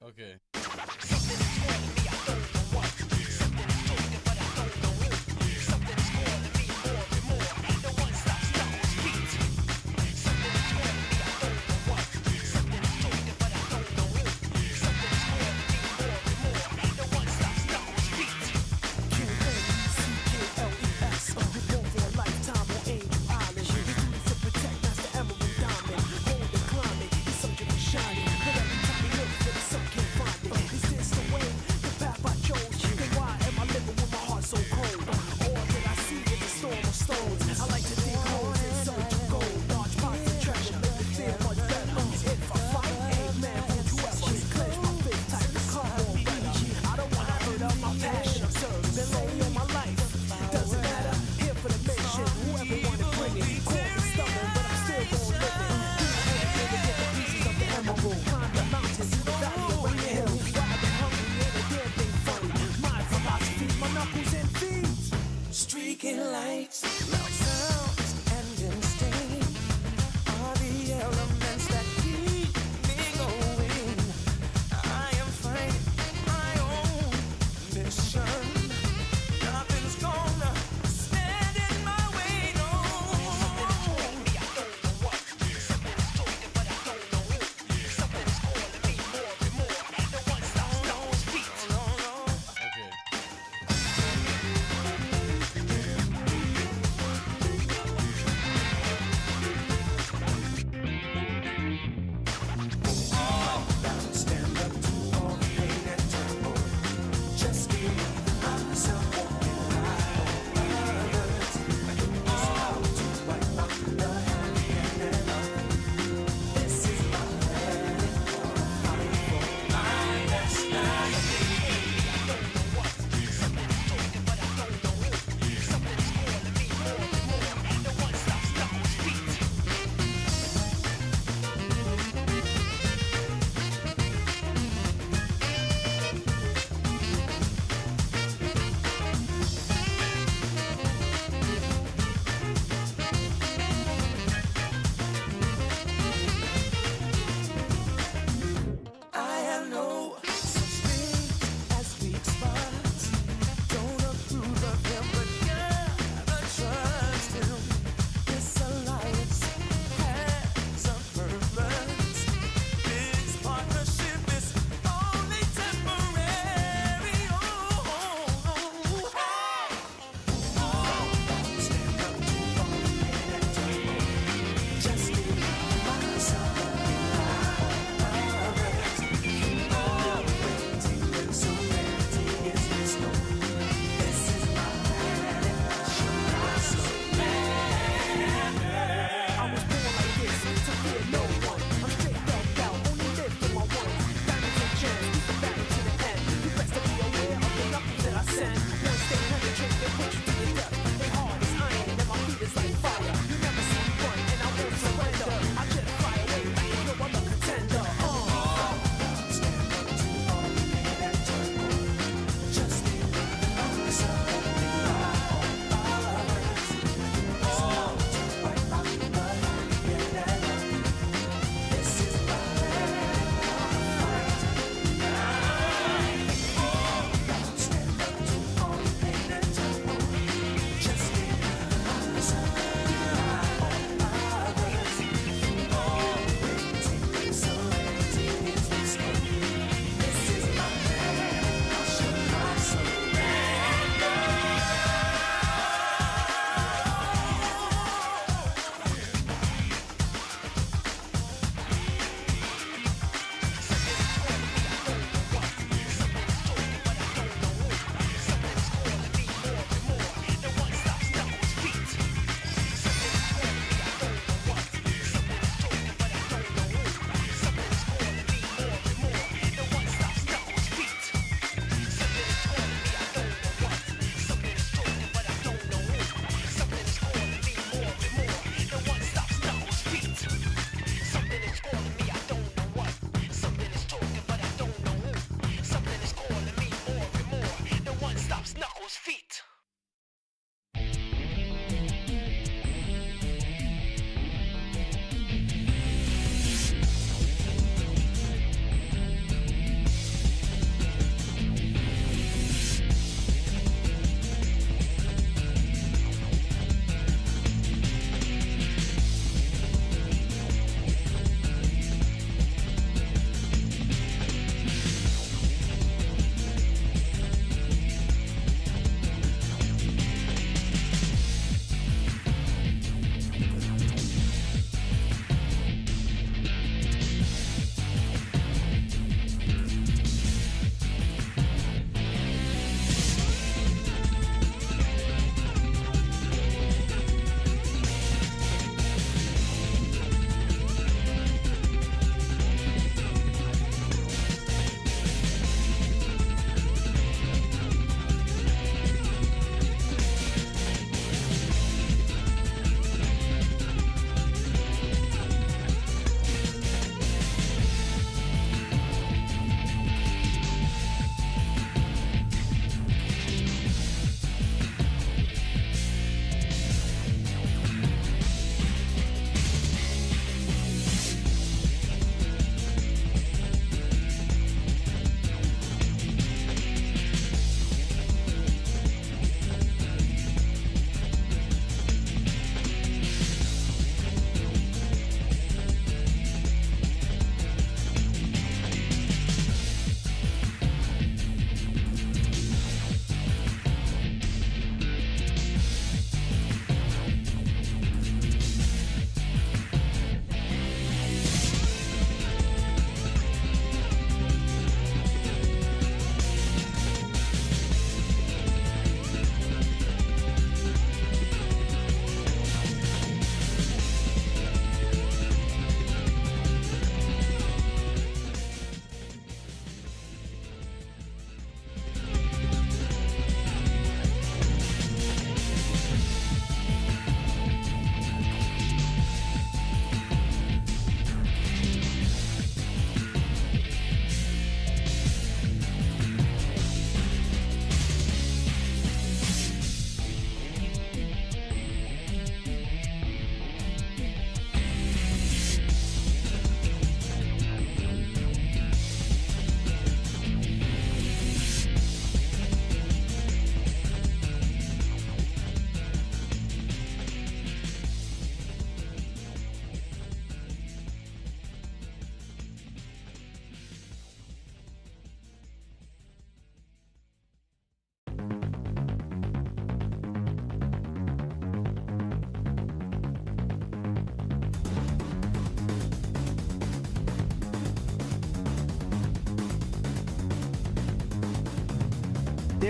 Okay. Something is calling me, I don't know what. Something is talking, but I don't know who. Something is calling me more and more. No one stops, stops, beat. Something is calling me, I don't know what. Something is talking, but I don't know who. Something is calling me more and more. No one stops, stops, beat. Kimmel, we're born for a lifetime on Angel Island. We do this to protect Master Emerald Diamond. Hold the climate, it's searching for shining. But every time we look for the sun can't find it. Is this the way? The path I chose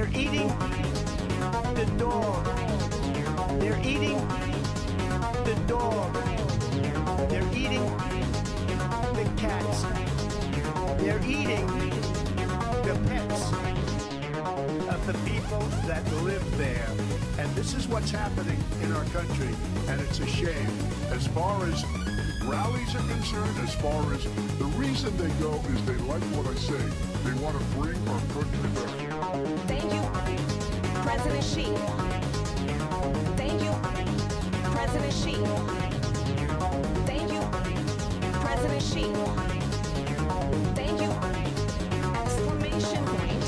They're eating the dog. They're eating the dog. They're eating the cats. They're eating the pets of the people that live there. And this is what's happening in our country, and it's a shame. As far as rallies are concerned, as far as the reason they go is they like what I say. They want to bring our country back. Thank you, President Xi. Thank you, President Xi. Thank you, President Xi. Thank you, exclamation point,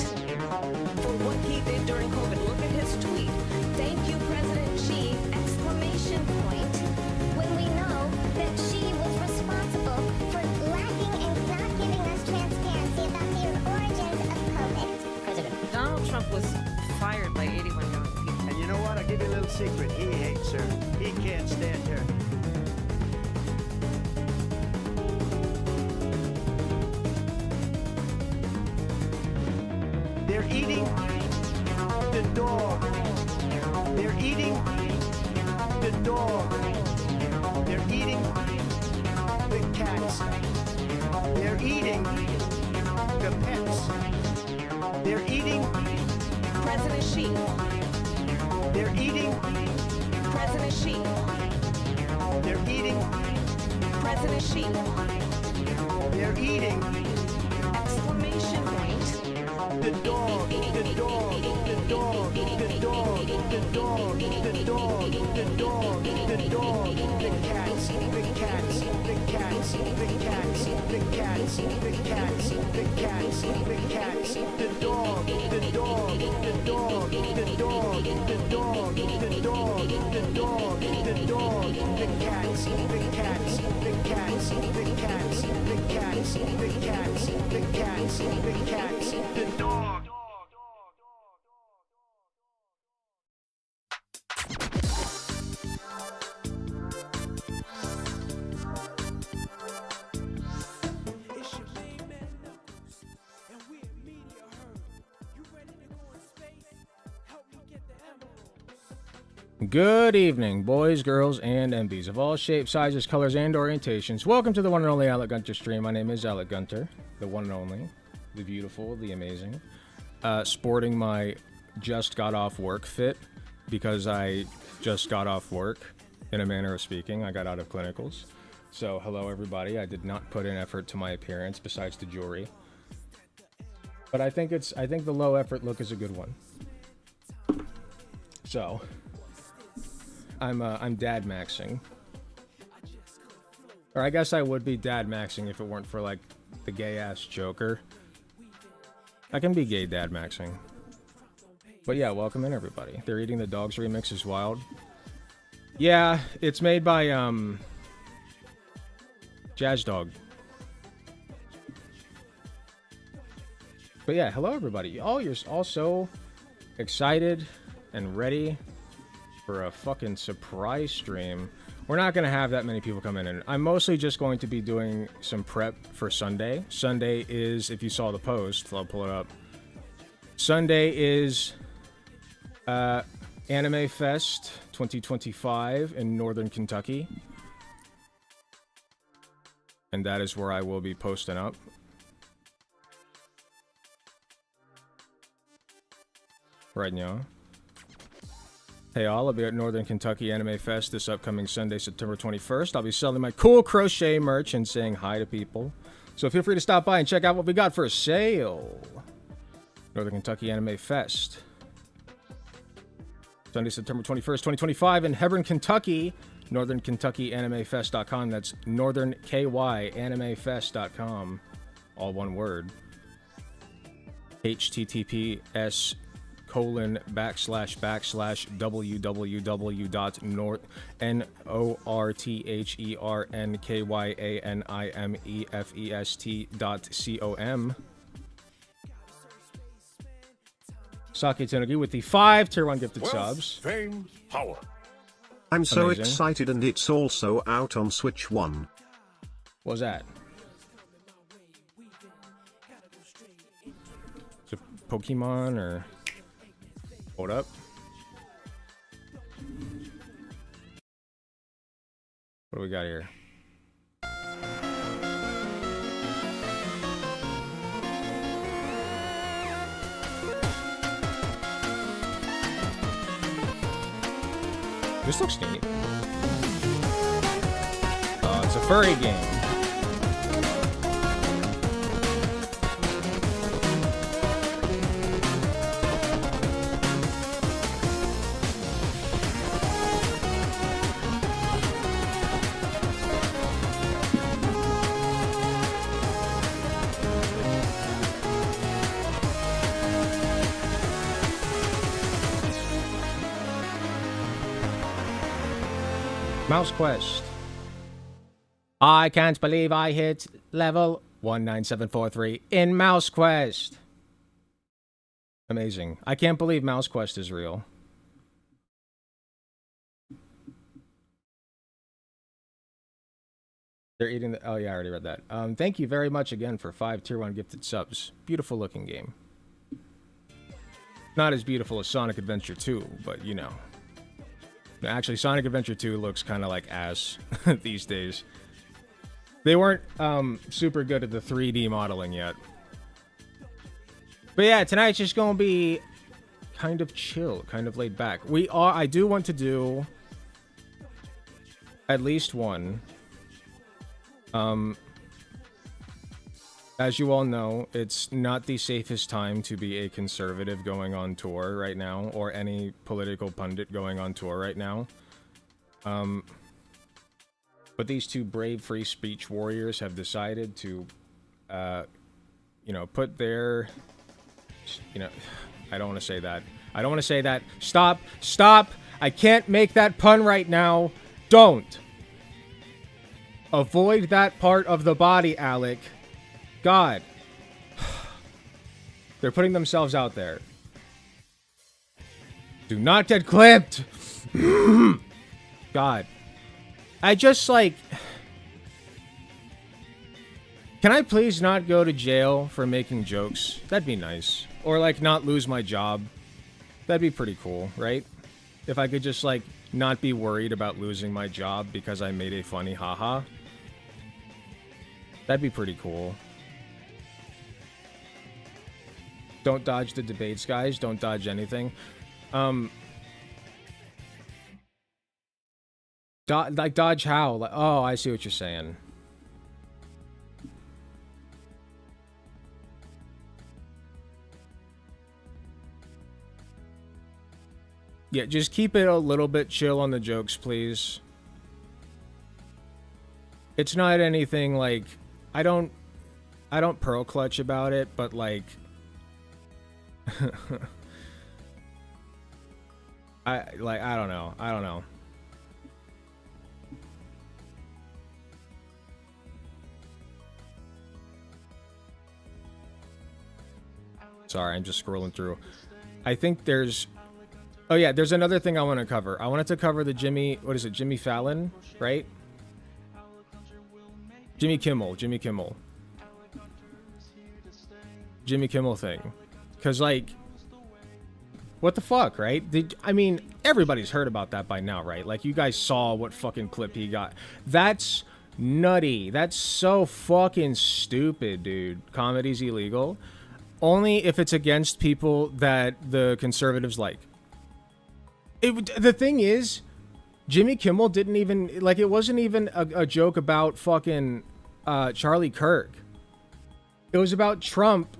for what he did during COVID. Look at his tweet. Thank you, President Xi, exclamation point. When we know that she was responsible for lacking and not giving us transparency about the origins of COVID. President. Donald Trump was fired by 81 million people. And you know what? I'll give you a little secret. He hates her. He can't stand her. They're eating the dog. They're eating the dog. They're eating the cats. They're eating the pets. They're eating President Xi. They're eating, President Xi. they're eating, President Xi. they're eating Exclamation point. the dog, the dog, the dog, the dog, the dog, the dog, the dog, the dog, the cats, the cats, the cats, the cats, the cats, the cats, the cats, the cats, the dog, the dog, the dog, the dog, the dog, the dog, the dog, the dog, the cats, the cats, the cats, the cats, the cats, the cats, the cats, the cats, the dog. It's your main man Knuckles, and we're Media Herd. You ready to go in space? Help me get the emeralds. Good evening, boys, girls, and MBs of all shapes, sizes, colors, and orientations. Welcome to the one and only Alec Gunter stream. My name is Alec Gunter, the one and only, the beautiful, the amazing. Sporting my just got off work fit because I just got off work, in a manner of speaking. I got out of clinicals. So, hello everybody. I did not put in effort to my appearance besides the jewelry. But I think the low effort look is a good one. So, I'm dad maxing. Or I guess I would be dad maxing if it weren't for like the gay ass Joker. I can be gay dad maxing. But yeah, welcome in everybody. They're Eating the Dogs remix is wild. Yeah, it's made by Jazz Dog. But yeah, hello everybody. Oh, you're all so excited and ready for a fucking surprise stream. We're not going to have that many people come in, and I'm mostly just going to be doing some prep for Sunday. Sunday is, if you saw the post, I'll pull it up. Sunday is Anime Fest 2025 in Northern Kentucky. And that is where I will be posting up. Right now. Hey all, I'll be at Northern Kentucky Anime Fest this upcoming Sunday, September 21st. I'll be selling my cool crochet merch and saying hi to people. So feel free to stop by and check out what we got for sale. Northern Kentucky Anime Fest. Sunday, September 21st, 2025 in Hebron, Kentucky. NorthernKentuckyAnimeFest.com. That's NorthernKYAnimeFest.com. All one word. https://www.northernkenyanimefest.com. Sake Tenugi with the 5 tier 1 gifted subs. Fame, power. I'm so Amazing. excited, and it's also out on Switch 1. What was that? Is it Pokemon or Hold up. What do we got here? This looks neat. Oh, it's a furry game. Mouse Quest. I can't believe I hit level 19743 in Mouse Quest. Amazing. I can't believe Mouse Quest is real. They're eating the... Oh, yeah, I already read that. Thank you very much again for 5 Tier 1 gifted subs. Beautiful looking game. Not as beautiful as Sonic Adventure 2, but you know. Actually, Sonic Adventure 2 looks kind of like ass these days. They weren't super good at the 3D modeling yet. But yeah, tonight's just gonna be kind of chill, kind of laid back. I do want to do at least one. As you all know, it's not the safest time to be a conservative going on tour right now, or any political pundit going on tour right now. But these two brave free speech warriors have decided to, you know, put their, you know, I don't want to say that. I don't want to say that. Stop! Stop! I can't make that pun right now. Don't! Avoid that part of the body, Alec. God. They're putting themselves out there. Do not get clipped! God. I just, like... Can I please not go to jail for making jokes? That'd be nice. Or, like, not lose my job. That'd be pretty cool, right? If I could just, like, not be worried about losing my job because I made a funny haha. That'd be pretty cool. Don't dodge the debates, guys. Don't dodge anything. Like, dodge how? Like, oh, I see what you're saying. Yeah, just keep it a little bit chill on the jokes, please. It's not anything like... I don't pearl clutch about it, but like... I don't know. Sorry, I'm just scrolling through. I think there's... Oh yeah, there's another thing I want to cover. I wanted to cover the Jimmy... What is it? Jimmy Fallon, right? Jimmy Kimmel thing. Because, like... What the fuck, right? I mean, everybody's heard about that by now, right? Like, you guys saw what fucking clip he got. That's nutty. That's so fucking stupid, dude. Comedy's illegal. Only if it's against people that the conservatives like. The thing is, Jimmy Kimmel didn't even... Like, it wasn't even a joke about fucking Charlie Kirk. It was about Trump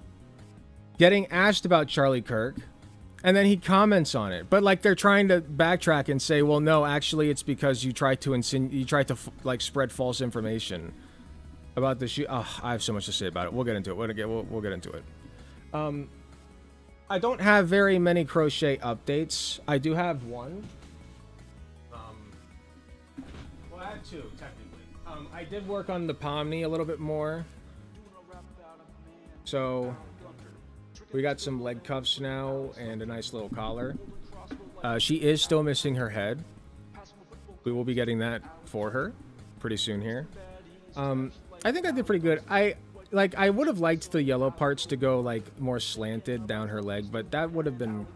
getting asked about Charlie Kirk, and then he comments on it. But, like, they're trying to backtrack and say, well, no, actually, it's because you tried to like, spread false information about the shoot. Oh, I have so much to say about it. We'll get into it. We'll get into it. I don't have very many crochet updates. I do have one. Well, I have two, technically. I did work on the Pomni a little bit more. So, we got some leg cuffs now and a nice little collar. She is still missing her head. We will be getting that for her pretty soon here. I think I did pretty good. I would have liked the yellow parts to go, like, more slanted down her leg, but that would have been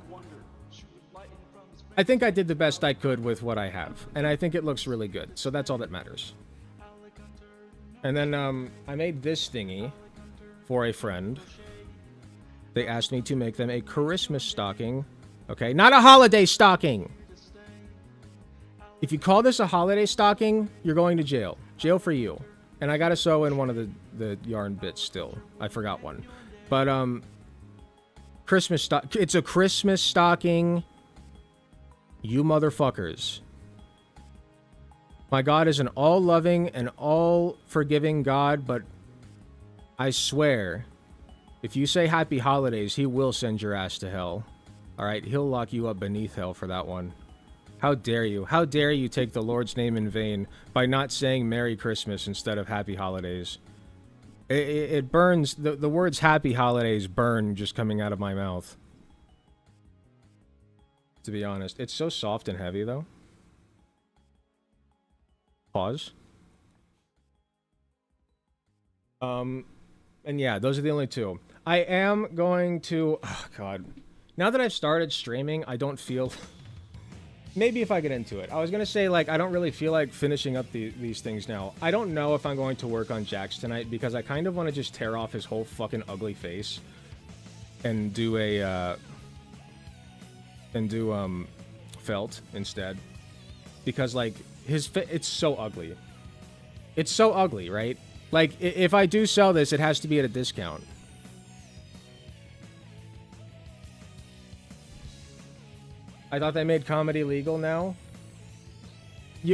I think I did the best I could with what I have, and I think it looks really good, so that's all that matters. And then I made this thingy for a friend. They asked me to make them a Christmas stocking. Okay, not a holiday stocking. If you call this a holiday stocking, you're going to jail. Jail for you. And I gotta sew in one of the yarn bits still. I forgot one. But it's a Christmas stocking. You motherfuckers. My God is an all-loving and all-forgiving God, but I swear, if you say happy holidays, he will send your ass to hell. Alright, he'll lock you up beneath hell for that one. How dare you? How dare you take the Lord's name in vain by not saying Merry Christmas instead of Happy Holidays? It burns, the words Happy Holidays burn just coming out of my mouth. To be honest. It's so soft and heavy, though. Pause. And yeah, those are the only two. I am going to... Oh, God. Now that I've started streaming, I don't feel... Maybe if I get into it. I was going to say, like, I don't really feel like finishing up these things now. I don't know if I'm going to work on Jax tonight, because I kind of want to just tear off his whole fucking ugly face. And do a, felt instead. Because, like, it's so ugly. It's so ugly, right? Like, if I do sell this, it has to be at a discount. I thought they made comedy legal now.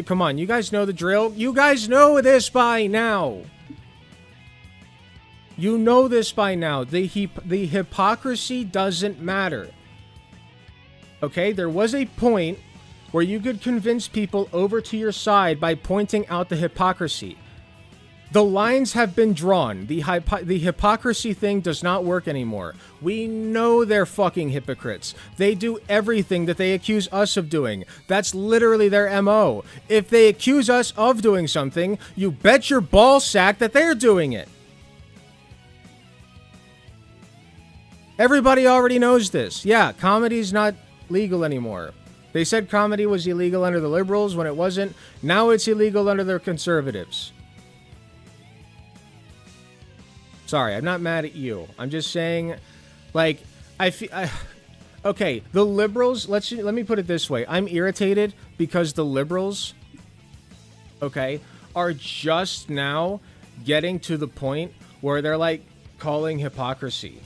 Come on, you guys know the drill. You guys know this by now. You know this by now. The hypocrisy doesn't matter. Okay, there was a point where you could convince people over to your side by pointing out the hypocrisy. The lines have been drawn. The hypocrisy thing does not work anymore. We know they're fucking hypocrites. They do everything that they accuse us of doing. That's literally their MO. If they accuse us of doing something, you bet your ball sack that they're doing it. Everybody already knows this. Yeah, comedy's not legal anymore. They said comedy was illegal under the liberals when it wasn't. Now it's illegal under the conservatives. Sorry, I'm not mad at you. I'm just saying, like, okay, the liberals, let me put it this way. I'm irritated because the liberals, okay, are just now getting to the point where they're, like, calling hypocrisy.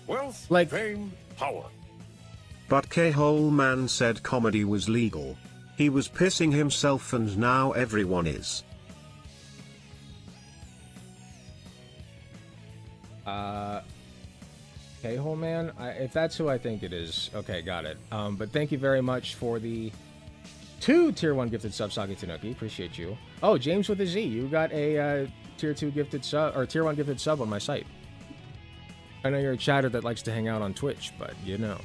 Wealth, like, fame, power. But K-Hole Man said comedy was legal. He was pissing himself and now everyone is. K-Hole Man? If that's who I think it is. Okay, got it. But thank you very much for the 2 Tier 1 gifted subs, Sagi Tanuki. Appreciate you. Oh, James with a Z. You got a Tier 2 gifted sub, or Tier 1 gifted sub on my site. I know you're a chatter that likes to hang out on Twitch, but you know.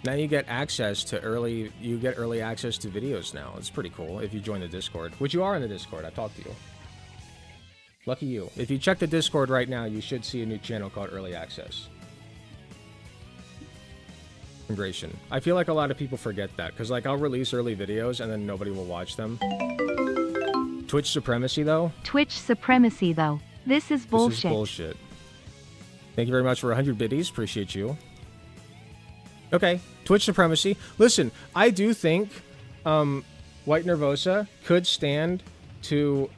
Now you get access to early access to videos now. It's pretty cool if you join the Discord, which you are in the Discord. I talked to you. Lucky you. If you check the Discord right now, you should see a new channel called Early Access. Immigration. I feel like a lot of people forget that, because, like, I'll release early videos and then nobody will watch them. Twitch supremacy, though? Twitch supremacy, though. This is bullshit. This is bullshit. Thank you very much for 100 biddies. Appreciate you. Okay, Twitch supremacy. Listen, I do think White Nervosa could stand to...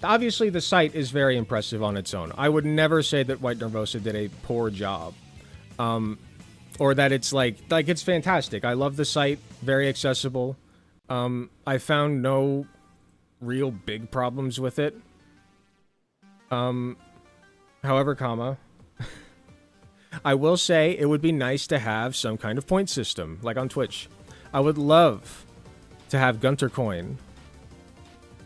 obviously, the site is very impressive on its own. I would never say that White Nervosa did a poor job. Or that it's like it's fantastic. I love the site. Very accessible. I found no real big problems with it. However, I will say it would be nice to have some kind of point system, like on Twitch. I would love to have Gunter Coin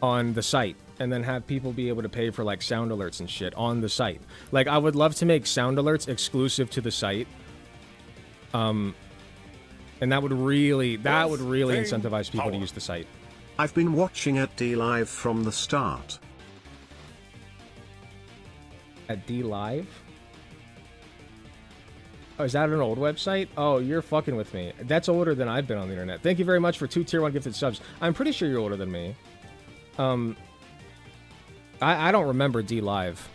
on the site, and then have people be able to pay for, like, sound alerts and shit on the site. Like, I would love to make sound alerts exclusive to the site. And that would really incentivize people to use the site. I've been watching at D Live from the start. At D Live? Oh, is that an old website? Oh, you're fucking with me. That's older than I've been on the internet. Thank you very much for 2 tier 1 gifted subs. I'm pretty sure you're older than me. I don't remember D Live.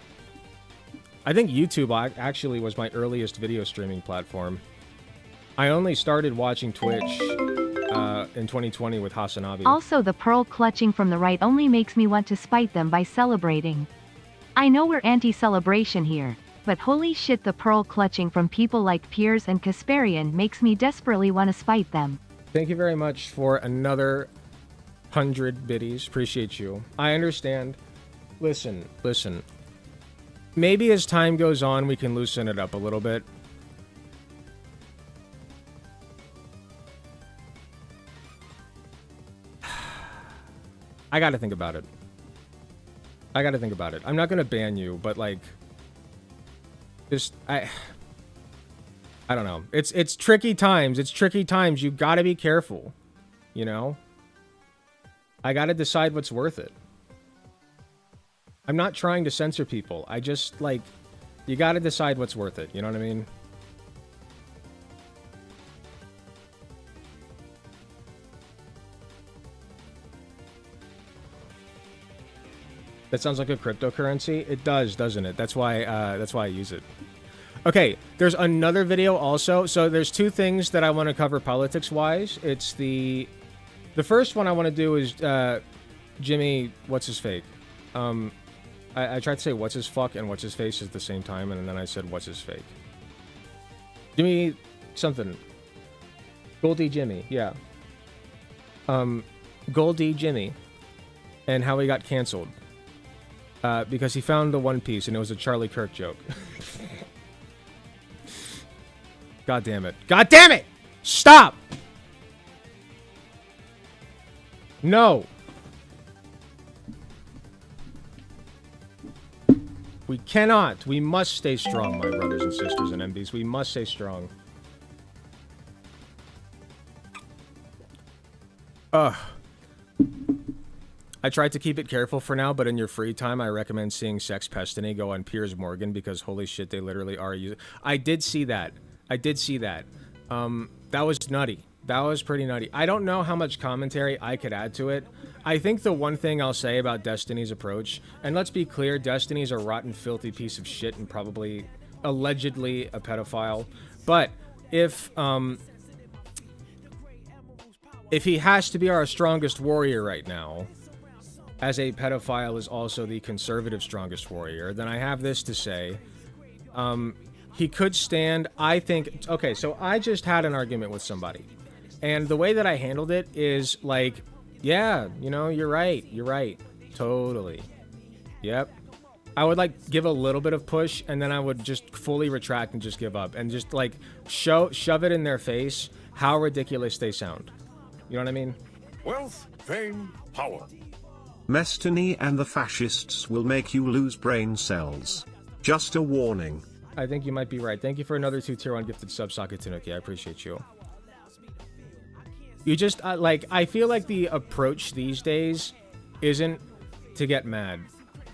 I think YouTube actually was my earliest video streaming platform. I only started watching Twitch in 2020 with Hasanabi. Also, the pearl clutching from the right only makes me want to spite them by celebrating. I know we're anti-celebration here, but holy shit, the pearl clutching from people like Piers and Kasparian makes me desperately want to spite them. Thank you very much for another 100 biddies. Appreciate you. I understand. Listen. Maybe as time goes on, we can loosen it up a little bit. I gotta think about it. I'm not gonna ban you, but like, just I don't know. It's tricky times. You gotta be careful. You know. I gotta decide what's worth it. I'm not trying to censor people. I just like, you gotta decide what's worth it. You know what I mean? That sounds like a cryptocurrency. It does, doesn't it? That's why I use it. Okay, there's another video also. So there's 2 things that I want to cover politics-wise. It's the first one I want to do is Jimmy, what's his fake? I tried to say what's his fuck and what's his face at the same time, and then I said what's his fake. Jimmy something. Goldie Jimmy, yeah. Goldie Jimmy, and how he got canceled. Because he found the One Piece and it was a Charlie Kirk joke. God damn it. God damn it! Stop! No! We cannot. We must stay strong, my brothers and sisters and MBs. We must stay strong. Ugh. I tried to keep it careful for now, but in your free time, I recommend seeing Sex Pestiny go on Piers Morgan because holy shit, they literally are using. I did see that. That was nutty. That was pretty nutty. I don't know how much commentary I could add to it. I think the one thing I'll say about Destiny's approach, and let's be clear, Destiny's a rotten, filthy piece of shit and probably allegedly a pedophile. But if he has to be our strongest warrior right now, as a pedophile is also the conservative strongest warrior, then I have this to say. He could stand, I think, okay, so I just had an argument with somebody. And the way that I handled it is like, yeah, you know, you're right. Totally. Yep. I would like give a little bit of push and then I would just fully retract and just give up and just like shove it in their face how ridiculous they sound. You know what I mean? Wealth, fame, power. Mestiny and the fascists will make you lose brain cells. Just a warning. I think you might be right. Thank you for another 2 tier 1 gifted sub, Socket Tanuki. I appreciate you. You just, like, I feel like the approach these days isn't to get mad.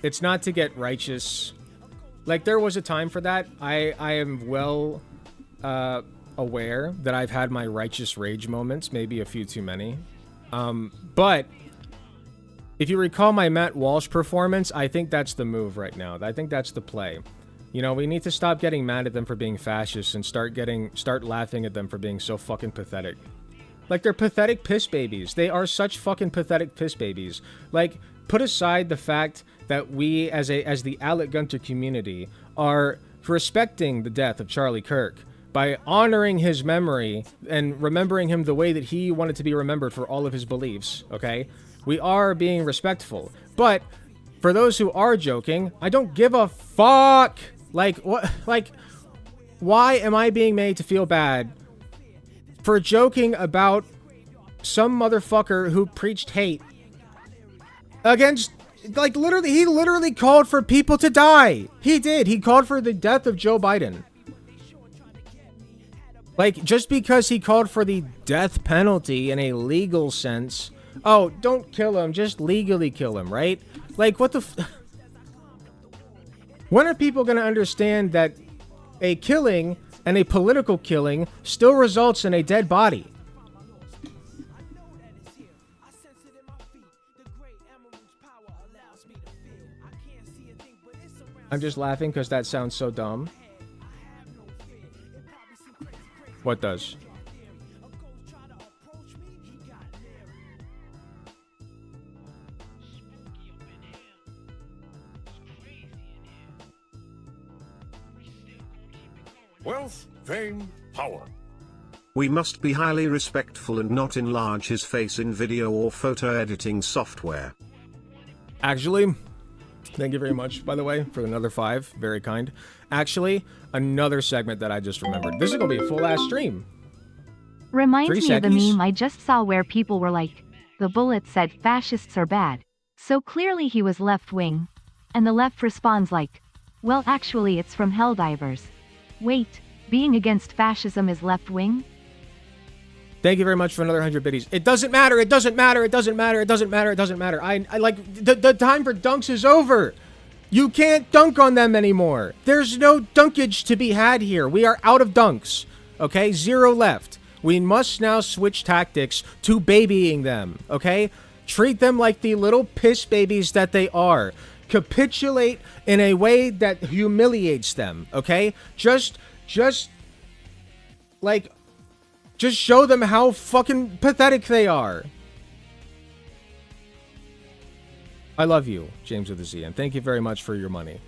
It's not to get righteous. Like, there was a time for that. I am well aware that I've had my righteous rage moments, maybe a few too many. But if you recall my Matt Walsh performance, I think that's the move right now. I think that's the play. You know, we need to stop getting mad at them for being fascists and start laughing at them for being so fucking pathetic. Like, they're pathetic piss babies. They are such fucking pathetic piss babies. Like, put aside the fact that we, as the Alec Gunter community, are respecting the death of Charlie Kirk by honoring his memory and remembering him the way that he wanted to be remembered for all of his beliefs, okay? We are being respectful. But for those who are joking, I don't give a fuck. Like, what? Like, why am I being made to feel bad for joking about some motherfucker who preached hate against, like, literally, he literally called for people to die. He did. He called for the death of Joe Biden. Like, just because he called for the death penalty in a legal sense, oh, don't kill him, just legally kill him, right? Like, what the When are people going to understand that a killing and a political killing still results in a dead body? I'm just laughing because that sounds so dumb. What does? Wealth, fame, power. We must be highly respectful and not enlarge his face in video or photo editing software. Actually, thank you very much, by the way, for another 5. Very kind. Actually, another segment that I just remembered. This is going to be a full-ass stream. Reminds 3 me of the seconds. meme I just saw where people were like, the bullet said fascists are bad. So clearly he was left-wing. And the left responds like, well actually it's from Helldivers. Wait, being against fascism is left-wing? Thank you very much for another 100 biddies. It doesn't matter. It doesn't matter. It doesn't matter. It doesn't matter. It doesn't matter. I like the time for dunks is over. You can't dunk on them anymore. There's no dunkage to be had here. We are out of dunks. Okay, 0 left. We must now switch tactics to babying them. Okay, treat them like the little piss babies that they are. Capitulate in a way that humiliates them. Okay, just show them how fucking pathetic they are. I love you, James with a Z, and thank you very much for your money.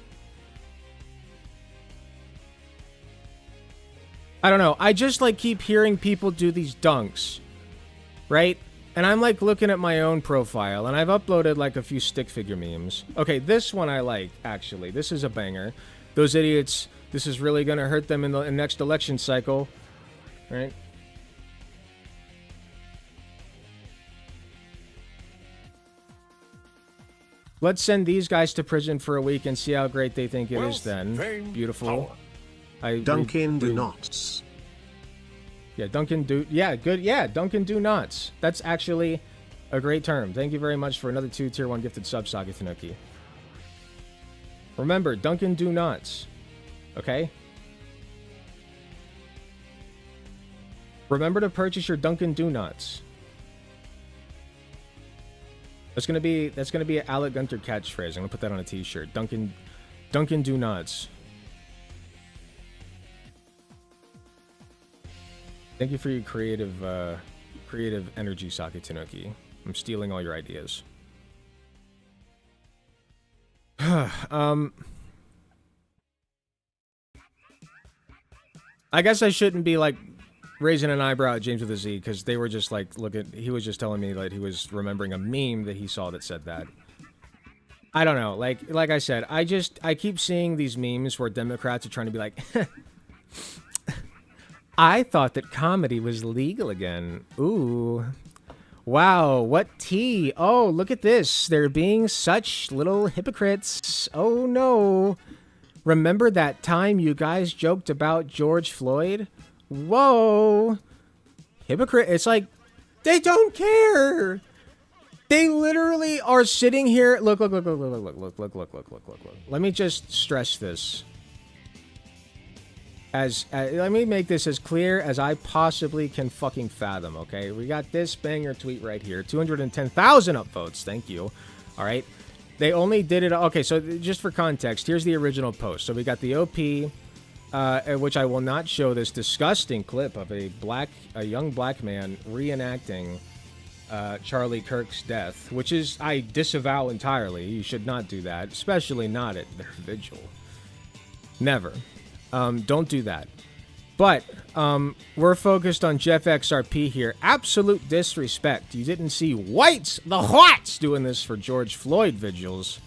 I don't know. I just like keep hearing people do these dunks, right? And I'm like looking at my own profile, and I've uploaded like a few stick figure memes. Okay, this one I like, actually. This is a banger. Those idiots, this is really gonna hurt them in the next election cycle, right? Let's send these guys to prison for a week and see how great they think it is Wealth, then. fame, Beautiful. power. Dunkin' Donuts. Yeah, Dunkin' do. Yeah, good. Yeah, Dunkin' do nots. That's actually a great term. Thank you very much for another 2 tier 1 gifted subs, Saki Tanuki. Remember, Dunkin' do nots. Okay? Remember to purchase your Dunkin' do nots. That's gonna be an Alec Gunter catchphrase. I'm gonna put that on a t-shirt. Dunkin' do nots. Thank you for your creative energy, Saki Tanuki. I'm stealing all your ideas. I guess I shouldn't be like raising an eyebrow at James with a Z, because they were just like, he was just telling me that he was remembering a meme that he saw that said that. I don't know. Like I said, I keep seeing these memes where Democrats are trying to be like, I thought that comedy was legal again. Ooh. Wow, what tea? Oh, look at this. They're being such little hypocrites. Oh no. Remember that time you guys joked about George Floyd? Whoa. Hypocrite. It's like, they don't care. They literally are sitting here. Look. Let me just stress this. Let me make this as clear as I possibly can fucking fathom, okay? We got this banger tweet right here. 210,000 upvotes. Thank you. All right. They only did it. Okay, so just for context, here's the original post. So we got the OP, which I will not show this disgusting clip of a young black man reenacting Charlie Kirk's death, which is, I disavow entirely. You should not do that, especially not at their vigil. Never. Don't do that. But we're focused on Jeff XRP here. Absolute disrespect. You didn't see the whites doing this for George Floyd vigils,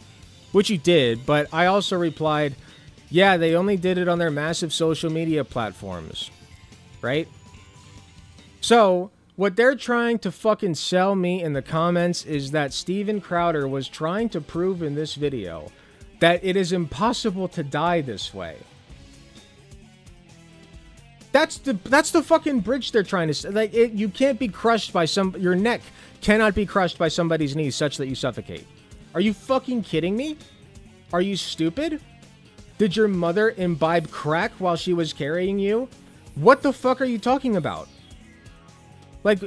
which you did, but I also replied, yeah, they only did it on their massive social media platforms, right? So, what they're trying to fucking sell me in the comments is that Steven Crowder was trying to prove in this video that it is impossible to die this way. That's the fucking bridge they're trying to, like, you can't be crushed by your neck cannot be crushed by somebody's knees such that you suffocate. Are you fucking kidding me? Are you stupid? Did your mother imbibe crack while she was carrying you? What the fuck are you talking about? Like,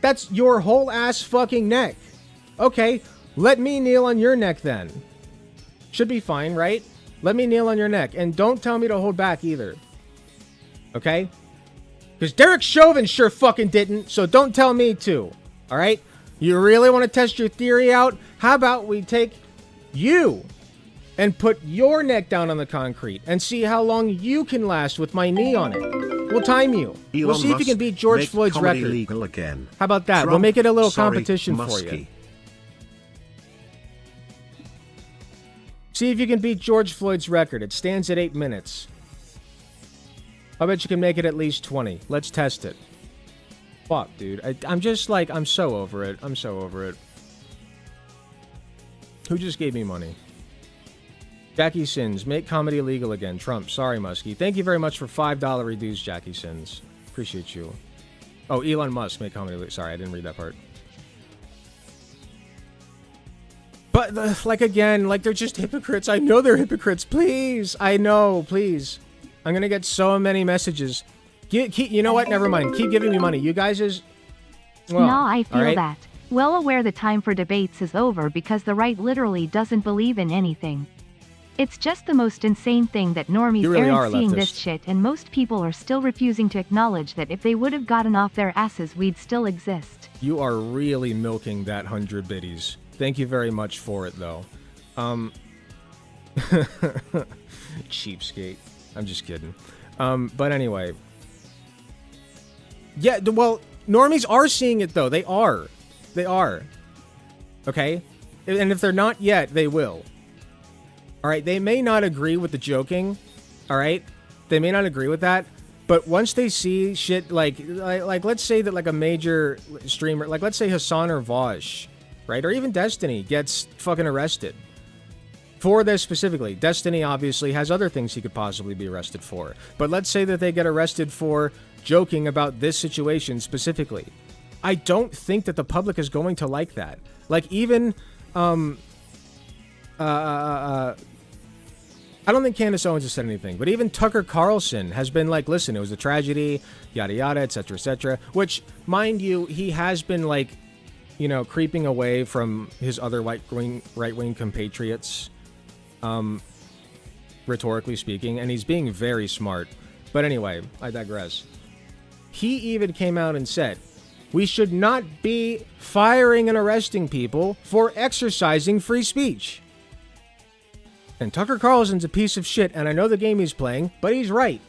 that's your whole ass fucking neck. Okay, let me kneel on your neck then. Should be fine, right? Let me kneel on your neck. And don't tell me to hold back either. Okay? Because Derek Chauvin sure fucking didn't, so don't tell me to. Alright? You really want to test your theory out? How about we take you and put your neck down on the concrete and see how long you can last with my knee on it. We'll time you. We'll see if you can beat George Floyd's record. Legal again. How about that? Trump, we'll make it a little sorry, competition for Muskie. you. See if you can beat George Floyd's record. It stands at 8 minutes. I bet you can make it at least 20. Let's test it. Fuck, dude. I'm just like, I'm so over it. I'm so over it. Who just gave me money? Jackie Sins, make comedy illegal again. Trump, sorry, Muskie. Thank you very much for $5 reduced, Jackie Sins. Appreciate you. Oh, Elon Musk, make comedy illegal. Sorry, I didn't read that part. But, like, again, like, they're just hypocrites. I know they're hypocrites. Please. I know, please. I'm gonna get so many messages. You know what? Never mind. Keep giving me money. You guys is... Well, no, I feel all right? that. Well aware the time for debates is over because the right literally doesn't believe in anything. It's just the most insane thing that normies You really aren't are seeing leftist. this shit, and most people are still refusing to acknowledge that if they would have gotten off their asses, we'd still exist. You are really milking that 100 biddies. Thank you very much for it, though. Cheapskate. I'm just kidding. But anyway. Yeah, well, normies are seeing it, though. They are. They are. Okay? And if they're not yet, they will. Alright? They may not agree with the joking. Alright? They may not agree with that. But once they see shit like let's say that like a major streamer, like let's say Hassan or Vosh, right? Or even Destiny gets fucking arrested. For this specifically. Destiny obviously has other things he could possibly be arrested for. But let's say that they get arrested for joking about this situation specifically. I don't think that the public is going to like that. Like even I don't think Candace Owens has said anything, but even Tucker Carlson has been like, listen, it was a tragedy, yada yada, etc., etc. Which, mind you, he has been like, you know, creeping away from his other right-wing compatriots, rhetorically speaking, and he's being very smart. But anyway, I digress. He even came out and said, we should not be firing and arresting people for exercising free speech. And Tucker Carlson's a piece of shit, and I know the game he's playing, but he's right.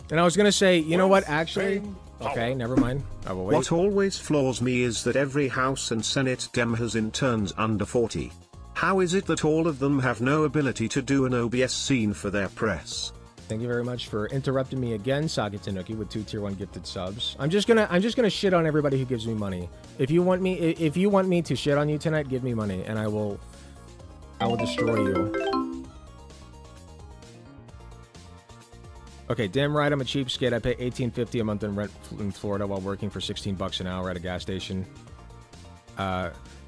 And I was going to say, you know what, actually... Okay, never mind. I will wait. What always floors me is that every House and Senate Dem has interns under 40. How is it that all of them have no ability to do an OBS scene for their press? Thank you very much for interrupting me again, Sagi Tanuki, with 2 tier 1 gifted subs. I'm just gonna shit on everybody who gives me money. If you want me to shit on you tonight, give me money, and I will destroy you. Okay, damn right, I'm a cheapskate. I pay $18.50 a month in rent in Florida while working for $16 an hour at a gas station.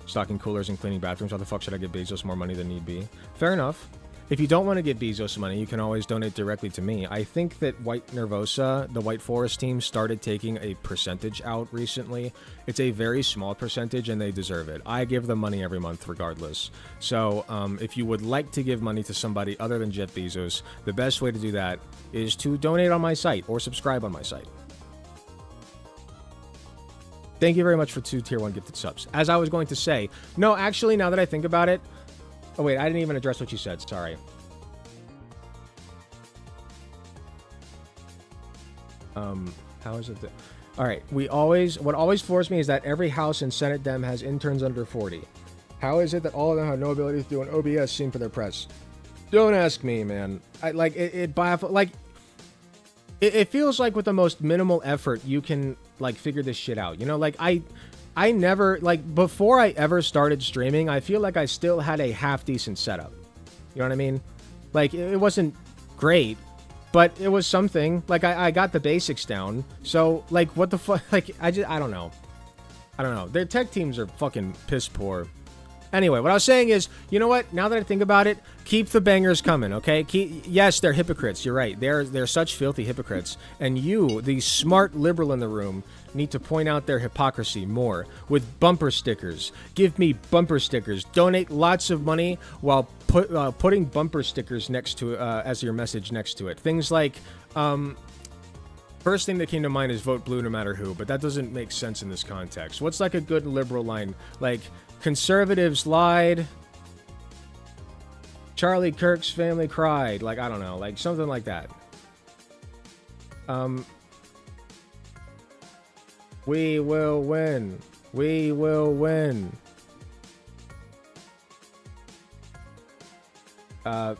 Stocking coolers and cleaning bathrooms. How the fuck should I give Bezos more money than need be? Fair enough. If you don't want to give Bezos money, you can always donate directly to me. I think that White Nervosa, the White Forest team, started taking a percentage out recently. It's a very small percentage, and they deserve it. I give them money every month regardless. So, if you would like to give money to somebody other than Jeff Bezos, the best way to do that is to donate on my site or subscribe on my site. Thank you very much for 2 tier 1 gifted subs. As I was going to say, no, actually, now that I think about it, oh, wait, I didn't even address what you said. Sorry. How is it that... All right, what always floors me is that every House and Senate Dem has interns under 40. How is it that all of them have no ability to do an OBS scene for their press? Don't ask me, man. It feels like with the most minimal effort, you can, like, figure this shit out. You know, like, I never, like, before I ever started streaming, I feel like I still had a half-decent setup. You know what I mean? Like, it wasn't great, but it was something. Like, I got the basics down. So, like, what the fuck? Like, I don't know. I don't know. Their tech teams are fucking piss poor. Anyway, what I was saying is, you know what? Now that I think about it, keep the bangers coming, okay? Yes, they're hypocrites. You're right. They're such filthy hypocrites. And you, the smart liberal in the room, need to point out their hypocrisy more with bumper stickers. Give me bumper stickers. Donate lots of money while putting bumper stickers next to as your message next to it. Things like, first thing that came to mind is vote blue no matter who, but that doesn't make sense in this context. What's like a good liberal line? Like, conservatives lied. Charlie Kirk's family cried. Like, I don't know. Like, something like that. We will win. We will win. Stuff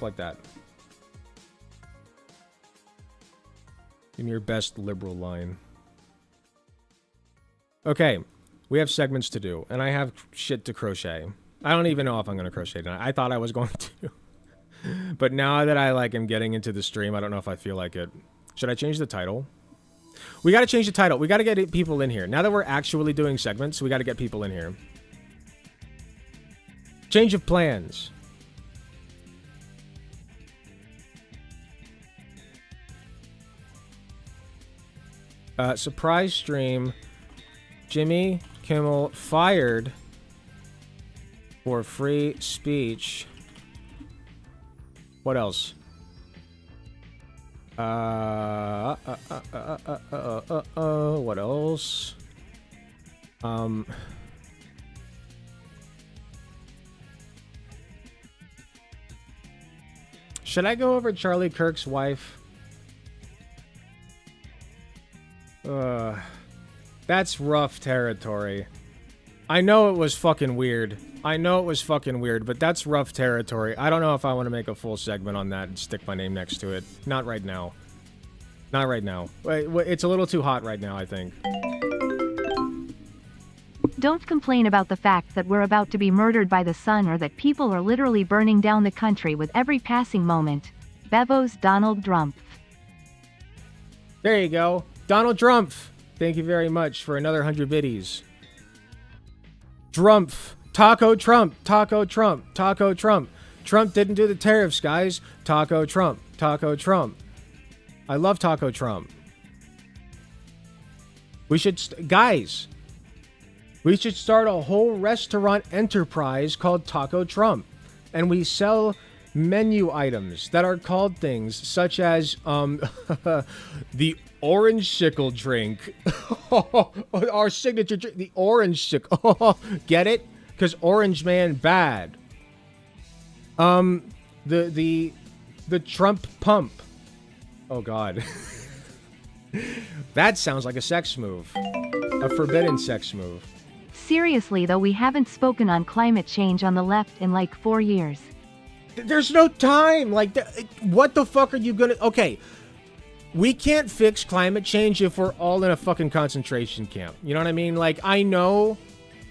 like that. Give me your best liberal line. Okay, we have segments to do, and I have shit to crochet. I don't even know if I'm going to crochet tonight. I thought I was going to. But now that I am getting into the stream, I don't know if I feel like it. Should I change the title? We got to change the title. We got to get people in here. Now that we're actually doing segments, we got to get people in here. Change of plans. Surprise stream. Jimmy Kimmel fired for free speech. What else? What else? Should I go over Charlie Kirk's wife? That's rough territory. I know it was fucking weird. But that's rough territory. I don't know if I want to make a full segment on that and stick my name next to it. Not right now. Not right now. It's a little too hot right now, I think. Don't complain about the fact that we're about to be murdered by the sun or that people are literally burning down the country with every passing moment. Bevo's Donald Trump. There you go. Donald Trump. Thank you very much for another 100 biddies. Trump. Taco Trump. Taco Trump. Taco Trump. Trump didn't do the tariffs, guys. Taco Trump. Taco Trump. I love Taco Trump. We should... guys. We should start a whole restaurant enterprise called Taco Trump. And we sell menu items that are called things such as the orange sickle drink. Our signature drink, the orange sickle. Get it? Because Orange Man bad. The Trump pump. Oh God. That sounds like a sex move. A forbidden sex move. Seriously though, we haven't spoken on climate change on the left in like 4 years. There's no time. Like, what the fuck are you gonna... Okay. We can't fix climate change if we're all in a fucking concentration camp. You know what I mean? Like, I know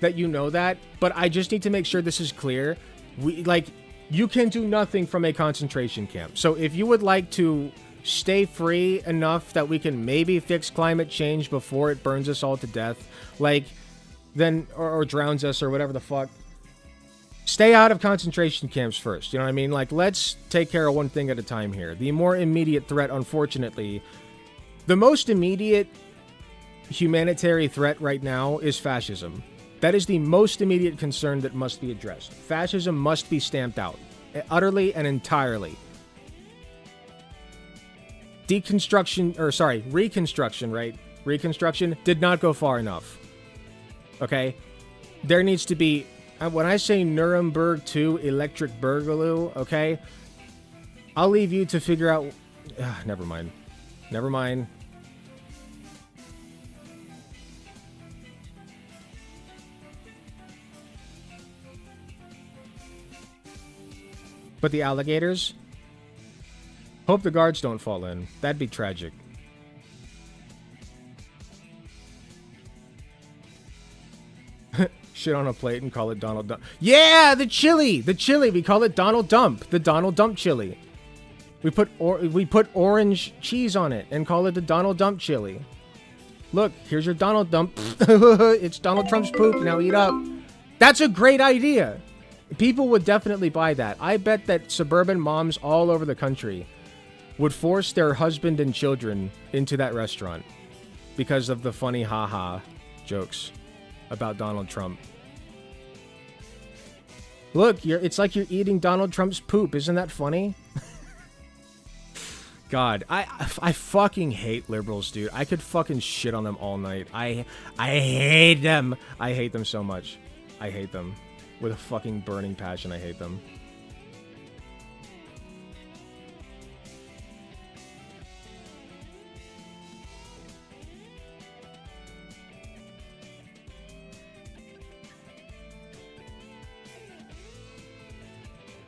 that you know that, but I just need to make sure this is clear. You can do nothing from a concentration camp. So if you would like to stay free enough that we can maybe fix climate change before it burns us all to death, then, or drowns us or whatever the fuck, stay out of concentration camps first. You know what I mean? Let's take care of one thing at a time here. The more immediate threat, unfortunately, the most immediate humanitarian threat right now is fascism. That is the most immediate concern that must be addressed. Fascism must be stamped out, utterly and entirely. Reconstruction, right? Reconstruction did not go far enough. Okay? There needs to be... When I say Nuremberg 2 electric boogaloo, okay? I'll leave you to figure out... never mind. Never mind. But the alligators? Hope the guards don't fall in. That'd be tragic. Shit on a plate and call it Donald Dump. Yeah, the chili. The chili. We call it Donald Dump. The Donald Dump chili. We put orange cheese on it and call it the Donald Dump chili. Look, here's your Donald Dump. It's Donald Trump's poop. Now eat up. That's a great idea. People would definitely buy that. I bet that suburban moms all over the country would force their husband and children into that restaurant because of the funny haha jokes about Donald Trump. Look, it's like you're eating Donald Trump's poop. Isn't that funny? God, I fucking hate liberals, dude. I could fucking shit on them all night. I hate them. I hate them so much. I hate them. With a fucking burning passion, I hate them.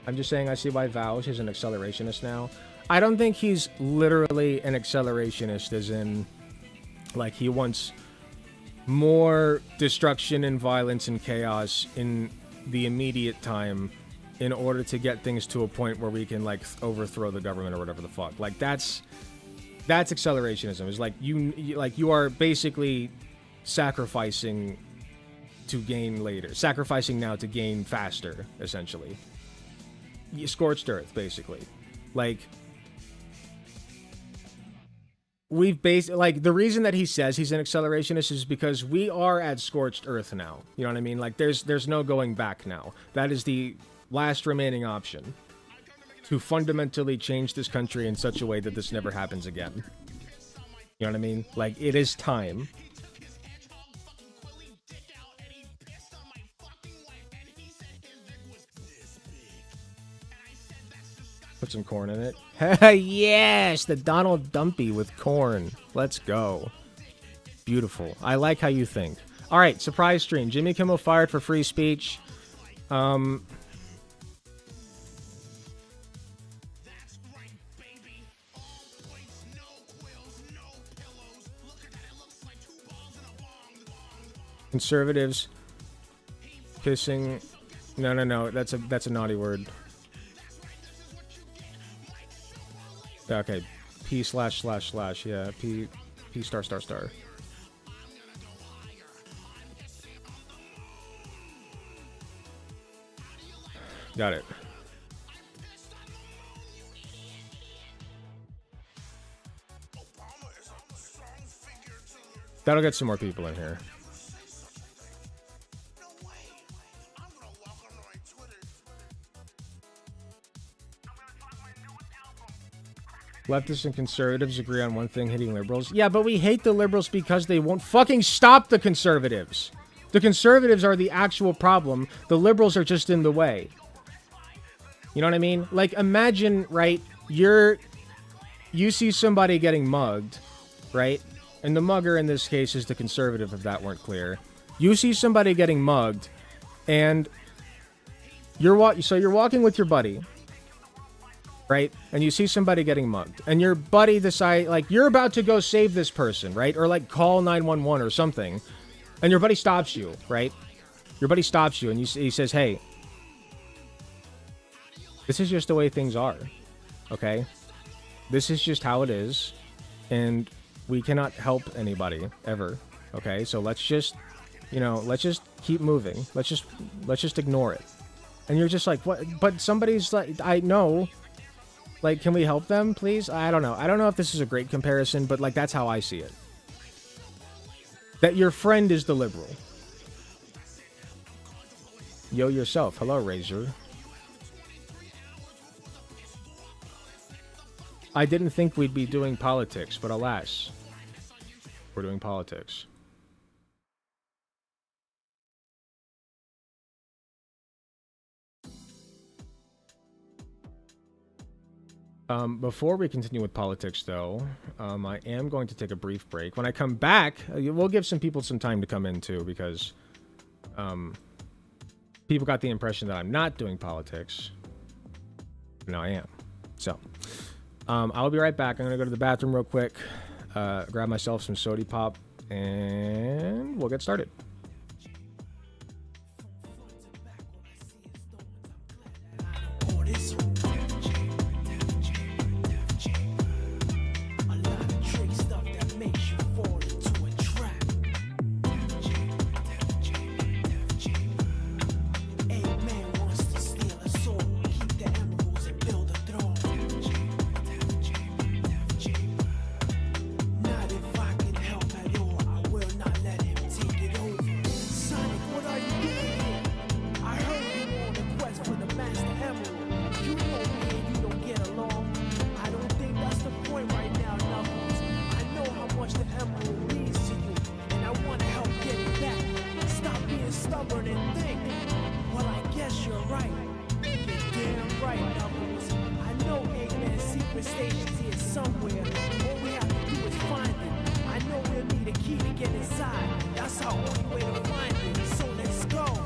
I'm just saying I see why Vouch is an accelerationist now. I don't think he's literally an accelerationist as in, like, he wants more destruction and violence and chaos in the immediate time in order to get things to a point where we can, like, overthrow the government or whatever the fuck. Like, that's accelerationism. It's like you are basically sacrificing to gain later. Sacrificing now to gain faster, essentially. Scorched earth, basically. Like, we've like, the reason that he says he's an accelerationist is because we are at scorched earth now. You know what I mean? Like, there's no going back now. That is the last remaining option to fundamentally change this country in such a way that this never happens again. You know what I mean? Like, it is time. Put some corn in it. Yes, the Donald Dumpy with corn. Let's go. Beautiful. I like how you think. All right, surprise stream. Jimmy Kimmel fired for free speech. Conservatives kissing. No. That's a naughty word. Okay, P / / yeah, P star. Got it. That'll get some more people in here. Leftists and conservatives agree on one thing, hating liberals. Yeah, but we hate the liberals because they won't fucking stop the conservatives. The conservatives are the actual problem. The liberals are just in the way. You know what I mean? Like, imagine, right, you see somebody getting mugged, right? And the mugger in this case is the conservative, if that weren't clear. You see somebody getting mugged, and you're walking with your buddy, right? And you see somebody getting mugged, and your buddy decide, like, you're about to go save this person, right? Or, like, call 911 or something, and your buddy stops you, right? Your buddy stops you, and he says, hey, this is just the way things are, okay? This is just how it is, and we cannot help anybody, ever, okay? So let's just, let's just keep moving. Let's just ignore it. And you're just like, what? But somebody's like, I know. Like, can we help them, please? I don't know. I don't know if this is a great comparison, but, like, that's how I see it. That your friend is the liberal. Yo yourself. Hello, Razor. I didn't think we'd be doing politics, but alas, we're doing politics. Before we continue with politics, though, I am going to take a brief break. When I come back, we'll give some people some time to come in, too, because people got the impression that I'm not doing politics. No, I am. So, I'll be right back. I'm going to go to the bathroom real quick, grab myself some sody pop, and we'll get started. station's here somewhere. All we have to do is find it. I know we'll need a key to get inside. That's our only way to find it. So let's go.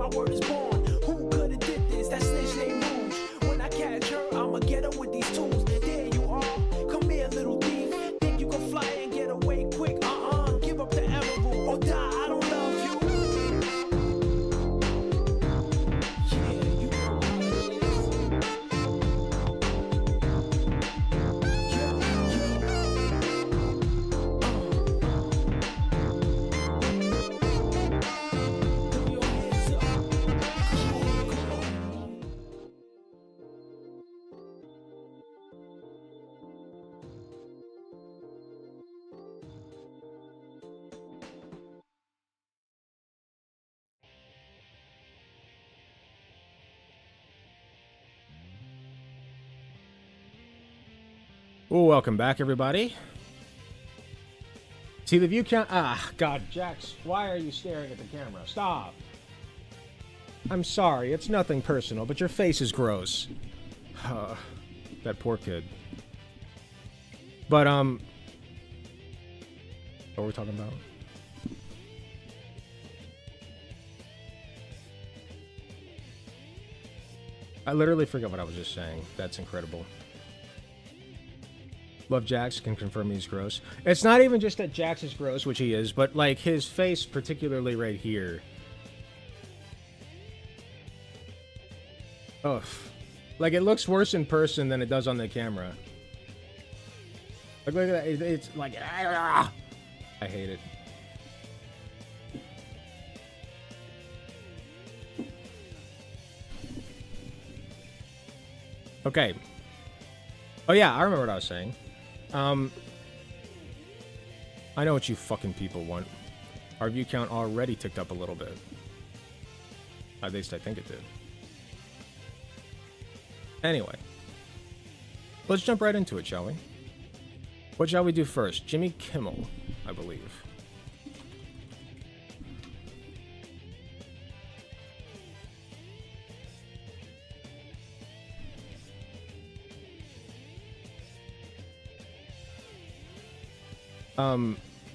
my word is born. Who coulda did this? That snitch named Rouge. When I catch her, I'ma get her with these tools. There you are, come here, little thief. Think you can fly and get away quick? Give up the emerald or die. I don't love you. Yeah, you know how it is. Yeah, throw your hands up. Come on, come on. Ooh, welcome back, everybody. See the view count? Ah, God, Jax, why are you staring at the camera? Stop. I'm sorry, it's nothing personal, but your face is gross. That poor kid. But, what were we talking about? I literally forgot what I was just saying. That's incredible. Love Jax, can confirm he's gross. It's not even just that Jax is gross, which he is, but like his face, particularly right here. Ugh. Like it looks worse in person than it does on the camera. Like look at that, it's like, I hate it. Okay. Oh yeah, I remember what I was saying. I know what you fucking people want. Our view count already ticked up a little bit. At least I think it did. Anyway. Let's jump right into it, shall we? What shall we do first? Jimmy Kimmel, I believe.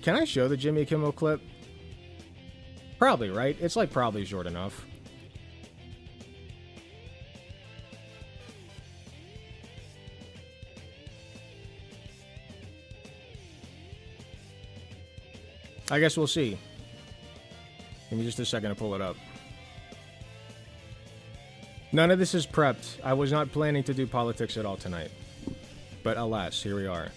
Can I show the Jimmy Kimmel clip? Probably, right? It's like probably short enough. I guess we'll see. Give me just a second to pull it up. None of this is prepped. I was not planning to do politics at all tonight. But alas, here we are.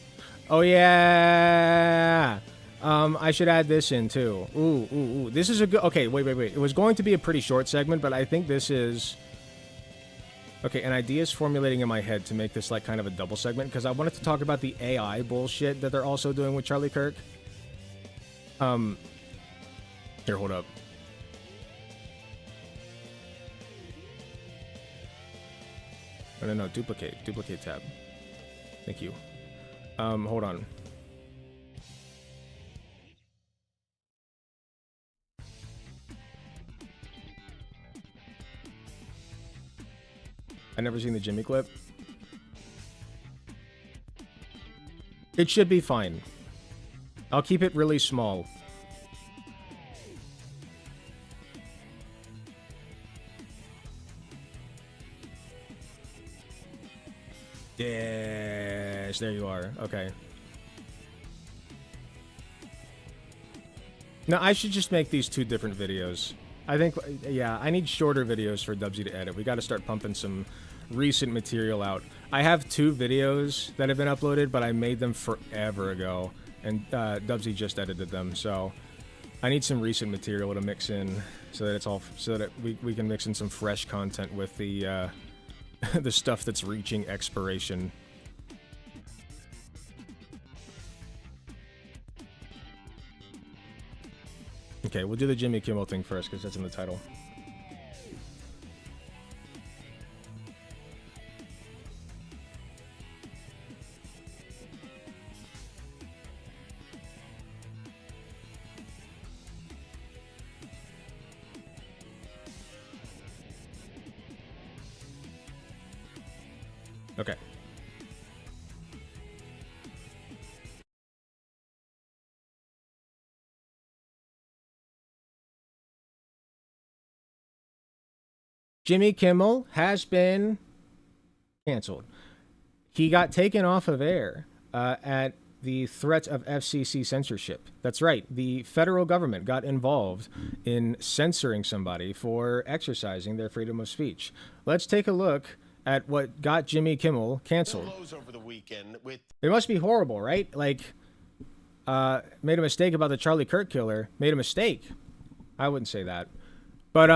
Oh yeah! I should add this in too. Ooh. This is a good... Okay, wait. It was going to be a pretty short segment, but I think this is... Okay, an idea is formulating in my head to make this like kind of a double segment, because I wanted to talk about the AI bullshit that they're also doing with Charlie Kirk. Here, hold up. No, duplicate tab. Thank you. Hold on. I never seen the Jimmy clip. It should be fine. I'll keep it really small. Yes, there you are. Okay. No, I should just make these two different videos. I think, yeah, I need shorter videos for Dubsy to edit. We got to start pumping some recent material out. I have 2 videos that have been uploaded, but I made them forever ago, and Dubsy just edited them. So I need some recent material to mix in, so that it's all, so that we can mix in some fresh content with the the stuff that's reaching expiration. Okay, we'll do the Jimmy Kimmel thing first, because that's in the title. Okay. Jimmy Kimmel has been canceled. He got taken off of air at the threat of FCC censorship. That's right. The federal government got involved in censoring somebody for exercising their freedom of speech. Let's take a look at what got Jimmy Kimmel canceled. Over the weekend with It must be horrible, right? Like, made a mistake about the Charlie Kirk killer. Made a mistake. I wouldn't say that. But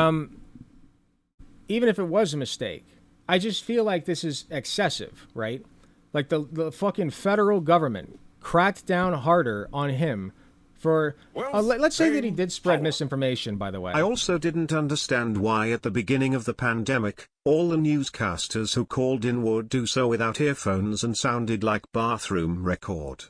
even if it was a mistake, I just feel like this is excessive, right? Like the fucking federal government cracked down harder on him for, let's say that he did spread misinformation, by the way. I also didn't understand why at the beginning of the pandemic, all the newscasters who called in would do so without earphones and sounded like bathroom record.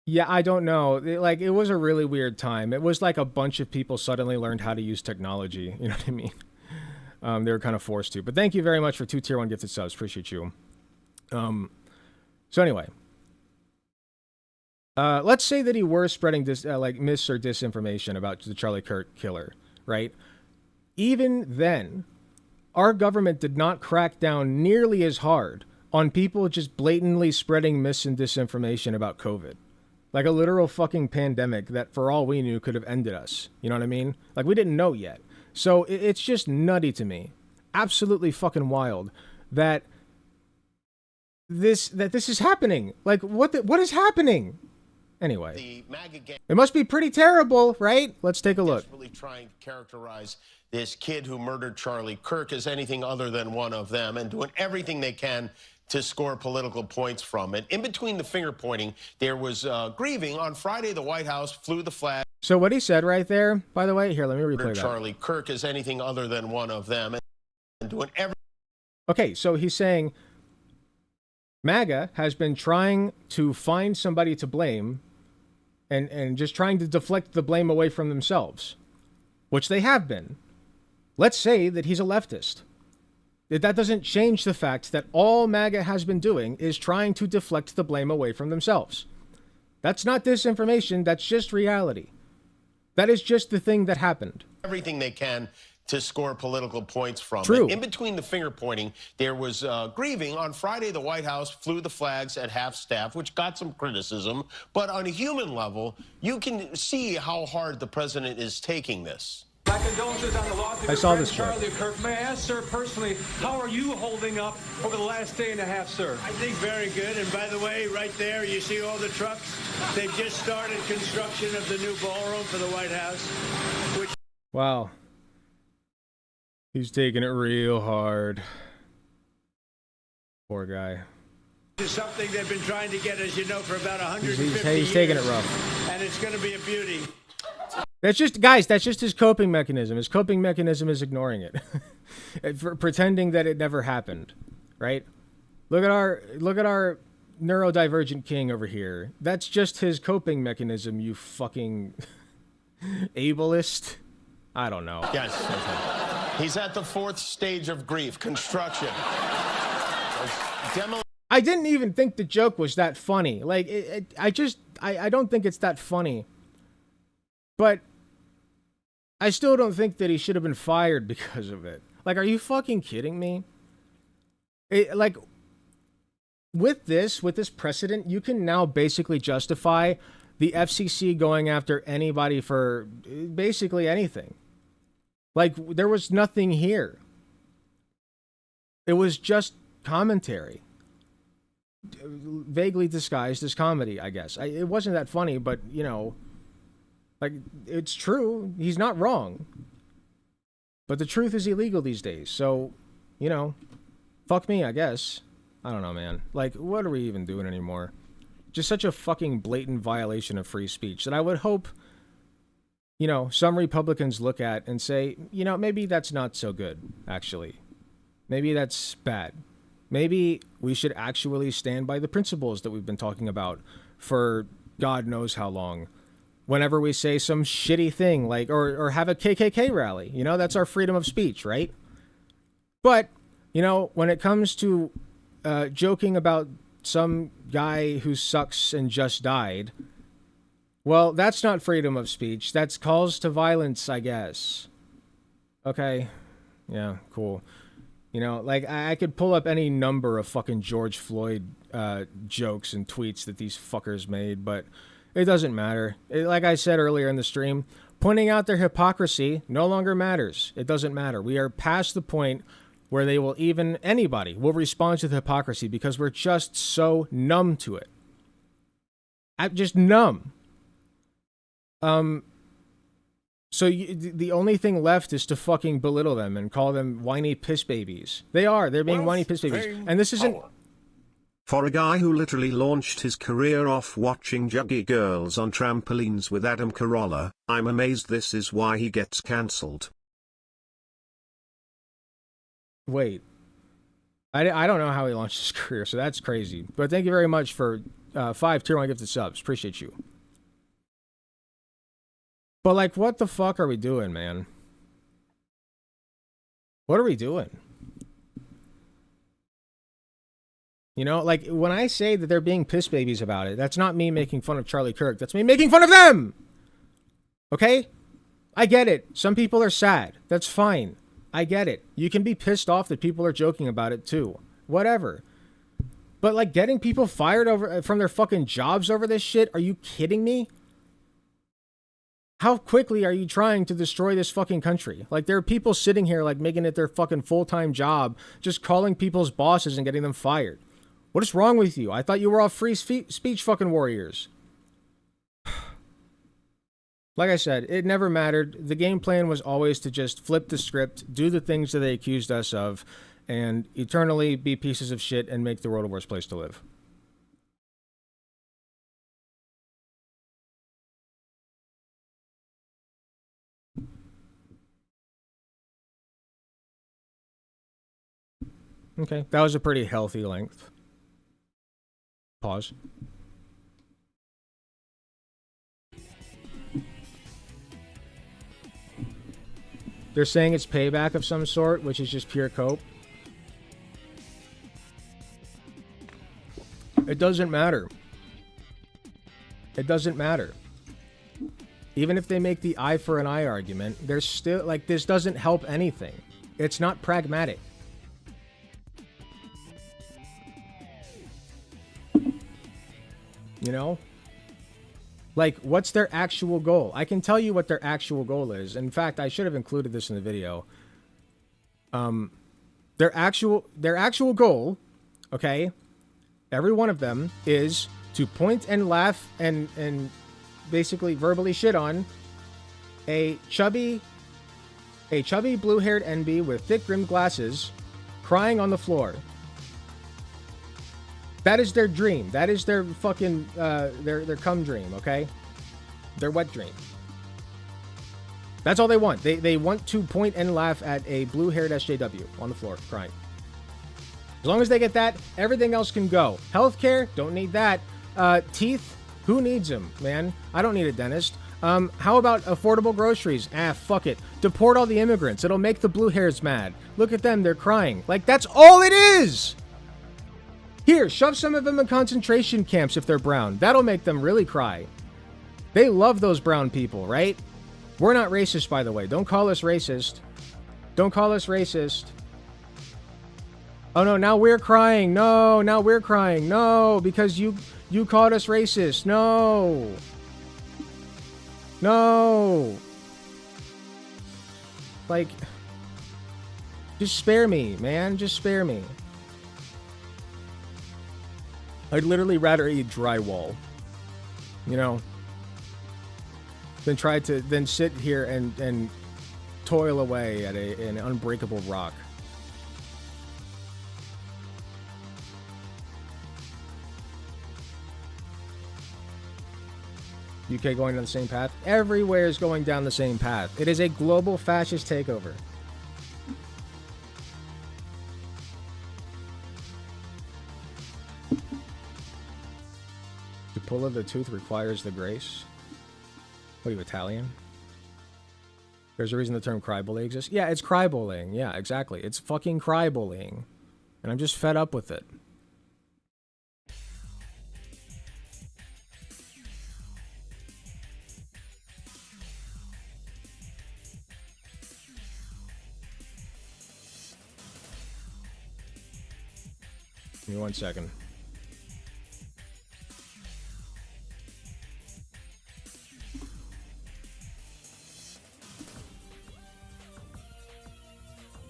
Yeah, I don't know. It was a really weird time. It was like a bunch of people suddenly learned how to use technology. You know what I mean? They were kind of forced to. But thank you very much for 2 tier 1 gifted subs. Appreciate you. So anyway. Let's say that he were spreading mis or disinformation about the Charlie Kirk killer, right? Even then, our government did not crack down nearly as hard on people just blatantly spreading mis and disinformation about COVID. Like a literal fucking pandemic that, for all we knew, could have ended us. You know what I mean? Like, we didn't know yet. So it's just nutty to me. Absolutely fucking wild that this is happening. Like, what is happening? Anyway, the MAGA gang it must be pretty terrible, right? Let's take a look. desperately trying to characterize this kid who murdered Charlie Kirk as anything other than one of them and doing everything they can to score political points from it. In between the finger pointing, there was grieving. On Friday, the White House flew the flag. So what he said right there, by the way, here, let me replay that. Charlie Kirk as anything other than one of them and doing everything. Okay, so he's saying MAGA has been trying to find somebody to blame and just trying to deflect the blame away from themselves, which they have been. Let's say that he's a leftist. That doesn't change the fact that all MAGA has been doing is trying to deflect the blame away from themselves. That's not disinformation, that's just reality. That is just the thing that happened. Everything they can to score political points from True. it. In between the finger pointing, there was grieving. On Friday, the White House flew the flags at half staff, which got some criticism. But on a human level, you can see how hard the president is taking this. My condolences on the loss of I your saw friend this clip. Charlie Kirk. May I ask, sir, personally, how are you holding up over the last day and a half, sir? I think very good. And by the way, right there, you see all the trucks? They've just started construction of the new ballroom for the White House. Which Wow. He's taking it real hard. Poor guy. is something they've been trying to get, as you know, for about 150 years. He's taking it rough. And it's going to be a beauty. That's just, guys, that's just his coping mechanism. His coping mechanism is ignoring it. For pretending that it never happened, right? Look at our neurodivergent king over here. That's just his coping mechanism, you fucking ableist. I don't know. Yes. He's at the 4th stage of grief, construction. I didn't even think the joke was that funny. Like, I don't think it's that funny. But I still don't think that he should have been fired because of it. Like, are you fucking kidding me? With this precedent, you can now basically justify the FCC going after anybody for basically anything. Like, there was nothing here. It was just commentary. Vaguely disguised as comedy, I guess. It wasn't that funny, but, you know, like, it's true. He's not wrong. But the truth is illegal these days. So, you know, fuck me, I guess. I don't know, man. Like, what are we even doing anymore? Just such a fucking blatant violation of free speech that I would hope, you know, some Republicans look at and say, you know, maybe that's not so good, actually. Maybe that's bad. Maybe we should actually stand by the principles that we've been talking about for God knows how long. Whenever we say some shitty thing, like, or have a KKK rally, you know, that's our freedom of speech, right? But, you know, when it comes to joking about some guy who sucks and just died, well, that's not freedom of speech. That's calls to violence, I guess. Okay. Yeah, cool. You know, like, I could pull up any number of fucking George Floyd jokes and tweets that these fuckers made, but it doesn't matter. Like I said earlier in the stream, pointing out their hypocrisy no longer matters. It doesn't matter. We are past the point where anybody will respond to the hypocrisy because we're just so numb to it. I'm just numb. So the only thing left is to fucking belittle them and call them whiny piss babies. They are. They're being whiny piss babies. And this isn't... For a guy who literally launched his career off watching juggy girls on trampolines with Adam Carolla, I'm amazed this is why he gets cancelled. Wait. I don't know how he launched his career, so that's crazy. But thank you very much for 5 tier 1 gifted subs. Appreciate you. But, like, what the fuck are we doing, man? What are we doing? You know, like, when I say that they're being piss babies about it, that's not me making fun of Charlie Kirk. That's me making fun of them! Okay? I get it. Some people are sad. That's fine. I get it. You can be pissed off that people are joking about it, too. Whatever. But, like, getting people fired from their fucking jobs over this shit? Are you kidding me? How quickly are you trying to destroy this fucking country? Like, there are people sitting here, like, making it their fucking full-time job, just calling people's bosses and getting them fired. What is wrong with you? I thought you were all free speech fucking warriors. Like I said, it never mattered. The game plan was always to just flip the script, do the things that they accused us of, and eternally be pieces of shit and make the world a worse place to live. Okay, that was a pretty healthy length. Pause. They're saying it's payback of some sort, which is just pure cope. It doesn't matter. It doesn't matter. Even if they make the eye for an eye argument, there's still, like, this doesn't help anything. It's not pragmatic. You know? Like, what's their actual goal? I can tell you what their actual goal is. In fact, I should have included this in the video. Their actual goal, okay, every one of them is to point and laugh and basically verbally shit on a chubby blue-haired NB with thick rimmed glasses crying on the floor. That is their dream. That is their fucking, their cum dream, okay? Their wet dream. That's all they want. They want to point and laugh at a blue-haired SJW on the floor, crying. As long as they get that, everything else can go. Healthcare, don't need that. Teeth, who needs them, man? I don't need a dentist. How about affordable groceries? Fuck it. Deport all the immigrants. It'll make the blue hairs mad. Look at them, they're crying. Like, that's all it is! Here, shove some of them in concentration camps if they're brown. That'll make them really cry. They love those brown people, right? We're not racist, by the way. Don't call us racist. Don't call us racist. Oh no, now we're crying. No, now we're crying. No, because you called us racist. No. No. Like, just spare me, man. Just spare me. I'd literally rather eat drywall, you know, than sit here and toil away at an unbreakable rock. UK going down the same path? Everywhere is going down the same path. It is a global fascist takeover. To pull of the tooth requires the grace. What are you, Italian? There's a reason the term crybully exists. Yeah, it's crybullying. Yeah, exactly. It's fucking crybullying. And I'm just fed up with it. Give me 1 second.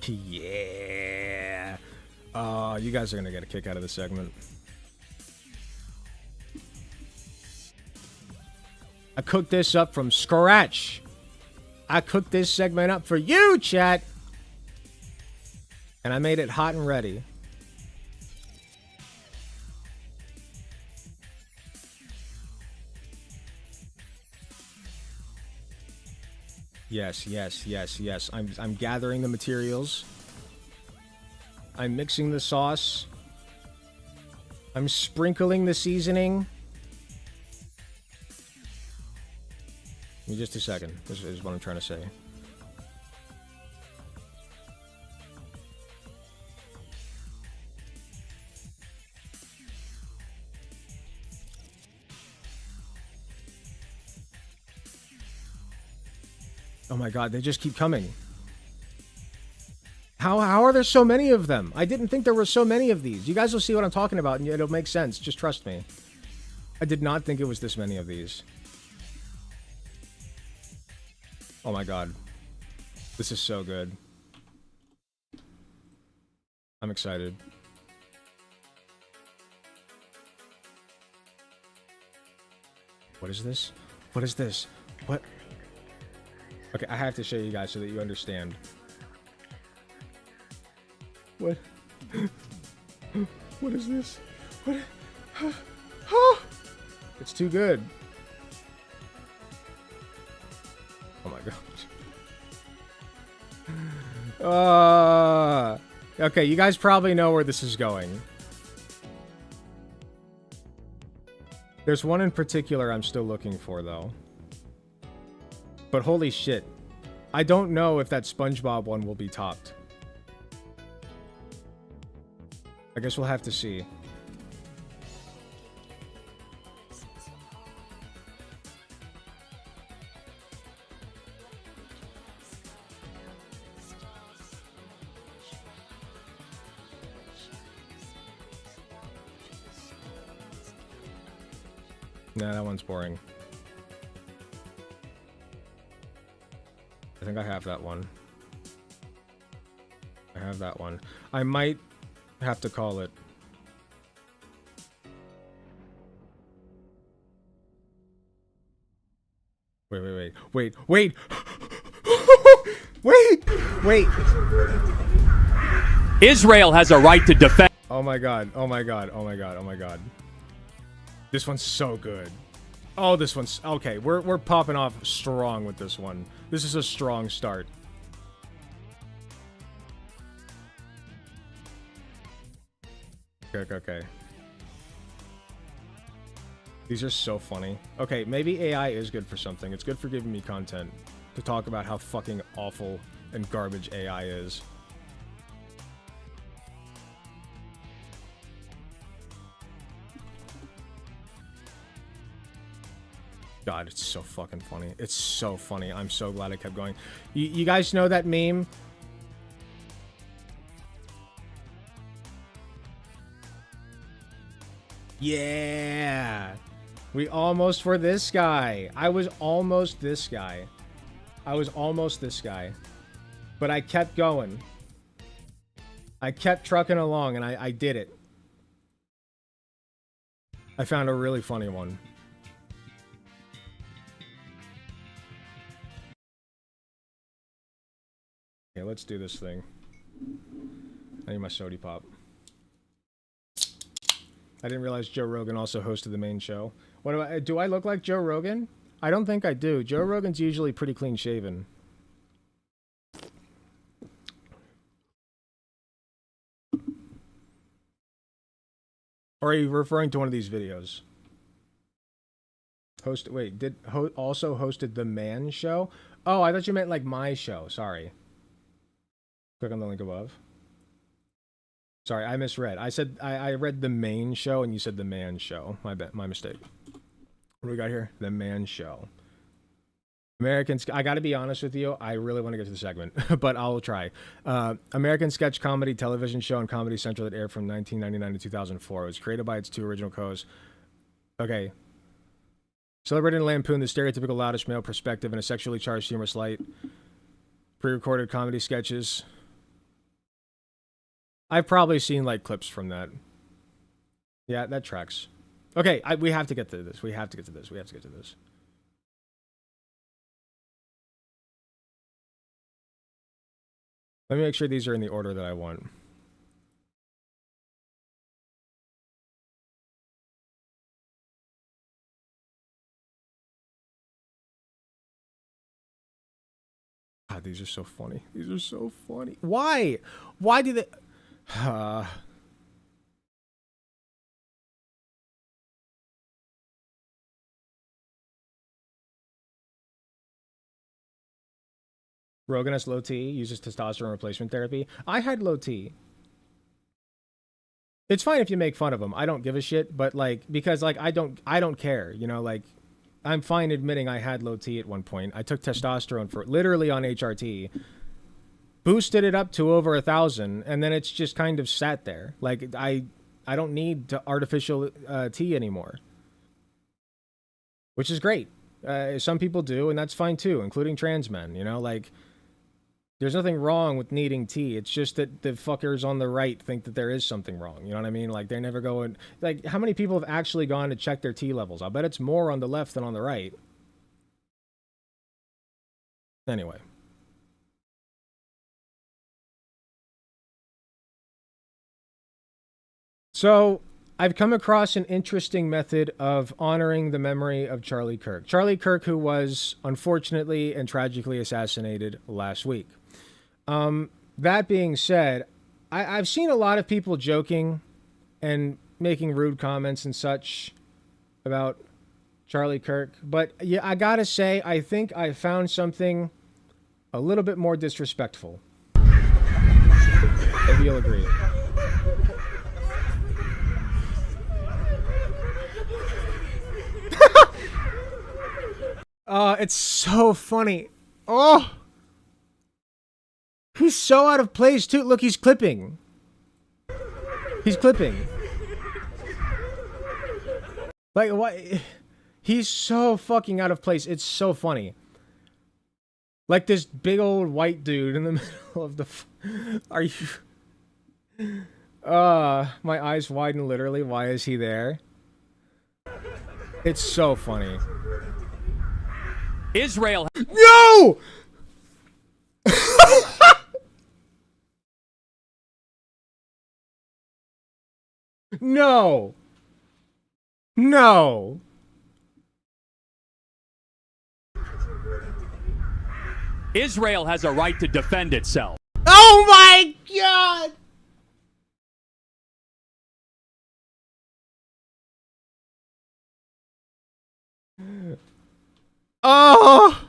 Yeah. Oh, you guys are gonna get a kick out of this segment. I cooked this up from scratch. I cooked this segment up for you, chat. And I made it hot and ready. Yes, yes, yes, yes. I'm gathering the materials. I'm mixing the sauce. I'm sprinkling the seasoning. Give me just a second. This is what I'm trying to say. Oh my god, they just keep coming. How are there so many of them? I didn't think there were so many of these. You guys will see what I'm talking about and it'll make sense. Just trust me. I did not think it was this many of these. Oh my god. This is so good. I'm excited. What is this? What is this? What? Okay, I have to show you guys so that you understand. What? What is this? What? It's too good. Oh my god. Okay, you guys probably know where this is going. There's one in particular I'm still looking for, though. But holy shit. I don't know if that SpongeBob one will be topped. I guess we'll have to see. Nah, that one's boring. I think I have that one. I have that one. I might have to call it. Wait. Wait! Israel has a right to defend. Oh my god. This one's so good. Oh, this one's... Okay, we're popping off strong with this one. This is a strong start. Okay. These are so funny. Okay, maybe AI is good for something. It's good for giving me content to talk about how fucking awful and garbage AI is. God, it's so fucking funny. It's so funny. I'm so glad I kept going. You guys know that meme? Yeah! We almost were this guy. I was almost this guy. But I kept going. I kept trucking along and I did it. I found a really funny one. Okay, let's do this thing. I need my sody pop. I didn't realize Joe Rogan also hosted the main show. What do I look like Joe Rogan? I don't think I do. Joe Rogan's usually pretty clean shaven. Or are you referring to one of these videos? Also hosted the Man Show? Oh, I thought you meant like my show. Sorry. Click on the link above. Sorry, I misread. I read the main show and you said the Man Show. My mistake. What do we got here? The Man Show. Americans, I got to be honest with you. I really want to get to the segment, but I'll try. American sketch comedy television show on Comedy Central that aired from 1999 to 2004. It was created by its two original co-hosts. Okay. Celebrated and lampooned the stereotypical loudest male perspective in a sexually charged humorous light. Pre-recorded comedy sketches. I've probably seen like clips from that. Yeah, that tracks. Okay, we have to get to this. We have to get to this. We have to get to this. Let me make sure these are in the order that I want. God, these are so funny. These are so funny. Why? Why do they... Rogan has low T, uses testosterone replacement therapy. I had low T. It's fine if you make fun of him. I don't give a shit, but like, because like, I don't care, you know, like, I'm fine admitting I had low T at one point. I took testosterone for literally on HRT, boosted it up to over 1,000, and then it's just kind of sat there. Like, I don't need artificial T anymore, which is great. Some people do, and that's fine too, including trans men, you know, like, there's nothing wrong with needing tea. It's just that the fuckers on the right think that there is something wrong. You know what I mean? Like, they never go and... Like, how many people have actually gone to check their tea levels? I'll bet it's more on the left than on the right. Anyway. So, I've come across an interesting method of honoring the memory of Charlie Kirk. Charlie Kirk, who was unfortunately and tragically assassinated last week. That being said, I've seen a lot of people joking and making rude comments and such about Charlie Kirk, but yeah, I gotta say, I think I found something a little bit more disrespectful. Maybe you'll agree. It's so funny. Oh! He's so out of place, too. Look, he's clipping. He's clipping. Like, what? He's so fucking out of place. It's so funny. Like this big old white dude in the middle of the... Are you... my eyes widen literally. Why is he there? It's so funny. Israel... No! No. No. Israel has a right to defend itself. Oh my God! Oh!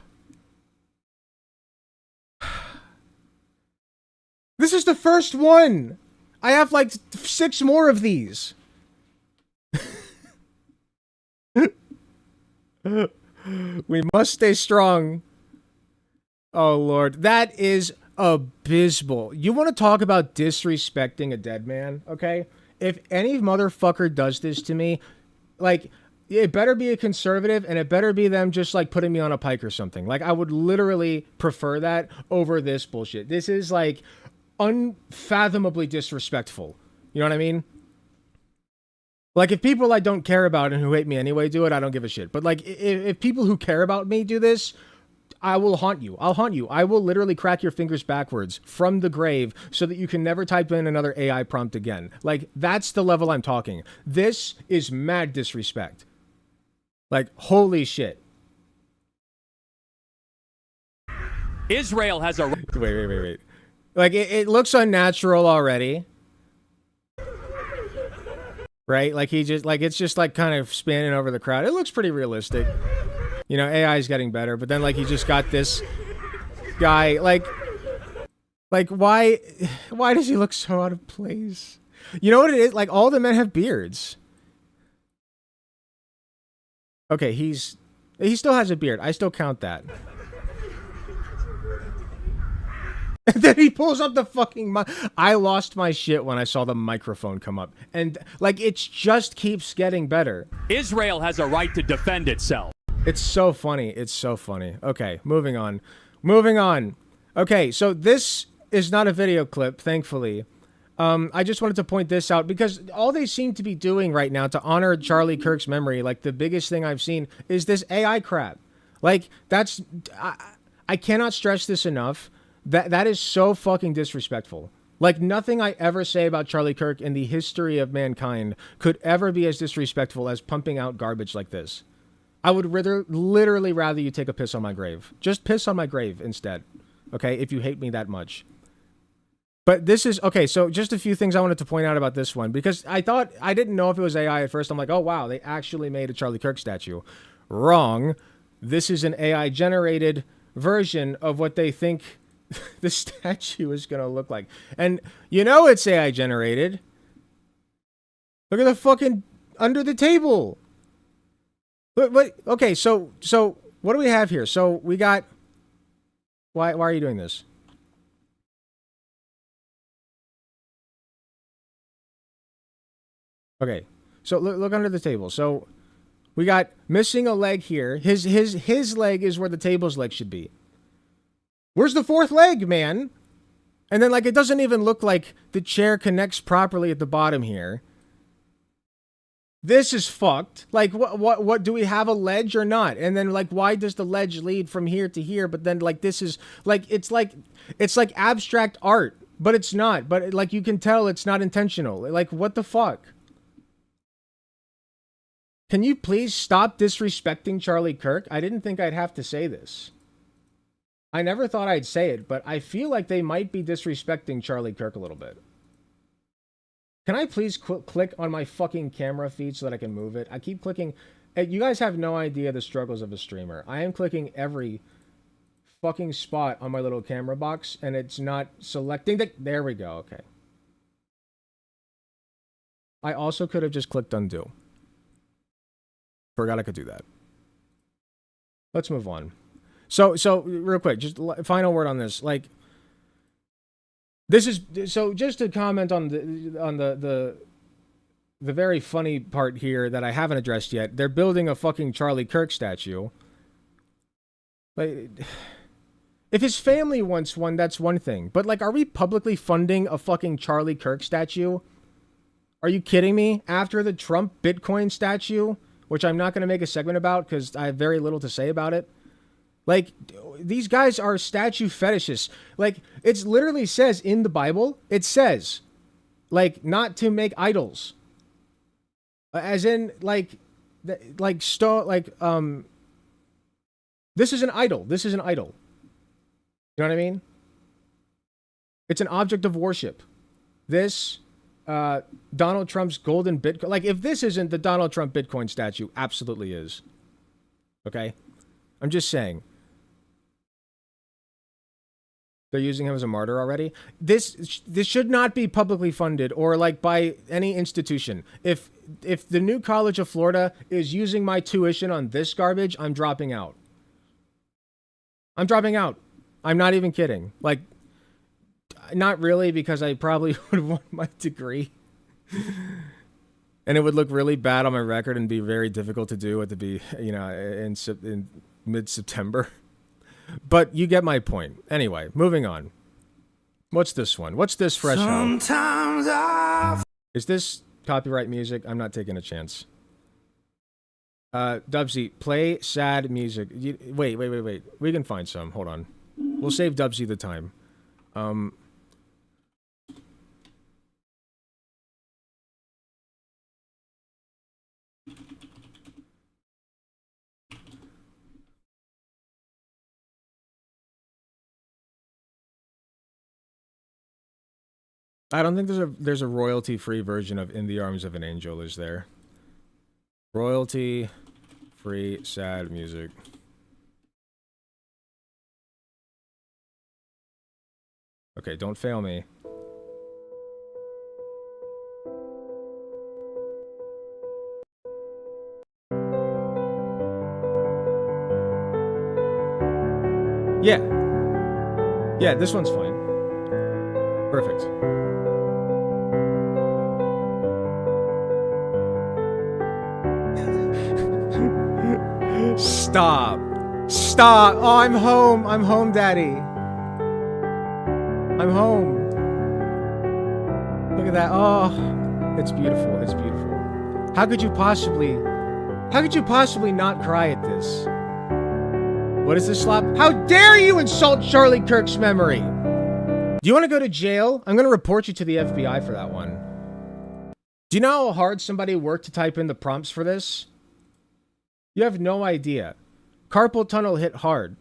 This is the first one. I have like 6 more of these. We must stay strong. Oh, Lord. That is abysmal. You want to talk about disrespecting a dead man, okay? If any motherfucker does this to me, like, it better be a conservative, and it better be them just, like, putting me on a pike or something. Like, I would literally prefer that over this bullshit. This is, like, unfathomably disrespectful. You know what I mean? Like, if people I don't care about and who hate me anyway do it, I don't give a shit. But, like, if people who care about me do this, I will haunt you. I'll haunt you. I will literally crack your fingers backwards from the grave so that you can never type in another AI prompt again. Like, that's the level I'm talking. This is mad disrespect. Like, holy shit. Israel has a... Wait. Like, it looks unnatural already. Right? Like, he just, like, it's just, like, kind of spanning over the crowd. It looks pretty realistic. You know, AI is getting better, but then, like, he just got this guy, like, why does he look so out of place? You know what it is? Like, all the men have beards. Okay, he still has a beard. I still count that. And then he pulls up the fucking I lost my shit when I saw the microphone come up. And, like, it just keeps getting better. Israel has a right to defend itself. It's so funny. It's so funny. Okay, moving on. Moving on. Okay, so this is not a video clip, thankfully. I just wanted to point this out because all they seem to be doing right now to honor Charlie Kirk's memory, like the biggest thing I've seen, is this AI crap. Like, that's... I cannot stress this enough. That is so fucking disrespectful. Like, nothing I ever say about Charlie Kirk in the history of mankind could ever be as disrespectful as pumping out garbage like this. I would literally rather you take a piss on my grave. Just piss on my grave instead. Okay, if you hate me that much. But this is... Okay, so just a few things I wanted to point out about this one. Because I didn't know if it was AI at first. I'm like, oh wow, they actually made a Charlie Kirk statue. Wrong. This is an AI-generated version of what they think... the statue is going to look like. And you know it's AI generated. Look at the fucking under the table. But okay, so what do we have here? So we got... Why are you doing this? Okay, so look under the table. So we got missing a leg here. His leg is where the table's leg should be. Where's the fourth leg, man? And then, like, it doesn't even look like the chair connects properly at the bottom here. This is fucked. Like, what, do we have a ledge or not? And then, like, why does the ledge lead from here to here? But then, like, this is, like, it's like abstract art. But it's not. But, like, you can tell it's not intentional. Like, what the fuck? Can you please stop disrespecting Charlie Kirk? I didn't think I'd have to say this. I never thought I'd say it, but I feel like they might be disrespecting Charlie Kirk a little bit. Can I please click on my fucking camera feed so that I can move it? I keep clicking. You guys have no idea the struggles of a streamer. I am clicking every fucking spot on my little camera box, and it's not selecting the... There we go, okay. I also could have just clicked undo. Forgot I could do that. Let's move on. So real quick, just final word on this. Like, this is so. Just to comment on the very funny part here that I haven't addressed yet. They're building a fucking Charlie Kirk statue. Like, if his family wants one, that's one thing. But like, are we publicly funding a fucking Charlie Kirk statue? Are you kidding me? After the Trump Bitcoin statue, which I'm not going to make a segment about because I have very little to say about it. Like, these guys are statue fetishists. Like, it literally says in the Bible, it says, like, not to make idols. As in, this is an idol. This is an idol. You know what I mean? It's an object of worship. This, Donald Trump's golden Bitcoin. Like, if this isn't the Donald Trump Bitcoin statue, absolutely is. Okay? I'm just saying. They're using him as a martyr already. This should not be publicly funded or like by any institution. If the new College of Florida is using my tuition on this garbage, I'm dropping out. I'm dropping out. I'm not even kidding. Like, not really, because I probably would want my degree. And it would look really bad on my record and be very difficult to do in mid-September. But you get my point. Anyway, moving on. What's this one? What's this fresh home? Is this copyright music? I'm not taking a chance. Dubsy, play sad music. Wait. We can find some. Hold on. We'll save Dubsy the time. I don't think there's a royalty-free version of In the Arms of an Angel, is there? Royalty-free sad music. Okay, don't fail me. Yeah. Yeah, this one's fine. Perfect. Stop. Stop. Oh, I'm home. I'm home, Daddy. I'm home. Look at that. Oh, it's beautiful. It's beautiful. How could you possibly not cry at this? What is this slop? How dare you insult Charlie Kirk's memory? Do you want to go to jail? I'm going to report you to the FBI for that one. Do you know how hard somebody worked to type in the prompts for this? You have no idea. Carpal tunnel hit hard.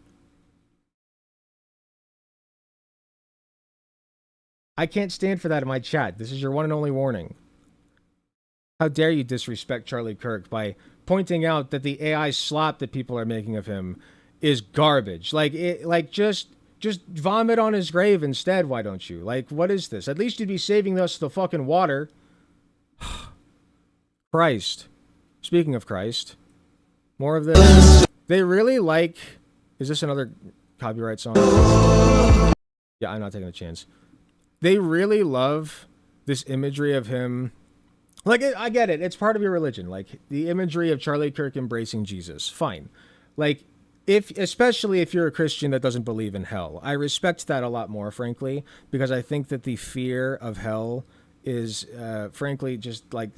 I can't stand for that in my chat. This is your one and only warning. How dare you disrespect Charlie Kirk by pointing out that the AI slop that people are making of him is garbage. Just vomit on his grave instead, why don't you? Like, what is this? At least you'd be saving us the fucking water. Christ. Speaking of Christ, more of this. They really like... Is this another copyright song? Yeah, I'm not taking a chance. They really love this imagery of him. Like, I get it. It's part of your religion. Like, the imagery of Charlie Kirk embracing Jesus. Fine. Like, especially if you're a Christian that doesn't believe in hell. I respect that a lot more, frankly, because I think that the fear of hell is, frankly, just like...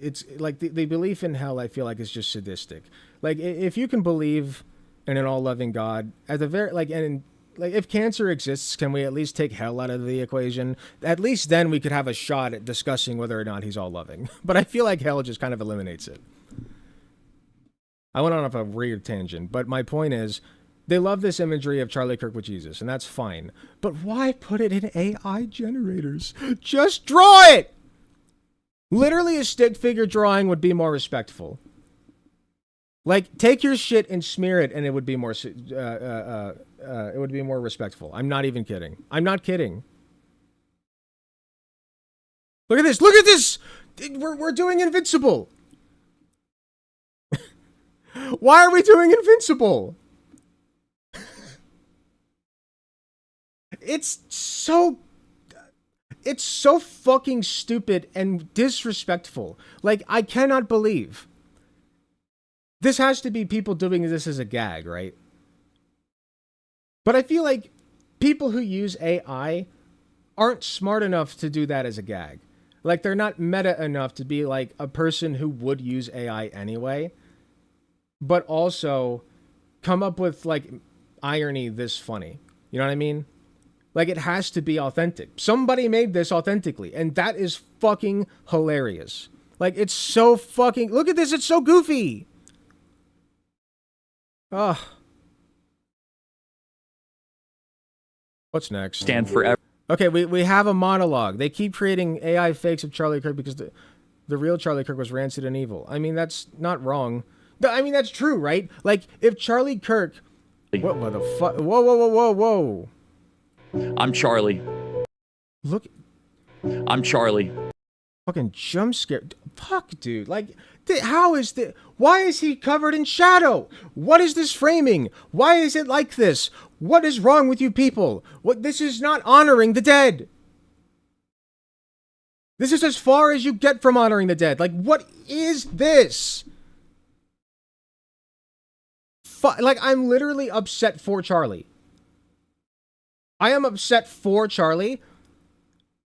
It's like the belief in hell, I feel like, is just sadistic. Like, if you can believe in an all-loving God, at the very, like, and like, if cancer exists, can we at least take hell out of the equation? At least then we could have a shot at discussing whether or not he's all-loving. But I feel like hell just kind of eliminates it. I went on off a weird tangent, but my point is, they love this imagery of Charlie Kirk with Jesus, and that's fine. But why put it in AI generators? Just draw it! Literally, a stick figure drawing would be more respectful. Like, take your shit and smear it, and it would be more, it would be more respectful. I'm not even kidding. I'm not kidding. Look at this. Look at this. We're doing Invincible. Why are we doing Invincible? It's so fucking stupid and disrespectful. Like, I cannot believe. This has to be people doing this as a gag, right? But I feel like people who use AI aren't smart enough to do that as a gag. Like, they're not meta enough to be like a person who would use AI anyway, but also come up with, like, irony this funny. You know what I mean? Like, it has to be authentic. Somebody made this authentically, and that is fucking hilarious. Like, it's so fucking... Look at this, it's so goofy! Ugh. What's next? Stand forever. Okay, we have a monologue. They keep creating AI fakes of Charlie Kirk because the real Charlie Kirk was rancid and evil. I mean, that's not wrong. I mean, that's true, right? Like, if Charlie Kirk... What the fuck? Whoa, whoa, whoa, whoa, whoa. I'm Charlie. Look. I'm Charlie. Fucking jump scare. Fuck, dude. Like, how is this? Why is he covered in shadow? What is this framing? Why is it like this? What is wrong with you people? What? This is not honoring the dead. This is as far as you get from honoring the dead. Like, what is this? Like, I'm literally upset for Charlie. I am upset for Charlie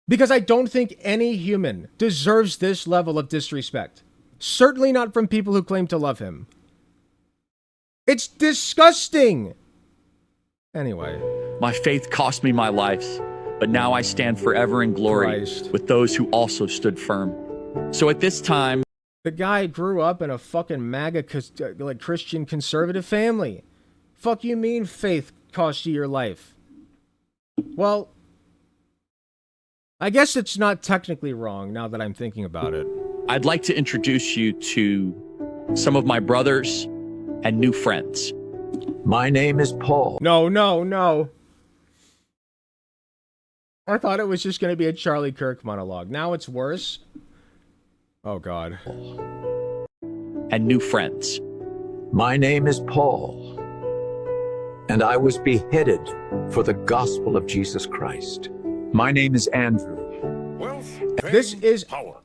because I don't think any human deserves this level of disrespect. Certainly not from people who claim to love him. It's disgusting. Anyway. My faith cost me my life, but now I stand forever in glory with those who also stood firm. So at this time... The guy grew up in a fucking MAGA, like, Christian conservative family. Fuck you mean faith cost you your life? Well, I guess it's not technically wrong now that I'm thinking about it. I'd like to introduce you to some of my brothers and new friends. My name is Paul. No, no, no. I thought it was just going to be a Charlie Kirk monologue. Now it's worse. Oh, God. And new friends. My name is Paul, and I was beheaded for the gospel of Jesus Christ. My name is Andrew. Wealth, This fame, is... power.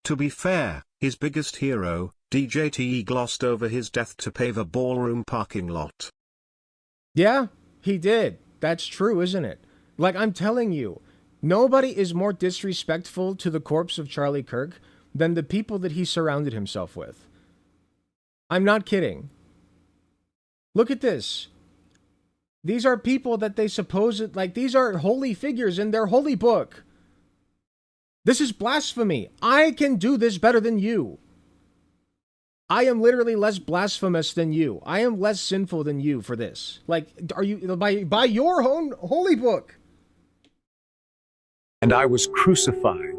To be fair, his biggest hero, DJTE, glossed over his death to pave a ballroom parking lot. Yeah, he did. That's true, isn't it? Like, I'm telling you, nobody is more disrespectful to the corpse of Charlie Kirk than the people that he surrounded himself with. I'm not kidding. Look at this. These are people that they supposed, like, these are holy figures in their holy book. This is blasphemy. I can do this better than you. I am literally less blasphemous than you. I am less sinful than you for this. Like, are you, by your own holy book? And I was crucified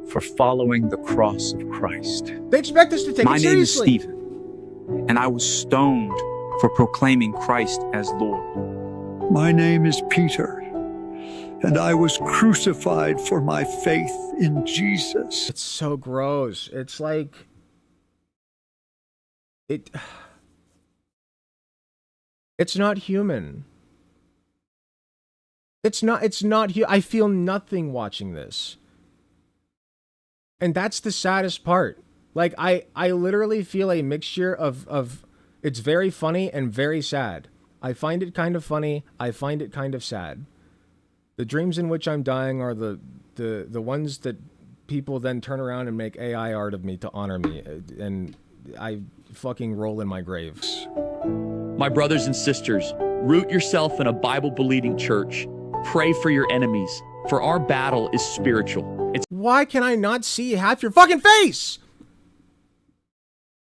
for following the cross of Christ. They expect us to take My it name is seriously. Stephen, and I was stoned for proclaiming Christ as Lord. My name is Peter, and I was crucified for my faith in Jesus. It's so gross. It's like... It's not human. It's not I feel nothing watching this. And that's the saddest part. Like, I literally feel a mixture of it's very funny and very sad. I find it kind of funny. I find it kind of sad. The dreams in which I'm dying are the ones that people then turn around and make AI art of me to honor me. And I fucking roll in my grave. My brothers and sisters, root yourself in a Bible-believing church. Pray for your enemies, for our battle is spiritual. Why can I not see half your fucking face?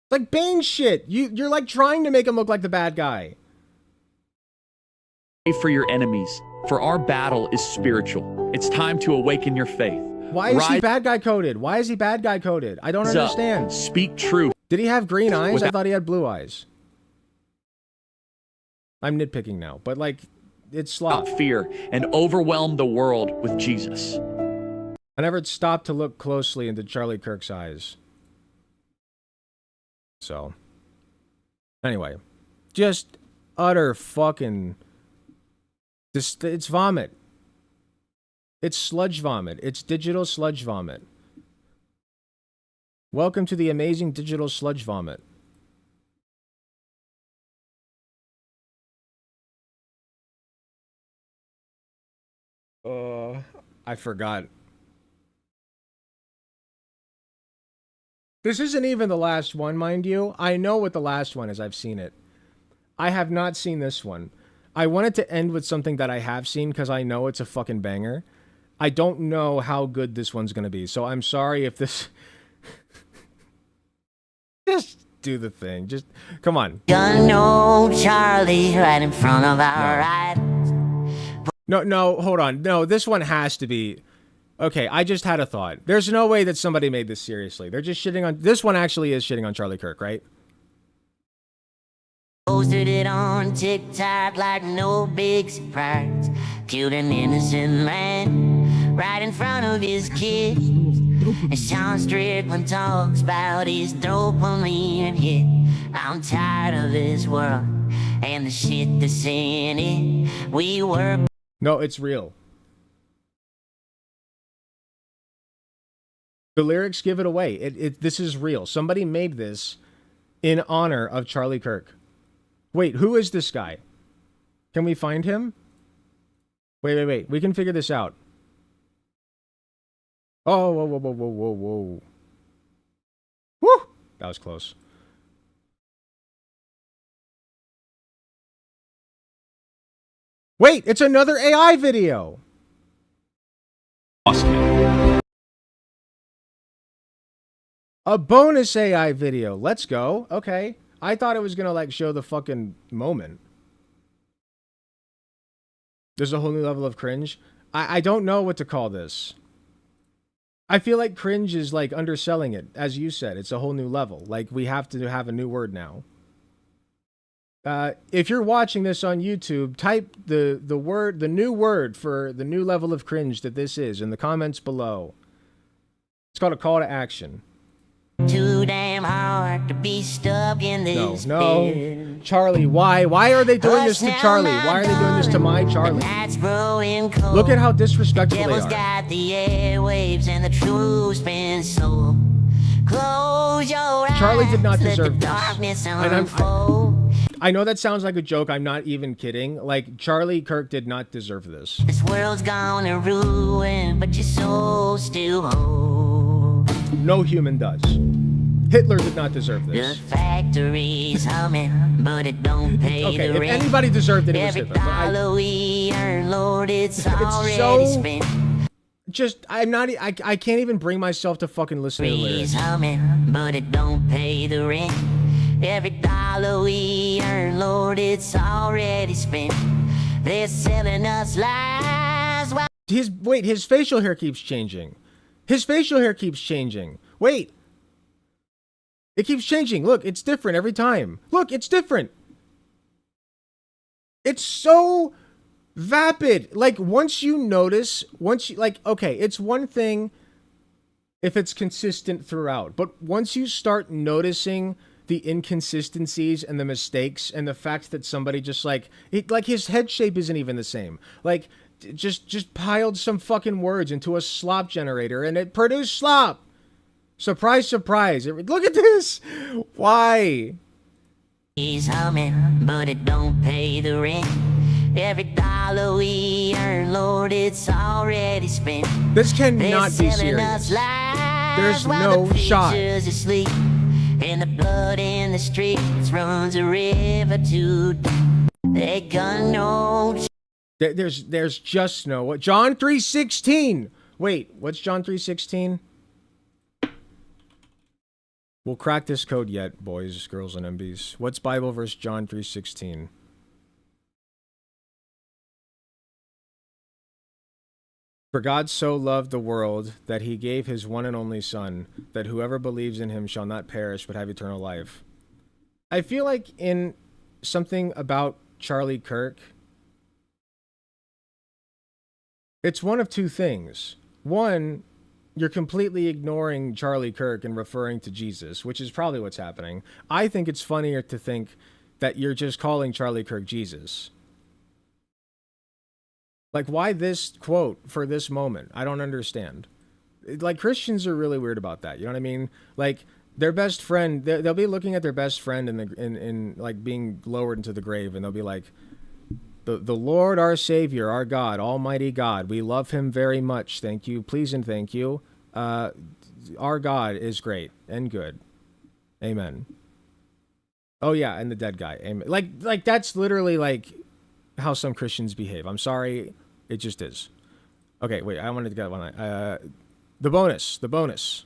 Like Bane shit. You're like trying to make him look like the bad guy. Pray for your enemies, for our battle is spiritual. It's time to awaken your faith. Why is he bad guy coded? Why is he bad guy coded? I don't understand. Speak truth. Did he have green eyes? I thought he had blue eyes. I'm nitpicking now, but like, it's sloth. Without fear and overwhelm the world with Jesus. I never stopped to look closely into Charlie Kirk's eyes. So, anyway, just utter fucking... It's vomit. It's sludge vomit. It's digital sludge vomit. Welcome to the amazing digital sludge vomit. I forgot. This isn't even the last one, mind you. I know what the last one is. I've seen it. I have not seen this one. I wanted to end with something that I have seen because I know it's a fucking banger. I don't know how good this one's going to be, so I'm sorry if this... Just do the thing. Just, come on. Gun old Charlie right in front of our right. No, hold on. No, this one has to be... Okay, I just had a thought. There's no way that somebody made this seriously. They're just shitting on... This one actually is shitting on Charlie Kirk, right? Posted it on TikTok like no big surprise. Killed an innocent man right in front of his kids. And Sean Strickland talks about his dopamine hit. I'm tired of this world and the shit that's in it. We were... No, it's real. The lyrics give it away. This is real. Somebody made this in honor of Charlie Kirk. Wait, who is this guy? Can we find him? Wait. We can figure this out. Oh, whoa. Woo! That was close. Wait, it's another AI video. A bonus AI video. Let's go. Okay. I thought it was gonna like show the fucking moment. There's a whole new level of cringe. I don't know what to call this. I feel like cringe is like underselling it. As you said, it's a whole new level. Like we have to have a new word now. If you're watching this on YouTube, type the new word for the new level of cringe that this is in the comments below. It's called a call to action. Too damn hard to be stuck in this bed. Charlie. Why? Why are they doing this to Charlie? Why are they doing this to my Charlie? Look at how disrespectful they Devil's are. got the airwaves and the truth's been sold. Close your eyes. Charlie did not let deserve the this. darkness And unfold. I know that sounds like a joke. I'm not even kidding. Like, Charlie Kirk did not deserve this. This world's gonna ruin, but your soul still holds. No human does. Hitler did not deserve The this. factory's humming, but it don't pay Okay, the if rent. anybody deserved it, it was Every Hitler. But dollar we earn, Lord, it's already so spent. I can't even bring myself to fucking listen to the lyrics. Humming, but it don't pay the rent. Every dollar we earn, Lord, it's already spent. They're selling us lies. While His facial hair keeps changing. His facial hair keeps changing. Wait. It keeps changing. Look, it's different every time. Look, it's different. It's so vapid. Like, once you notice, okay, it's one thing if it's consistent throughout, but once you start noticing the inconsistencies and the mistakes and the fact that somebody just like his head shape isn't even the same. Like, just piled some fucking words into a slop generator and it produced slop. Surprise, surprise. Look at this. Why? he's humming, but it don't pay the rent. Every dollar we earn, Lord, it's already spent. This cannot be serious. There's no shot. Asleep, and the blood in the streets runs a river to they got no. There's just no what. John 3:16. Wait, what's John 3:16? We'll crack this code yet, boys, girls, and MBs. What's Bible verse John 3:16? For God so loved the world that he gave his one and only Son, that whoever believes in him shall not perish but have eternal life. I feel like in something about Charlie Kirk, it's one of two things. One, you're completely ignoring Charlie Kirk and referring to Jesus, which is probably what's happening. I think it's funnier to think that you're just calling Charlie Kirk Jesus. Like, why this quote for this moment? I don't understand. Like, Christians are really weird about that. You know what I mean? Like, their best friend, they'll be looking at their best friend in like being lowered into the grave, and they'll be like, the Lord, our Savior, our God, Almighty God, we love him very much. Thank you, please and thank you. Our God is great and good. Amen. Oh yeah, and the dead guy. Amen. Like that's literally like how some Christians behave. I'm sorry, it just is. Okay, wait, I wanted to get one. The bonus.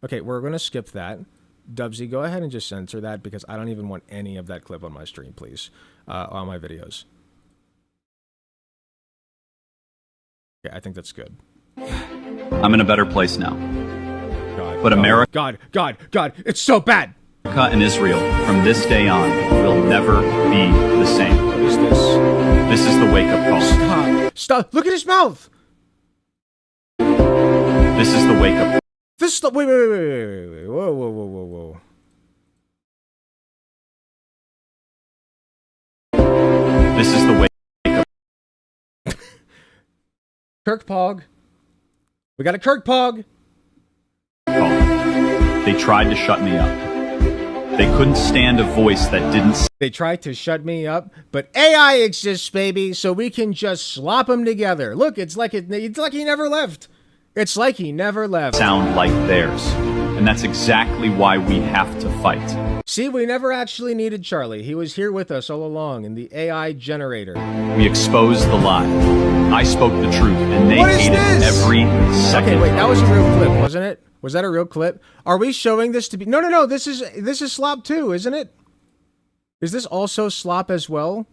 Okay, we're gonna skip that. Dubsy, go ahead and just censor that because I don't even want any of that clip on my stream, please, on my videos. Okay, I think that's good. I'm in a better place now. God, but America, God, it's so bad. America and Israel, from this day on, will never be the same. What is this? This is the wake-up call. Stop! Look at his mouth. This is the wake-up. This. Wait. Whoa. This is the wake-up. Kirk Pog. We got a Kirk Pog. They tried to shut me up. They couldn't stand a voice that didn't. They tried to shut me up, but AI exists, baby, so we can just slop them together. Look, it's like he never left. It's like he never left. Sound like theirs, and that's exactly why we have to fight. See, we never actually needed Charlie. He was here with us all along in the AI generator. We exposed the lie. I spoke the truth, and they hated every second. Okay, wait, that was a real clip, wasn't it? Was that a real clip? Are we showing this to be? No. This is slop too, isn't it? Is this also slop as well?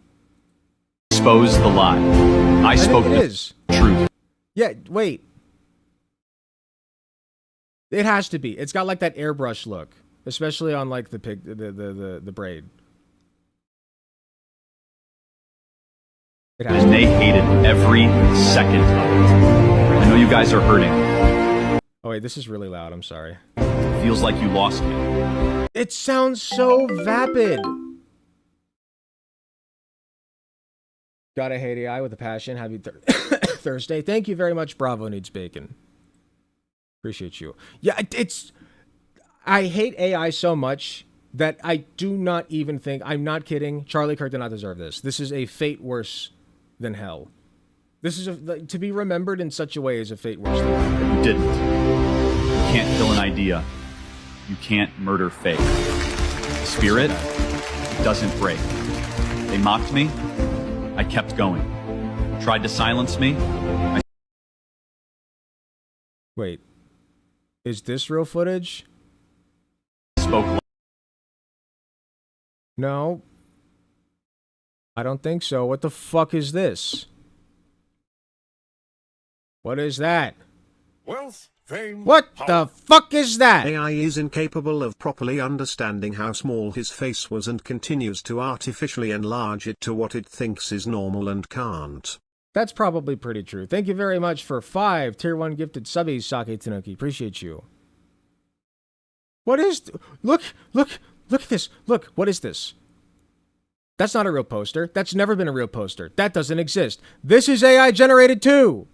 Expose the lie. I spoke the truth. Yeah, wait. It has to be. It's got like that airbrush look, especially on like the braid. And they hated every second of it. I know you guys are hurting. Oh wait, this is really loud. I'm sorry. Feels like you lost me. It sounds so vapid. Gotta hate AI with a passion. Happy Thursday. Thank you very much. Bravo needs bacon. Appreciate you. Yeah, I hate AI so much that I do not even think, I'm not kidding, Charlie Kirk did not deserve this. This is a fate worse than hell. This is to be remembered in such a way is a fate worse than hell. You didn't. You can't kill an idea. You can't murder faith. Spirit doesn't break. They mocked me. I kept going. Tried to silence me. Wait. Is this real footage? Spoke. No. I don't think so. What the fuck is this? What is that? Wealth, fame, what power. the fuck is that? AI is incapable of properly understanding how small his face was and continues to artificially enlarge it to what it thinks is normal and can't. That's probably pretty true. Thank you very much for 5 tier 1 gifted subbies, Sake Tanuki. Appreciate you. What is... Look at this. Look, what is this? That's not a real poster. That's never been a real poster. That doesn't exist. This is AI generated too.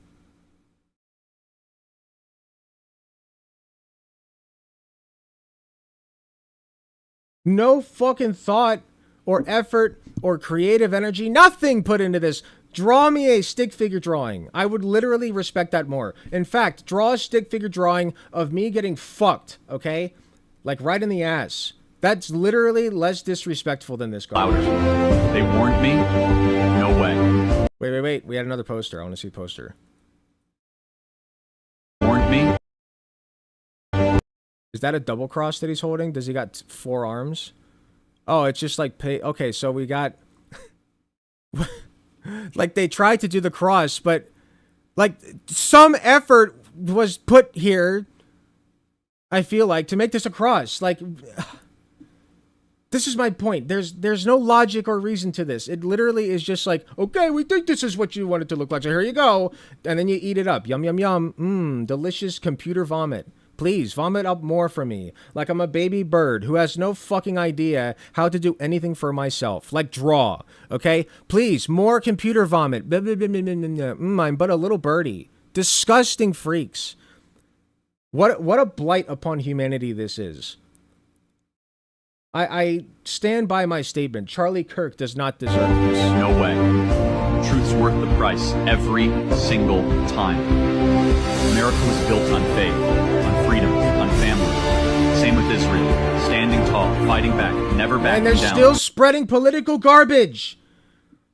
No fucking thought or effort or creative energy, nothing put into this. Draw me a stick figure drawing. I would literally respect that more. In fact, draw a stick figure drawing of me getting fucked, okay? Like right in the ass. That's literally less disrespectful than this guy. They warned me. No way. Wait. We had another poster. I want to see a poster. Warned me. Is that a double cross that he's holding? Does he got 4 arms? Oh, it's just like okay, so we got like they tried to do the cross, but like some effort was put here, I feel like, to make this a cross. Like this is my point. There's no logic or reason to this. It literally is just like, okay, we think this is what you want it to look like, so here you go. And then you eat it up. Yum, yum, yum. Delicious computer vomit. Please, vomit up more for me. Like I'm a baby bird who has no fucking idea how to do anything for myself. Like draw, okay? Please, more computer vomit. I'm but a little birdie. Disgusting freaks. What a blight upon humanity this is. I stand by my statement. Charlie Kirk does not deserve this. No way. Truth's worth the price every single time. America was built on faith, on freedom, on family. Same with Israel. Standing tall, fighting back, never backing down. And they're still spreading political garbage.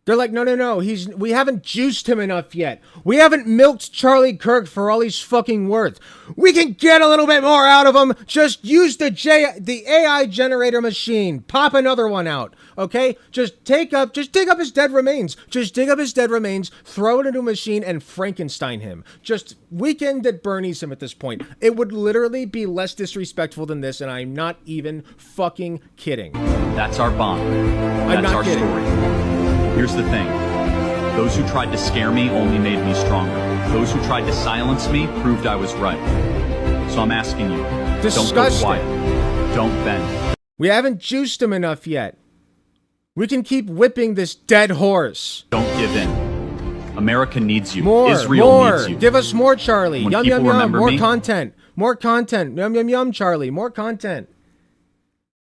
They're like, no, we haven't juiced him enough yet. We haven't milked Charlie Kirk for all he's fucking worth. We can get a little bit more out of him. Just use the AI generator machine. Pop another one out, okay? Just dig up his dead remains. Just dig up his dead remains, throw it into a machine, and Frankenstein him. Just Weekend at Bernie's him at this point. It would literally be less disrespectful than this, and I'm not even fucking kidding. That's our bond. That's our story. Here's the thing. Those who tried to scare me only made me stronger. Those who tried to silence me proved I was right. So I'm asking you, don't go quiet. Don't bend. We haven't juiced him enough yet. We can keep whipping this dead horse. Don't give in. America needs you. More, Israel needs you. Give us more, Charlie. When Yum, yum, people yum. remember More me- content. More content. Yum, yum, yum, Charlie. More content.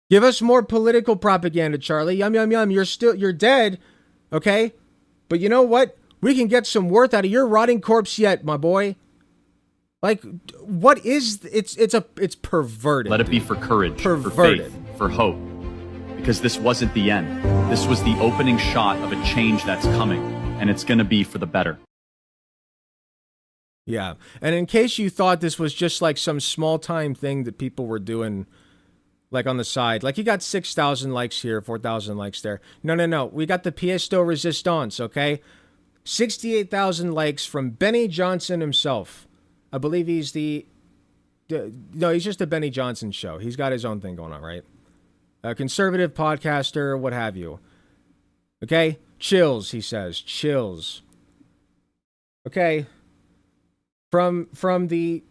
Give us more political propaganda, Charlie. Yum, yum, yum. You're dead. Okay? But you know what? We can get some worth out of your rotting corpse yet, my boy. Like, what is... It's perverted. Let it be for courage, Perverted. for faith, for hope. Because this wasn't the end. This was the opening shot of a change that's coming. And it's going to be for the better. Yeah. And in case you thought this was just like some small-time thing that people were doing... like on the side. Like, you got 6,000 likes here, 4,000 likes there. No. We got the pièce de résistance, okay? 68,000 likes from Benny Johnson himself. I believe he's no, he's just a Benny Johnson show. He's got his own thing going on, right? A conservative podcaster, what have you. Okay? Chills, he says. Chills. Okay. From the...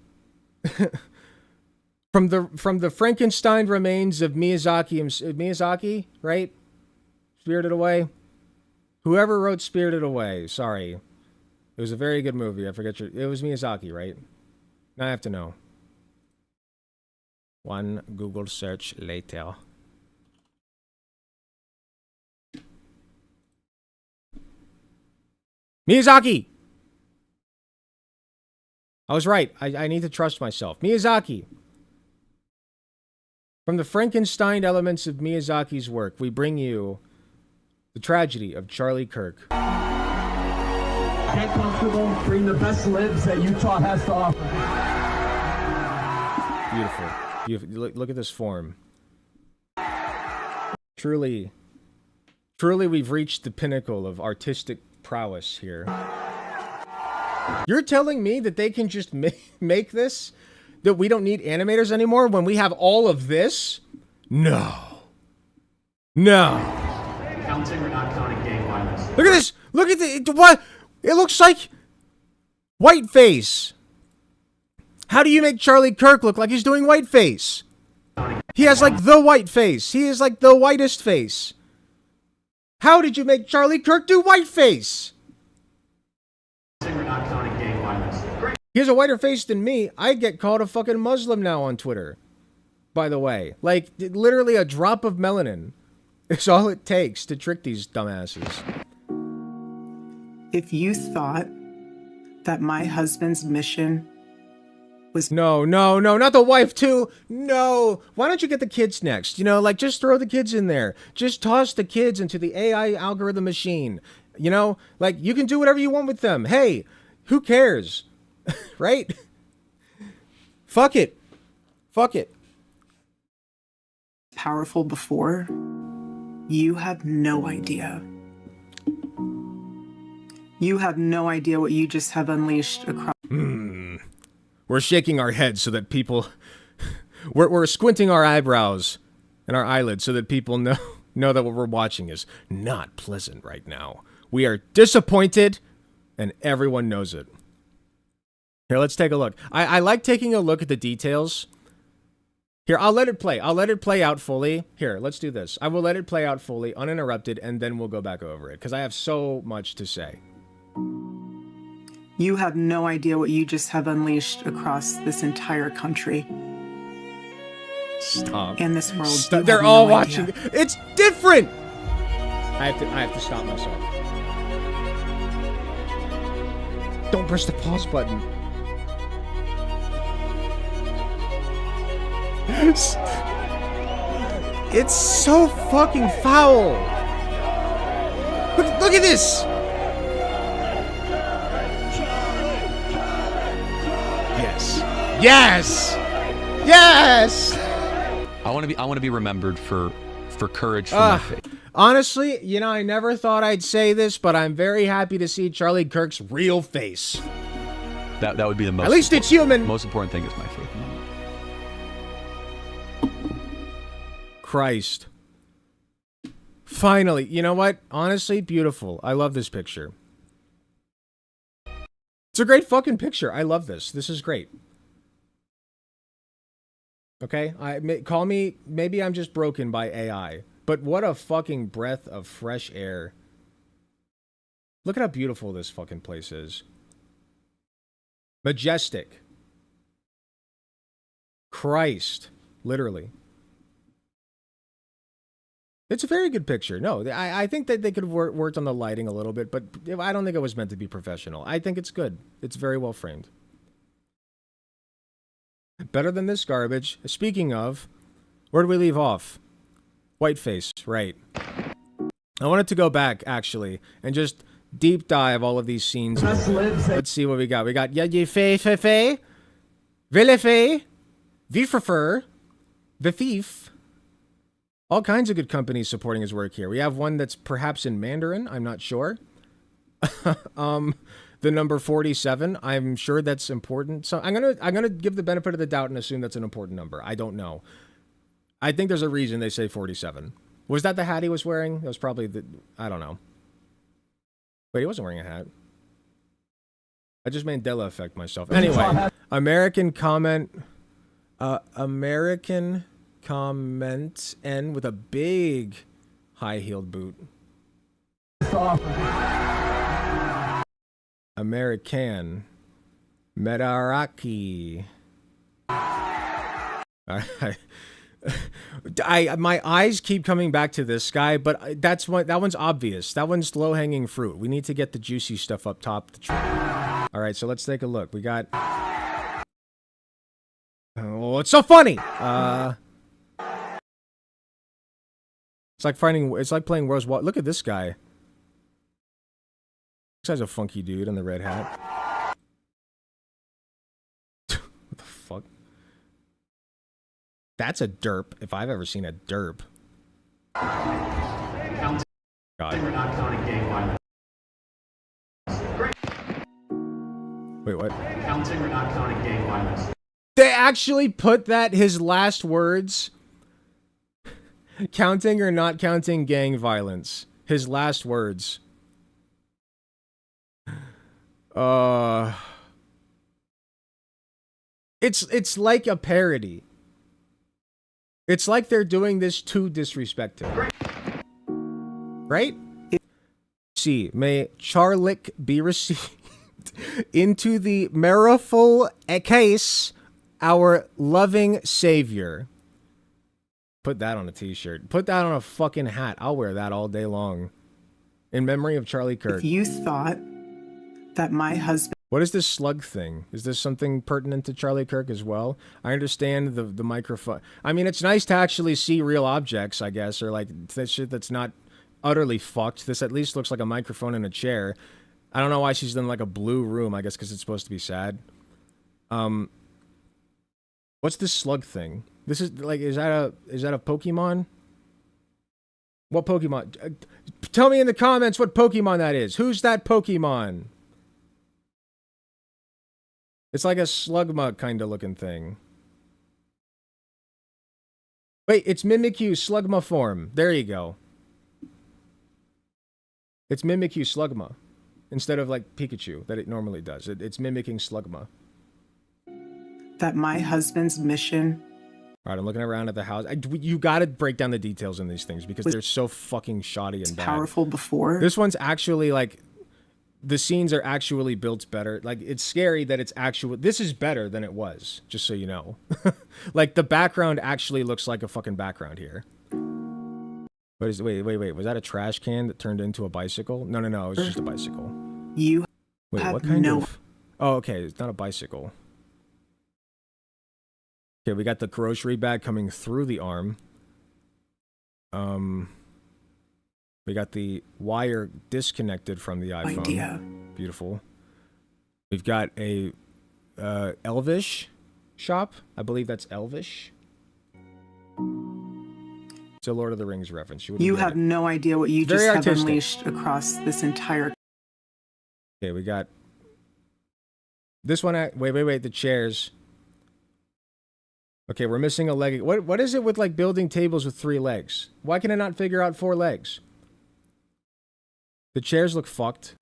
From the Frankenstein remains of Miyazaki, right? Spirited Away. Whoever wrote Spirited Away, sorry. It was a very good movie. I forget it was Miyazaki, right? Now I have to know. One Google search later. Miyazaki! I was right. I need to trust myself. Miyazaki. From the Frankenstein elements of Miyazaki's work, we bring you the tragedy of Charlie Kirk. Get comfortable. Bring the best libs that Utah has to offer. Beautiful. Look at this form. Truly, we've reached the pinnacle of artistic prowess here. You're telling me that they can just make this? That we don't need animators anymore when we have all of this? No. Counting or not counting gang violence? Look at this! Look at the... What? It looks like... whiteface. How do you make Charlie Kirk look like he's doing whiteface? He has like the white face. He is like the whitest face. How did you make Charlie Kirk do whiteface? We're not counting gang violence. He has a whiter face than me. I get called a fucking Muslim now on Twitter. By the way. Like, literally a drop of melanin is all it takes to trick these dumbasses. If you thought that my husband's mission was... No, not the wife too. No. Why don't you get the kids next? You know, like, just throw the kids in there. Just toss the kids into the AI algorithm machine. You know, like, you can do whatever you want with them. Hey, who cares? Right? Fuck it. Powerful before, you have no idea. You have no idea what you just have unleashed across... We're shaking our heads so that people... We're squinting our eyebrows and our eyelids so that people know that what we're watching is not pleasant right now. We are disappointed, and everyone knows it. Here, let's take a look. I like taking a look at the details. Here, I'll let it play. I'll let it play out fully. Here, let's do this. I will let it play out fully, uninterrupted, and then we'll go back over it, because I have so much to say. You have no idea what you just have unleashed across this entire country. Stop. And this world. Stop. They're all watching. It's different! I have to stop myself. Don't press the pause button. It's so fucking foul. Look at this. Yes. I want to be remembered for courage for my faith. Honestly, you know, I never thought I'd say this, but I'm very happy to see Charlie Kirk's real face. That would be the most. At least it's human. Most important thing is my faith. Christ. Finally, you know what? Honestly, beautiful. I love this picture. It's a great fucking picture. I love this. This is great. Okay? Call me, maybe I'm just broken by AI. But what a fucking breath of fresh air. Look at how beautiful this fucking place is. Majestic. Christ. Literally. It's a very good picture. No, I think that they could have worked on the lighting a little bit, but I don't think it was meant to be professional. I think it's good. It's very well framed. Better than this garbage. Speaking of, where do we leave off? Whiteface, right. I wanted to go back, actually, and just deep dive all of these scenes. Let's see what we got. We got Ye-Fe-Fe-Fe, Vile-Fe, Vifrefer, The Thief. All kinds of good companies supporting his work here. We have one that's perhaps in Mandarin. I'm not sure. The number 47. I'm sure that's important. So I'm gonna give the benefit of the doubt and assume that's an important number. I don't know. I think there's a reason they say 47. Was that the hat he was wearing? That was probably the... I don't know. Wait, he wasn't wearing a hat. I just Mandela effect myself. Anyway, American comment N with a big high-heeled boot. has to offer. American. Medaraki. My eyes keep coming back to this guy, but that one's obvious. That one's low-hanging fruit. We need to get the juicy stuff up top. All right, so let's take a look. We got. Oh, it's so funny. It's like playing Where's What. Look at this guy. This guy's a funky dude in the red hat. What the fuck? That's a derp, if I've ever seen a derp. God. We're not counting gang violence. Wait, what? Counting or not counting gang violence. They actually put that, his last words. Counting or not counting gang violence. His last words. It's like a parody. It's like they're doing this to disrespect him. Right? See, may Charlick be received into the meriful case, our loving savior. Put that on a t-shirt. Put that on a fucking hat. I'll wear that all day long. In memory of Charlie Kirk. If you thought that my husband... What is this slug thing? Is this something pertinent to Charlie Kirk as well? I understand the microphone. I mean, it's nice to actually see real objects, I guess, or like that shit that's not utterly fucked. This at least looks like a microphone in a chair. I don't know why she's in like a blue room, I guess because it's supposed to be sad. What's this slug thing? This is like, is that a Pokemon? What Pokemon? Tell me in the comments what Pokemon that is. Who's that Pokemon? It's like a Slugma kind of looking thing. Wait, it's Mimikyu Slugma form. There you go. It's Mimikyu Slugma. Instead of like Pikachu that it normally does. It's mimicking Slugma. That my husband's mission... All right, I'm looking around at the house. You gotta break down the details in these things because they're so fucking shoddy and bad. Powerful before. This one's actually like... The scenes are actually built better. Like, it's scary that it's actual... This is better than it was, just so you know. Like, the background actually looks like a fucking background here. Wait. Was that a trash can that turned into a bicycle? No, it was just a bicycle. You Wait, have what kind no... of... Oh, okay, it's not a bicycle. Okay, we got the grocery bag coming through the arm. We got the wire disconnected from the iPhone. Idea. Beautiful. We've got a Elvish shop. I believe that's Elvish. It's a Lord of the Rings reference. You have no idea what you just have unleashed across this entire... Okay, we got... This one... Wait. The chairs. Okay, we're missing a leg. What is it with, like, building tables with 3 legs? Why can I not figure out 4 legs? The chairs look fucked.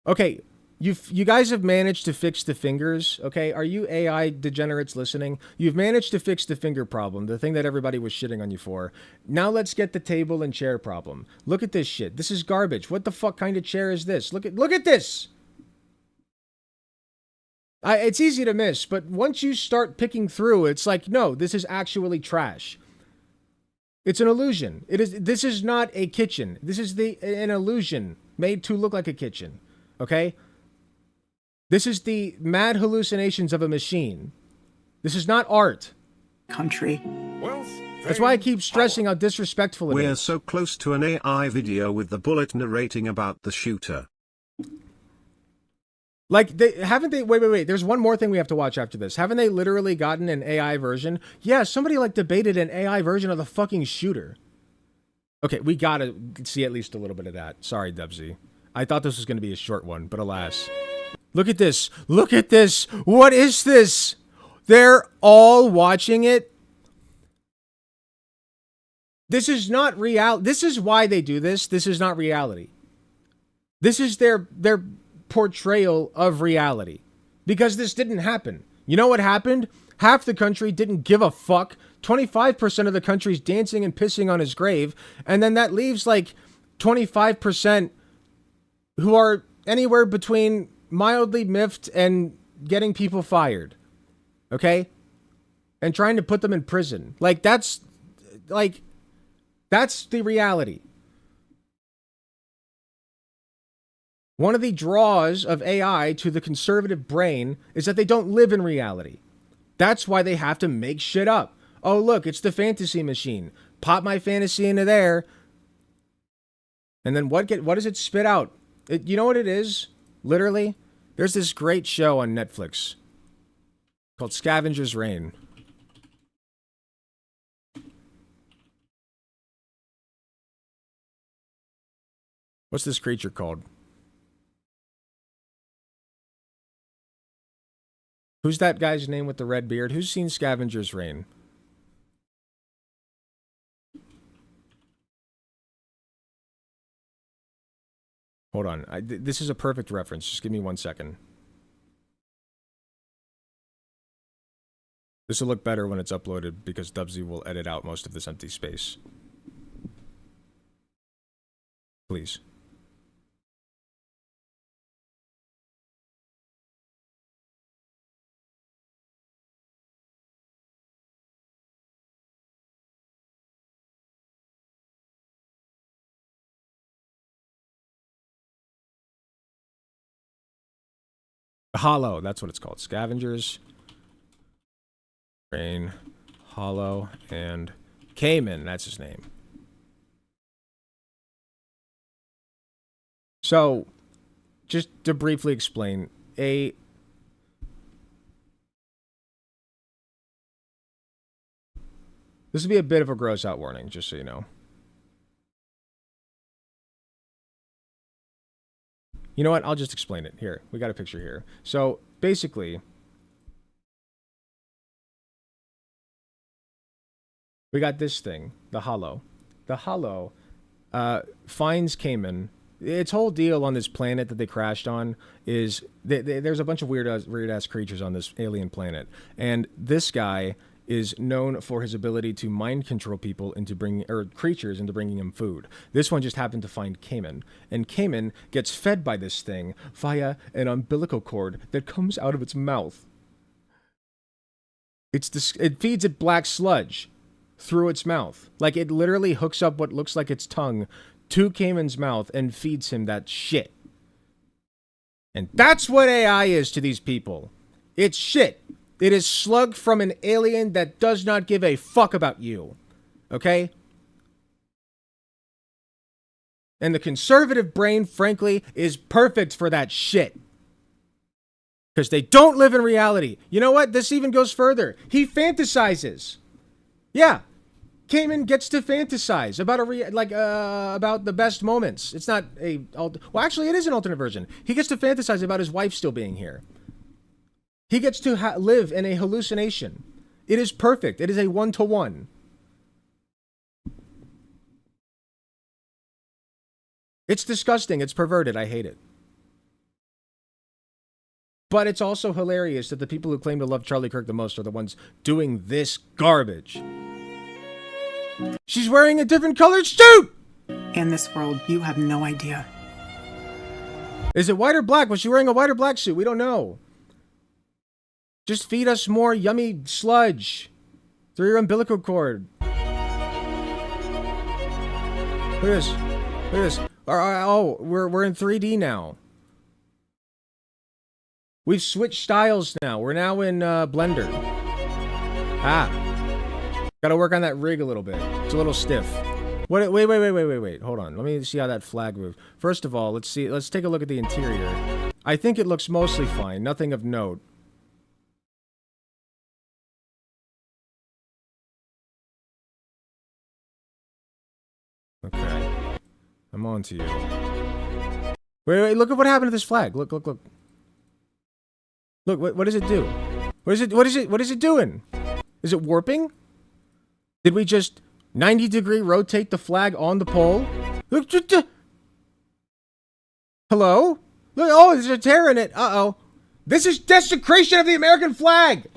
Okay, you guys have managed to fix the fingers, okay? Are you AI degenerates listening? You've managed to fix the finger problem, the thing that everybody was shitting on you for. Now let's get the table and chair problem. Look at this shit. This is garbage. What the fuck kind of chair is this? Look at this! It's easy to miss, but once you start picking through, it's like, no, this is actually trash. It's an illusion. This is not a kitchen. This is an illusion made to look like a kitchen. Okay? This is the mad hallucinations of a machine. This is not art. Country. That's why I keep stressing how disrespectful it is. We're so close to an AI video with the bullet narrating about the shooter. Like, haven't they... Wait. There's one more thing we have to watch after this. Haven't they literally gotten an AI version? Yeah, somebody, like, debated an AI version of the fucking shooter. Okay, we gotta see at least a little bit of that. Sorry, Dubsy. I thought this was gonna be a short one, but alas. Look at this. Look at this. What is this? They're all watching it. This is not real. This is why they do this. This is not reality. This is their portrayal of reality, because this didn't happen. You know what happened? Half the country didn't give a fuck. 25% of the country's dancing and pissing on his grave, and then that leaves like 25% who are anywhere between mildly miffed and getting people fired. Okay? And trying to put them in prison. That's the reality. One of the draws of AI to the conservative brain is that they don't live in reality. That's why they have to make shit up. Oh, look, it's the fantasy machine. Pop my fantasy into there. And then what does it spit out? You know what it is? Literally, there's this great show on Netflix called Scavenger's Reign. What's this creature called? Who's that guy's name with the red beard? Who's seen Scavenger's Reign? Hold on. This is a perfect reference. Just give me 1 second. This will look better when it's uploaded because Dubsy will edit out most of this empty space. Please. Hollow, that's what it's called. Scavengers, Rain, Hollow, and Cayman, that's his name. So, just to briefly explain, this would be a bit of a gross out warning, just so you know. You know what? I'll just explain it. Here, we got a picture here. So, basically, we got this thing, the Hollow. The Hollow finds Cayman. Its whole deal on this planet that they crashed on is there's a bunch of weird-ass creatures on this alien planet. And this guy is known for his ability to mind control people into creatures into bringing him food. This one just happened to find Cayman, and Cayman gets fed by this thing via an umbilical cord that comes out of its mouth. It feeds it black sludge through its mouth. Like, it literally hooks up what looks like its tongue to Cayman's mouth and feeds him that shit. And that's what AI is to these people. It's shit. It is slug from an alien that does not give a fuck about you. Okay? And the conservative brain, frankly, is perfect for that shit. Because they don't live in reality. You know what? This even goes further. He fantasizes. Yeah. Cayman gets to fantasize about about the best moments. It's not a... Well, actually, it is an alternate version. He gets to fantasize about his wife still being here. He gets to live in a hallucination. It is perfect. It is a one-to-one. It's disgusting. It's perverted. I hate it. But it's also hilarious that the people who claim to love Charlie Kirk the most are the ones doing this garbage. She's wearing a different colored suit! In this world, you have no idea. Is it white or black? Was she wearing a white or black suit? We don't know. Just feed us more yummy sludge through your umbilical cord. Look at this. Look at this. Oh, we're in 3D now. We've switched styles now. We're now in Blender. Gotta work on that rig a little bit. It's a little stiff. Wait. Hold on. Let me see how that flag moves. First of all, let's take a look at the interior. I think it looks mostly fine. Nothing of note. Okay. I'm on to you. Wait, look at what happened to this flag. Look. Look, what does it do? What is it doing? Is it warping? Did we just 90-degree rotate the flag on the pole? Hello? Look, oh, there's a tear in it. Uh-oh. This is desecration of the American flag!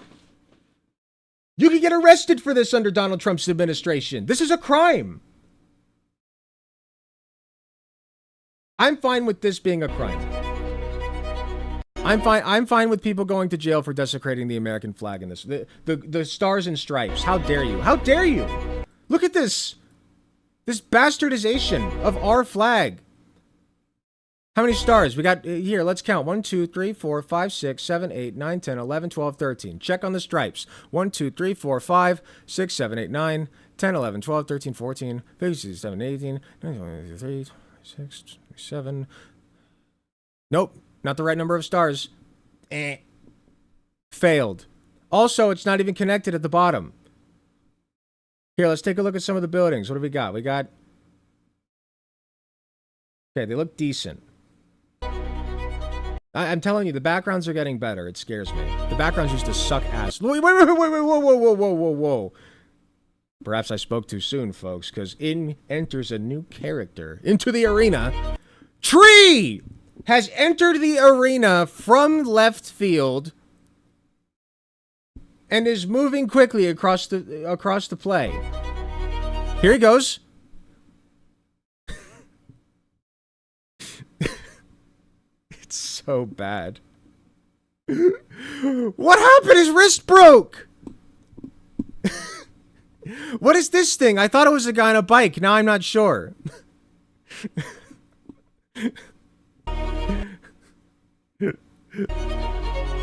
You can get arrested for this under Donald Trump's administration. This is a crime. I'm fine with this being a crime. I'm fine with people going to jail for desecrating the American flag in this. The stars and stripes. How dare you? How dare you? Look at this. This bastardization of our flag. How many stars? We got here, let's count. 1, 2, 3, 4, 5, 6, 7, 8, 9, 10, 11, 12, 13. Check on the stripes. 1, 2, 3, 4, 5, 6, 7, 8, 9, 10, 11, 12, 13, 14, 15, 16, 17, 18, 19, 20, 23, 26, 27. Nope, not the right number of stars. Failed. Also, it's not even connected at the bottom. Here, let's take a look at some of the buildings. What do we got? We got... Okay, they look decent. I'm telling you, the backgrounds are getting better. It scares me. The backgrounds used to suck ass. Wait, whoa. Perhaps I spoke too soon, folks, because in enters a new character into the arena. Tree has entered the arena from left field and is moving quickly across the play. Here he goes. It's so bad. What happened? His wrist broke. What is this thing? I thought it was a guy on a bike. Now I'm not sure.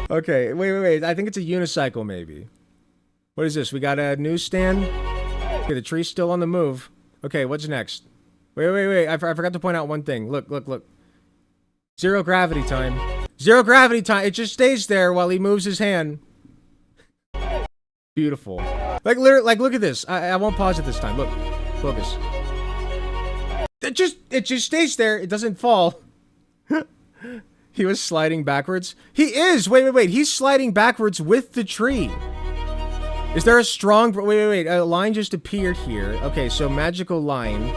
Okay, wait. I think it's a unicycle, maybe. What is this? We got a newsstand. Okay, the tree's still on the move. Okay, what's next? Wait. I forgot to point out one thing. Look. Zero gravity time. Zero gravity time. It just stays there while he moves his hand. Beautiful. Like, look at this. I won't pause it this time. Look. Focus. It just stays there. It doesn't fall. He was sliding backwards. He is! Wait. He's sliding backwards with the tree. Is there a strong... Wait. A line just appeared here. Okay, so magical line.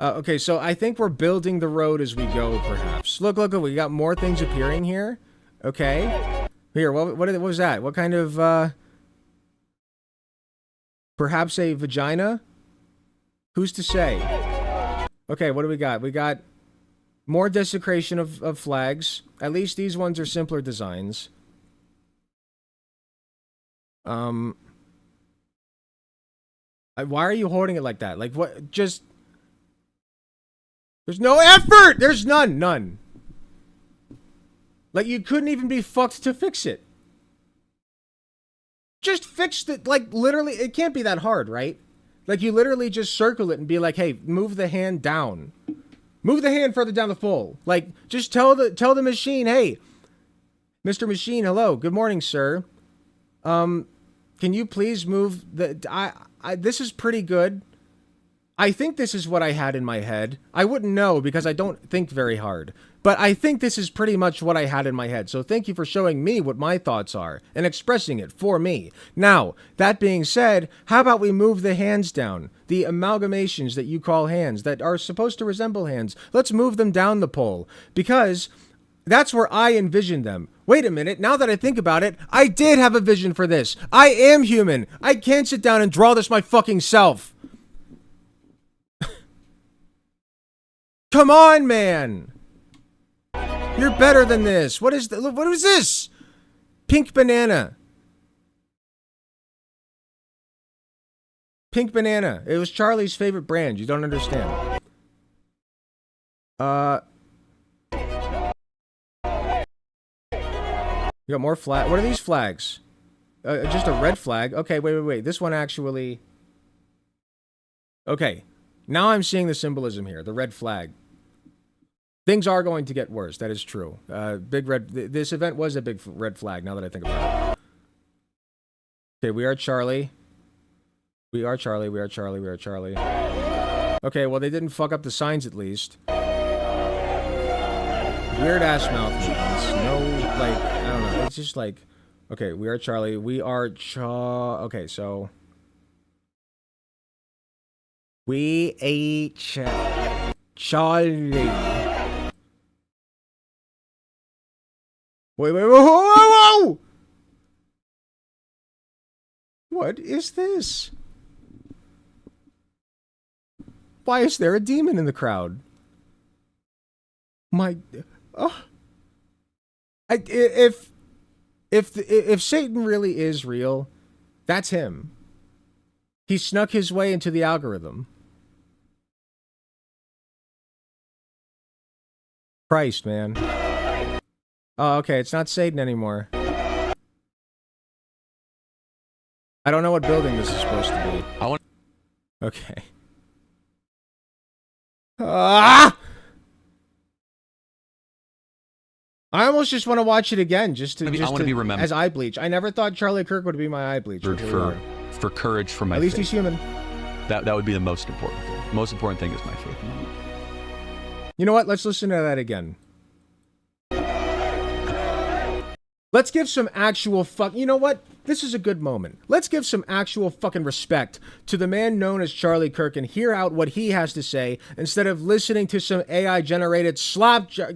Okay, so I think we're building the road as we go, perhaps. Look. We got more things appearing here. Okay. Here, what was that? What kind of, perhaps a vagina? Who's to say? Okay, what do we got? We got... more desecration of flags. At least these ones are simpler designs. Why are you holding it like that? Like, what? Just... There's no effort! There's none. Like, you couldn't even be fucked to fix it. Just fix it. Like, literally, it can't be that hard, right? Like, you literally just circle it and be like, hey, move the hand down. Move the hand further down the pole. Like, just tell the machine, hey, Mr. Machine, hello, good morning, sir. Can you please move the... this is pretty good. I think this is what I had in my head. I wouldn't know because I don't think very hard. But I think this is pretty much what I had in my head. So thank you for showing me what my thoughts are and expressing it for me. Now, that being said, how about we move the hands down? The amalgamations that you call hands that are supposed to resemble hands. Let's move them down the pole because that's where I envisioned them. Wait a minute, now that I think about it, I did have a vision for this. I am human. I can't sit down and draw this my fucking self. Come on, man. You're better than this. What is this? Pink banana. Pink banana. It was Charlie's favorite brand. You don't understand. You got more flag. What are these flags? Just a red flag. Okay, wait. This one actually... Okay. Now I'm seeing the symbolism here. The red flag. Things are going to get worse. That is true. Big red... This event was a big red flag, now that I think about it. Okay, we are Charlie. We are Charlie. Okay, well, they didn't fuck up the signs, at least. Weird-ass mouth movements. No, like, I don't know. It's just like... Okay, we are Charlie. We are Okay, so... We ate Charlie. Wait, whoa! What is this? Why is there a demon in the crowd? My, oh. If Satan really is real, that's him. He snuck his way into the algorithm. Christ, man. Oh, okay, it's not Satan anymore. I don't know what building this is supposed to be. Okay. Ah! I almost just want to watch it again, just to, I want to be remembered as eye bleach. I never thought Charlie Kirk would be my eye bleach. For courage for my At least faith. he's human. That would be the most important thing. The most important thing is my faith. You know what? Let's listen to that again. Let's give some actual You know what? This is a good moment. Let's give some actual fucking respect to the man known as Charlie Kirk and hear out what he has to say instead of listening to some AI-generated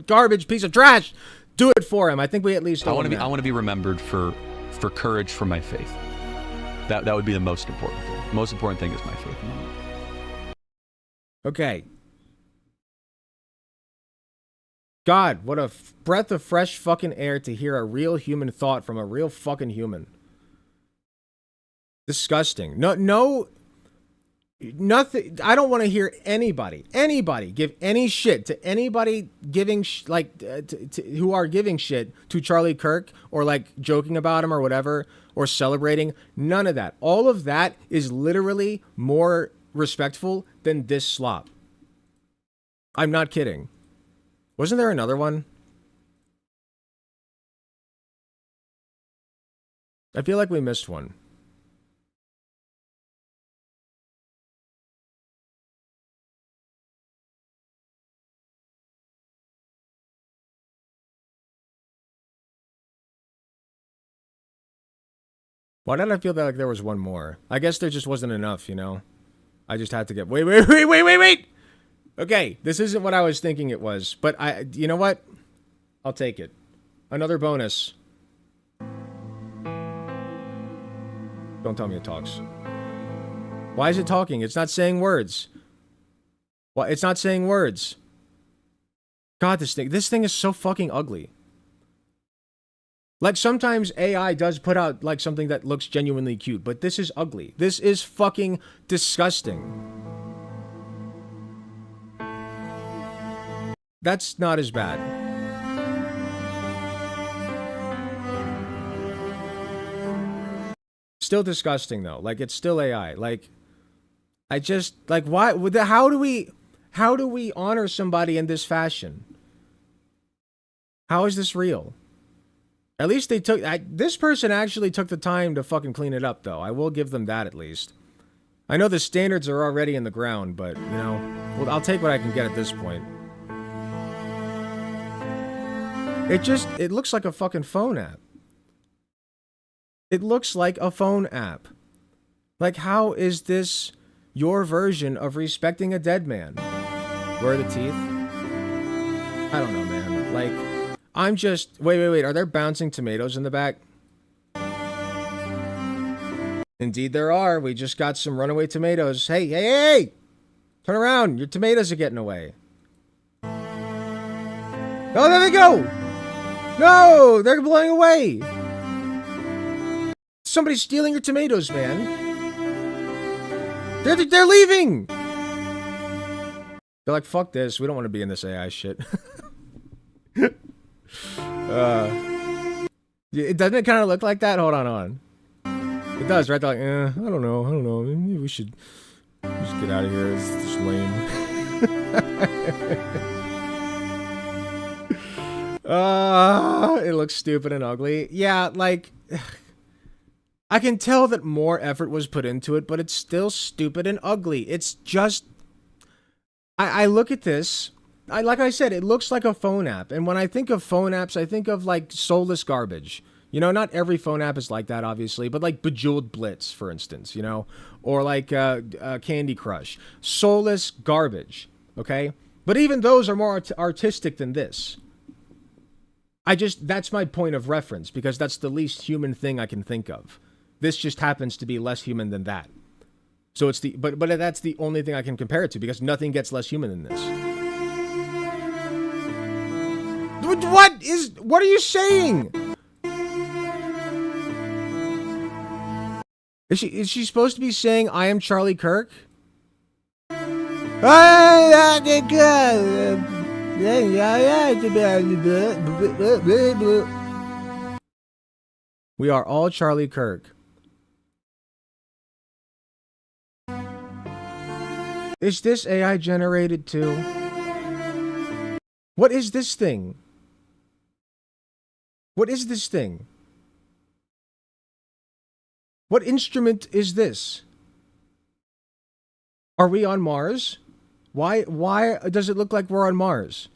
garbage piece of trash. Do it for him. I think we at least. I want to be remembered for courage for my faith. That would be the most important thing. The most important thing is my faith. Okay. God, what a breath of fresh fucking air to hear a real human thought from a real fucking human. Disgusting. Nothing. I don't want to hear anybody give any shit to anybody giving who are giving shit to Charlie Kirk or like joking about him or whatever or celebrating. None of that. All of that is literally more respectful than this slop. I'm not kidding. Wasn't there another one? I feel like we missed one. Why did I feel like there was one more? I guess there just wasn't enough, you know? I just had to get... Wait! Okay, this isn't what I was thinking it was, but you know what? I'll take it. Another bonus. Don't tell me it talks. Why is it talking? It's not saying words. Why? It's not saying words. God, this thing is so fucking ugly. Like, sometimes AI does put out, like, something that looks genuinely cute, but this is ugly. This is fucking disgusting. That's not as bad. Still disgusting, though. Like, it's still AI. Like, I just, like, why, how do we honor somebody in this fashion? How is this real? At least they took... this person actually took the time to fucking clean it up, though. I will give them that, at least. I know the standards are already in the ground, but, you know... Well, I'll take what I can get at this point. It looks like a fucking phone app. It looks like a phone app. Like, how is this your version of respecting a dead man? Where are the teeth? I don't know, man. Like... I'm just... Wait. Are there bouncing tomatoes in the back? Indeed there are. We just got some runaway tomatoes. Hey! Turn around. Your tomatoes are getting away. Oh, there they go! No! They're blowing away! Somebody's stealing your tomatoes, man. They're leaving! They're like, fuck this. We don't want to be in this AI shit. Doesn't it kind of look like that? Hold on. It does, right? They're like, I don't know. Maybe we should just get out of here. It's just lame. It looks stupid and ugly. Yeah, like, I can tell that more effort was put into it, but it's still stupid and ugly. It's just, I look at this. Like I said, it looks like a phone app. And when I think of phone apps, I think of, like, soulless garbage. You know, not every phone app is like that, obviously, but, like, Bejeweled Blitz, for instance, you know? Or, like, Candy Crush. Soulless garbage, okay? But even those are more artistic than this. That's my point of reference, because that's the least human thing I can think of. This just happens to be less human than that. So it's but that's the only thing I can compare it to, because nothing gets less human than this. What are you saying? Is she supposed to be saying I am Charlie Kirk? We are all Charlie Kirk. Is this AI generated too? What is this thing? What is this thing? What instrument is this? Are we on Mars? Why does it look like we're on Mars?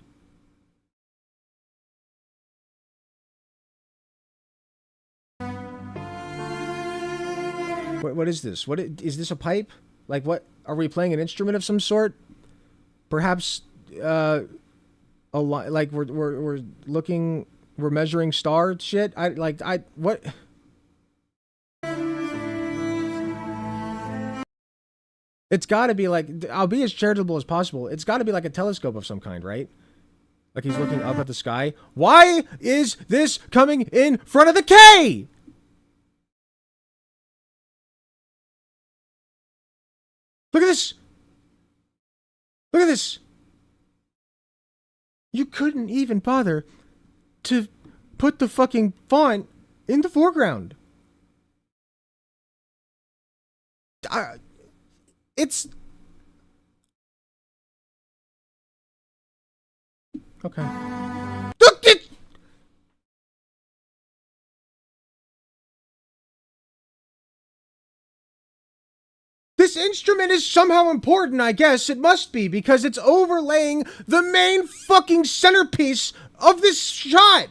What is this? Is this a pipe? Like what? Are we playing an instrument of some sort? Perhaps like we're looking, we're measuring star shit. What? It's got to be like, I'll be as charitable as possible. It's got to be like a telescope of some kind, right? Like he's looking up at the sky. Why is this coming in front of the K? Look at this. Look at this. You couldn't even bother to put the fucking font in the foreground. It's... Okay. Look it! This instrument is somehow important, I guess. It must be, because it's overlaying the main fucking centerpiece of this shot.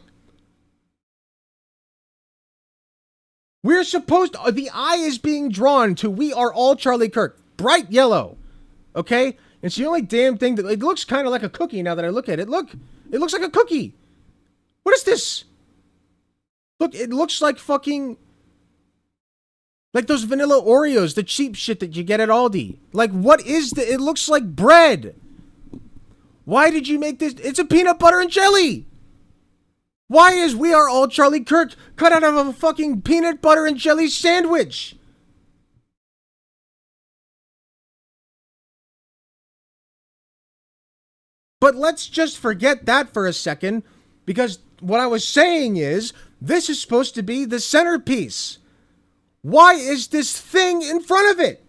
We're supposed to... The eye is being drawn to We Are All Charlie Kirk. Bright yellow. Okay? It's the only damn thing that... It looks kind of like a cookie now that I look at it. Look. It looks like a cookie. What is this? Look, it looks like fucking... Like those vanilla Oreos, the cheap shit that you get at Aldi. Like, what is the... It looks like bread. Why did you make this... It's a peanut butter and jelly. Why is We Are All Charlie Kirk cut out of a fucking peanut butter and jelly sandwich? But let's just forget that for a second, because what I was saying is, this is supposed to be the centerpiece. Why is this thing in front of it?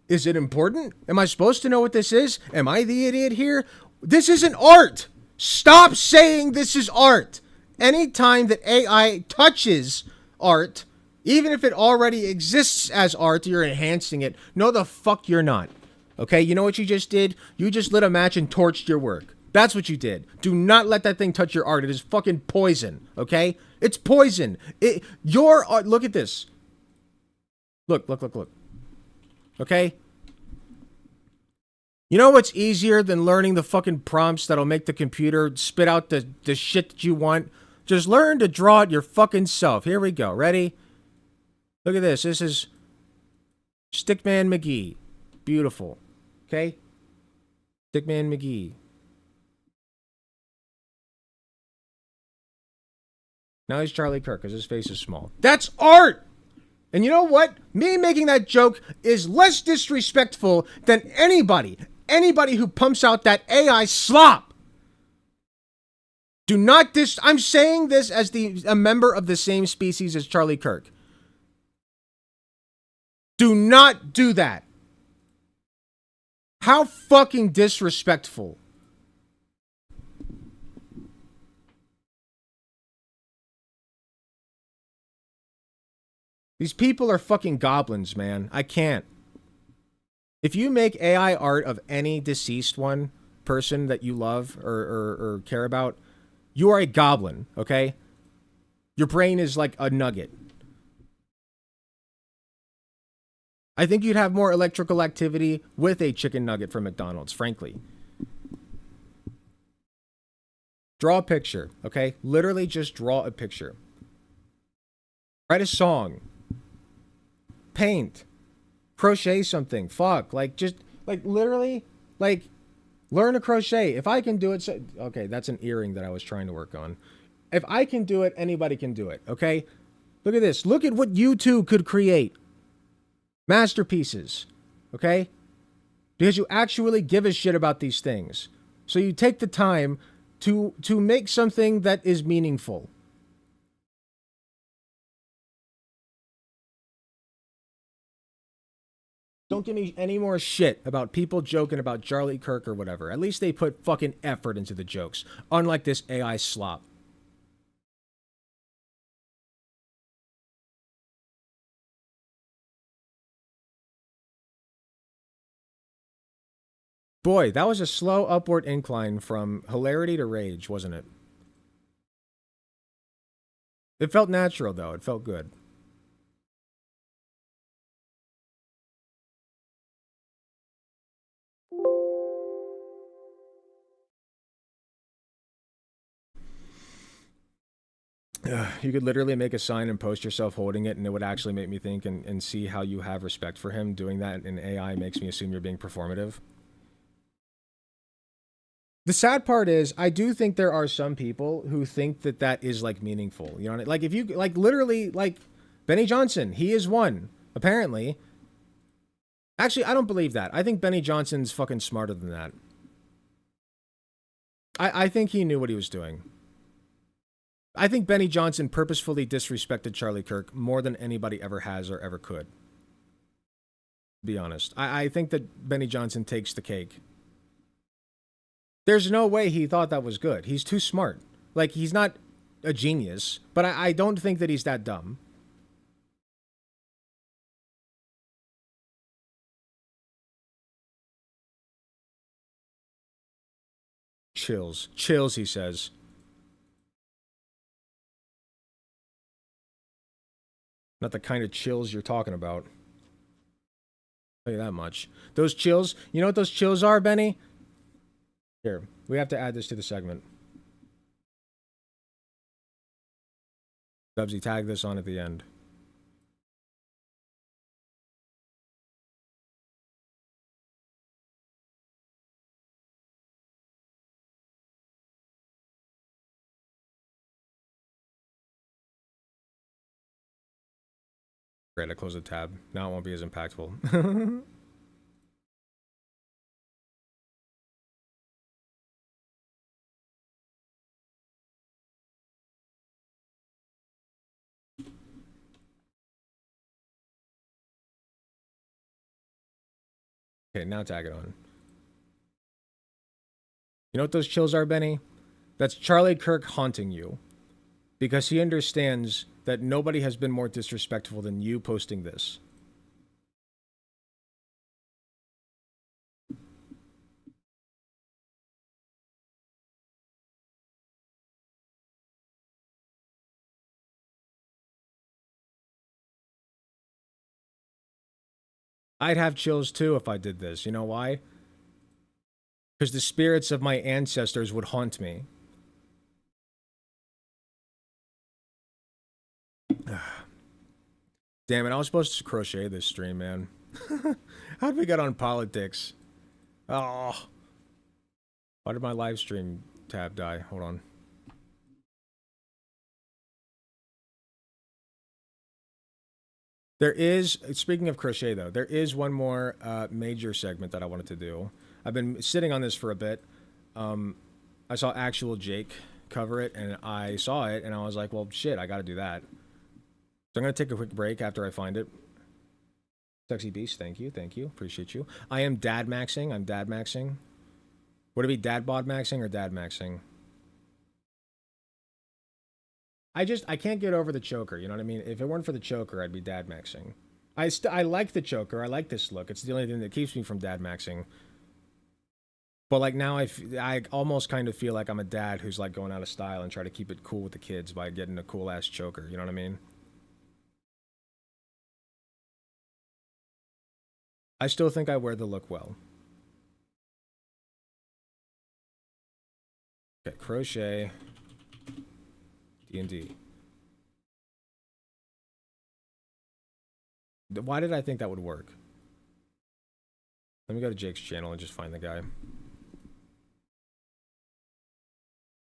Is it important? Am I supposed to know what this is? Am I the idiot here? This isn't art. Stop saying this is art. Anytime that AI touches art, even if it already exists as art, you're enhancing it. No, the fuck you're not. Okay, you know what you just did? You just lit a match and torched your work. That's what you did. Do not let that thing touch your art. It is fucking poison, okay? It's poison. Your art, look at this. Look. Okay? You know what's easier than learning the fucking prompts that'll make the computer spit out the shit that you want? Just learn to draw it your fucking self. Here we go. Ready? Look at this. This is Stickman McGee. Beautiful. Okay? Stickman McGee. Now he's Charlie Kirk because his face is small. That's art! And you know what? Me making that joke is less disrespectful than anybody who pumps out that AI slop. Do not I'm saying this as a member of the same species as Charlie Kirk. Do not do that. How fucking disrespectful. These people are fucking goblins, man. I can't. If you make AI art of any deceased person that you love or care about, you are a goblin, okay? Your brain is like a nugget. I think you'd have more electrical activity with a chicken nugget from McDonald's, frankly. Draw a picture, okay? Literally just draw a picture. Write a song. Paint. Crochet something. Fuck. Like, just, like, literally, like, learn to crochet. If I can do it, okay, that's an earring that I was trying to work on. If I can do it, anybody can do it, okay? Look at this. Look at what you two could create. Masterpieces, okay? Because you actually give a shit about these things. So you take the time to make something that is meaningful. Don't give me any more shit about people joking about Charlie Kirk or whatever. At least they put fucking effort into the jokes. Unlike this AI slop. Boy, that was a slow upward incline from hilarity to rage, wasn't it? It felt natural, though. It felt good. You could literally make a sign and post yourself holding it, and it would actually make me think and see how you have respect for him. Doing that in AI makes me assume you're being performative. The sad part is, I do think there are some people who think that that is, like, meaningful. You know, like, if you, like, literally, like, Benny Johnson, he is one, apparently. Actually, I don't believe that. I think Benny Johnson's fucking smarter than that. I think he knew what he was doing. I think Benny Johnson purposefully disrespected Charlie Kirk more than anybody ever has or ever could. To be honest. I think that Benny Johnson takes the cake. There's no way he thought that was good. He's too smart. Like, he's not a genius, but I don't think that he's that dumb. Chills. Chills, he says. Not the kind of chills you're talking about. I'll tell you that much. Those chills, you know what those chills are, Benny? Here, we have to add this to the segment. Dubsy, tag this on at the end. Great, I close the tab. Now it won't be as impactful. Okay, now tag it on. You know what those chills are, Benny? That's Charlie Kirk haunting you. Because he understands that nobody has been more disrespectful than you posting this. I'd have chills too if I did this. You know why? Because the spirits of my ancestors would haunt me. Damn it, I was supposed to crochet this stream, man. How'd we get on politics? Oh. Why did my live stream tab die? Hold on. There is, speaking of crochet though, there is one more major segment that I wanted to do. I've been sitting on this for a bit. I saw Actual Jake cover it, and I saw it, and I was like, well, shit, I gotta do that. So I'm gonna take a quick break after I find it. Sexy Beast, thank you, appreciate you. I am dad maxing, I'm dad maxing. Would it be dad bod maxing or dad maxing? I can't get over the choker, you know what I mean? If it weren't for the choker, I'd be dad maxing. I like the choker, I like this look. It's the only thing that keeps me from dad maxing. But like now I almost kind of feel like I'm a dad who's like going out of style and try to keep it cool with the kids by getting a cool ass choker, you know what I mean? I still think I wear the look well. Okay, crochet. D&D. Why did I think that would work? Let me go to Jake's channel and just find the guy.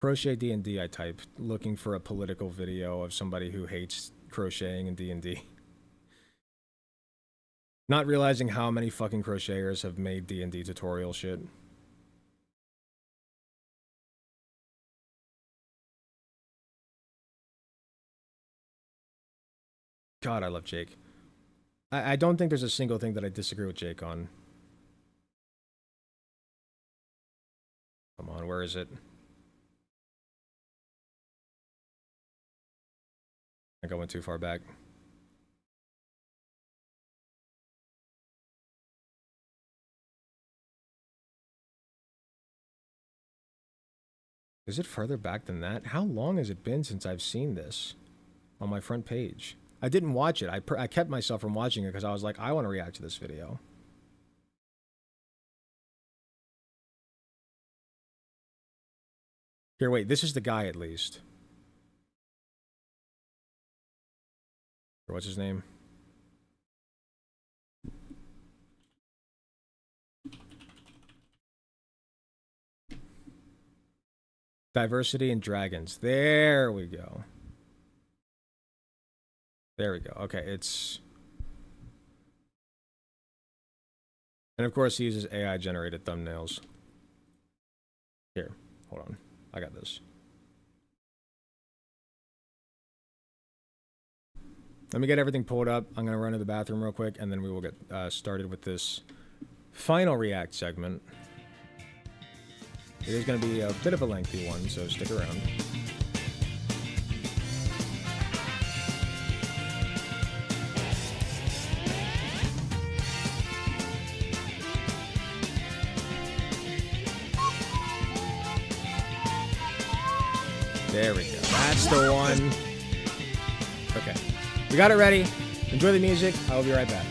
Crochet D&D, I type, looking for a political video of somebody who hates crocheting in D&D. Not realizing how many fucking crocheters have made D&D tutorial shit. God, I love Jake. I don't think there's a single thing that I disagree with Jake on. Come on, where is it? I think I went too far back. Is it further back than that? How long has it been since I've seen this on my front page? I didn't watch it. I kept myself from watching it because I was like, I want to react to this video. Here, wait, this is the guy at least. What's his name? Diversity and Dragons. There we go. There we go. Okay, it's... And of course he uses AI-generated thumbnails. Here, hold on. I got this. Let me get everything pulled up. I'm going to run to the bathroom real quick, and then we will get started with this final React segment. It is going to be a bit of a lengthy one, so stick around. There we go. That's the one. Okay. We got it ready. Enjoy the music. I will be right back.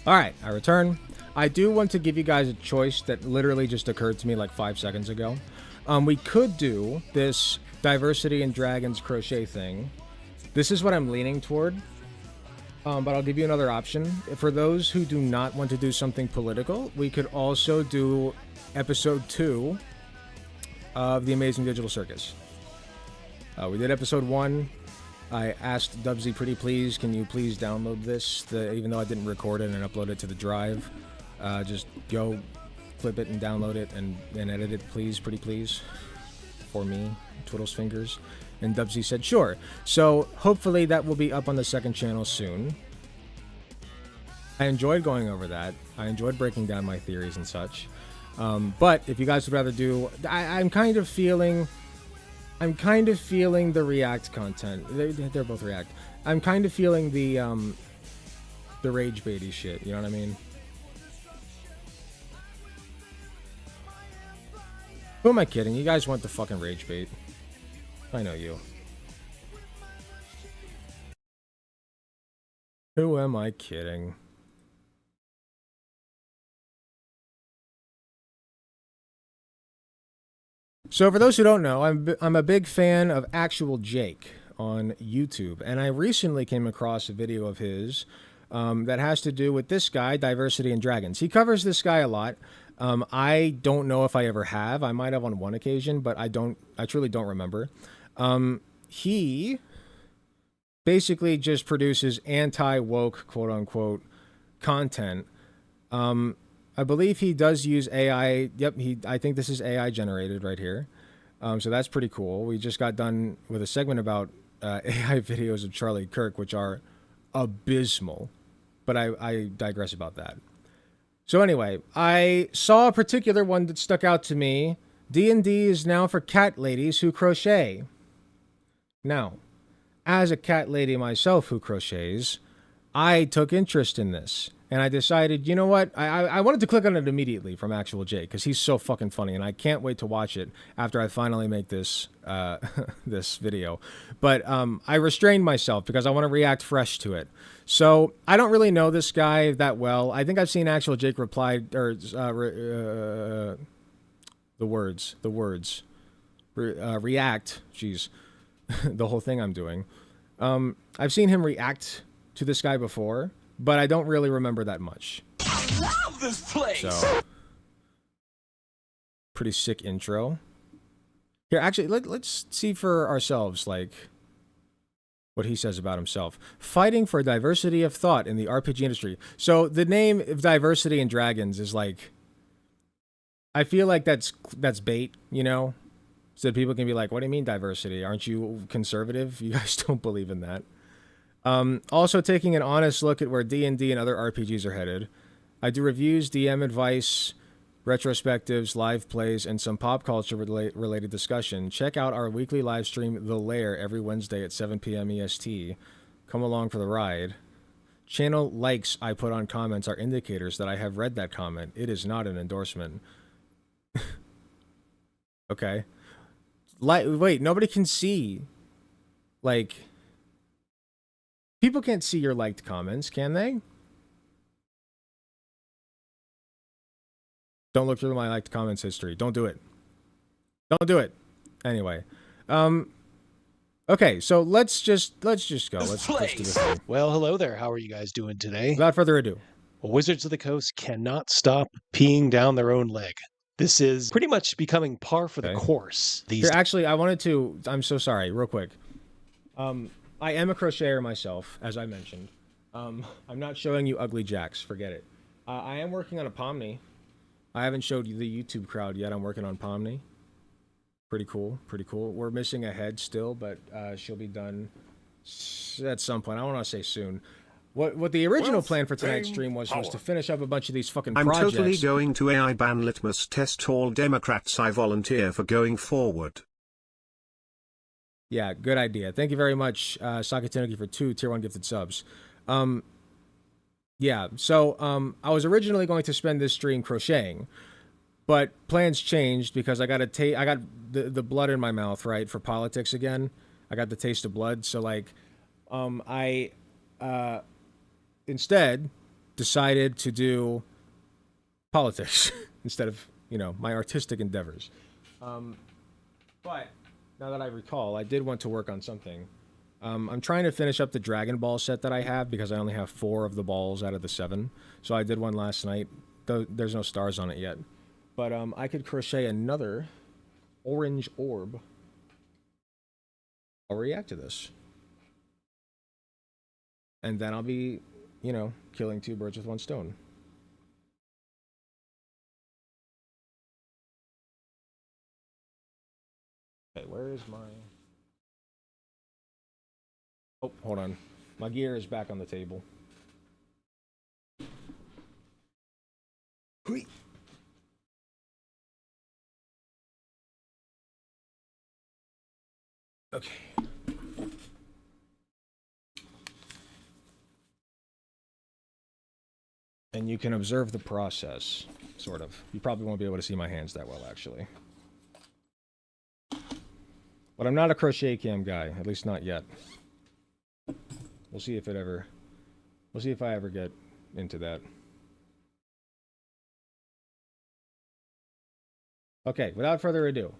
All right, I return. I do want to give you guys a choice that literally just occurred to me like 5 seconds ago. We could do this diversity and dragons crochet thing. This is what I'm leaning toward. But I'll give you another option. For those who do not want to do something political, we could also do episode 2 of The Amazing Digital Circus. We did episode 1. I asked Dubsy, pretty please, can you please download this? Even though I didn't record it and upload it to the drive. Just go flip it and download it and edit it, please, pretty please. For me, twiddles fingers. And Dubsy said, sure. So hopefully that will be up on the second channel soon. I enjoyed going over that. I enjoyed breaking down my theories and such. But if you guys would rather do, I'm kind of feeling the React content. They're both React. I'm kind of feeling the rage baity shit. You know what I mean? Who am I kidding? You guys want the fucking rage bait. I know you. Who am I kidding? So for those who don't know, I'm a big fan of Actual Jake on YouTube, and I recently came across a video of his that has to do with this guy, Diversity and Dragons. He covers this guy a lot. I don't know if I ever have. I might have on one occasion, but I truly don't remember. He basically just produces anti-woke, quote-unquote, content. I believe he does use AI. Yep, I think this is AI generated right here. So that's pretty cool. We just got done with a segment about AI videos of Charlie Kirk, which are abysmal. But I digress about that. So anyway, I saw a particular one that stuck out to me. D&D is now for cat ladies who crochet. Now, as a cat lady myself who crochets, I took interest in this. And I decided, you know what? I wanted to click on it immediately from Actual Jake because he's so fucking funny, and I can't wait to watch it after I finally make this this video. But I restrained myself because I want to react fresh to it. So I don't really know this guy that well. I think I've seen Actual Jake reply or react. Jeez, the whole thing I'm doing. I've seen him react to this guy before. But I don't really remember that much. I love this place. So, pretty sick intro. Here, actually, let's see for ourselves, like, what he says about himself. Fighting for diversity of thought in the RPG industry. So, the name of Diversity and Dragons is like, I feel like that's bait, you know? So people can be like, what do you mean diversity? Aren't you conservative? You guys don't believe in that. Also taking an honest look at where D&D and other RPGs are headed. I do reviews, DM advice, retrospectives, live plays, and some pop culture related discussion. Check out our weekly live stream, The Lair, every Wednesday at 7 p.m. EST. Come along for the ride. Channel likes I put on comments are indicators that I have read that comment. It is not an endorsement. Okay. Wait, nobody can see. Like... People can't see your liked comments, can they? Don't look through my liked comments history. Don't do it. Don't do it. Anyway. Okay, so let's just go. Let's do this thing. Well, hello there. How are you guys doing today? Without further ado. Well, Wizards of the Coast cannot stop peeing down their own leg. This is pretty much becoming par for the course. Here, actually, I wanted to... I'm so sorry, real quick. I am a crocheter myself, as I mentioned. I'm not showing you ugly jacks. Forget it. I am working on a Pomni. I haven't showed you the YouTube crowd yet. I'm working on Pomni. Pretty cool. Pretty cool. We're missing a head still, but she'll be done at some point. I don't want to say soon. What the original plan for tonight's stream was to finish up a bunch of these fucking projects. I'm totally going to AI ban litmus test all Democrats. I volunteer for going forward. Yeah, good idea. Thank you very much, Sakatanuki, for 2 tier 1 gifted subs. Yeah, so I was originally going to spend this stream crocheting, but plans changed because I got the blood in my mouth, right, for politics again. I got the taste of blood, so like, instead, decided to do politics instead of, my artistic endeavors. But now that I recall, I did want to work on something. I'm trying to finish up the Dragon Ball set that I have because I only have 4 of the balls out of the 7. So I did one last night, though there's no stars on it yet. But I could crochet another orange orb. I'll react to this. And then I'll be, killing 2 birds with 1 stone. Okay, where is my... Oh, hold on. My gear is back on the table. Okay. And you can observe the process, sort of. You probably won't be able to see my hands that well, actually. But I'm not a crochet cam guy, at least not yet. We'll see if I ever get into that. Okay, without further ado.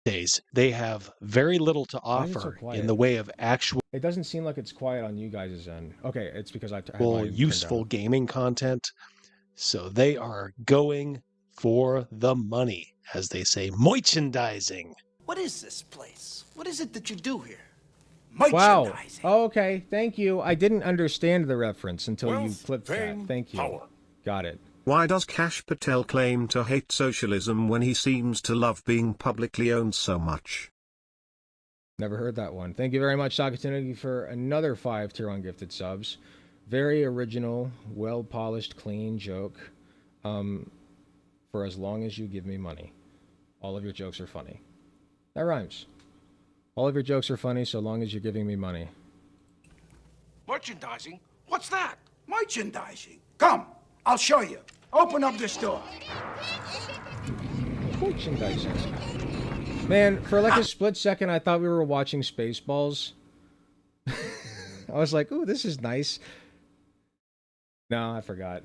Days, they have very little to offer in the way of actual... It doesn't seem like it's quiet on you guys' end. Okay, it's because I have my useful gaming content. So they are going for the money, as they say, merchandising. What is this place? What is it that you do here? Wow. Oh, okay. Thank you. I didn't understand the reference until you clipped that. Thank you. Power. Got it. Why does Kash Patel claim to hate socialism when he seems to love being publicly owned so much? Never heard that one. Thank you very much, Sakatunugi, for another 5 tier 1 gifted subs. Very original, well-polished, clean joke. For as long as you give me money. All of your jokes are funny. That rhymes. All of your jokes are funny so long as you're giving me money. Merchandising? What's that? Merchandising. Come, I'll show you. Open up this door. Merchandising. Man, for like a split second, I thought we were watching Spaceballs. I was like, ooh, this is nice. No, I forgot.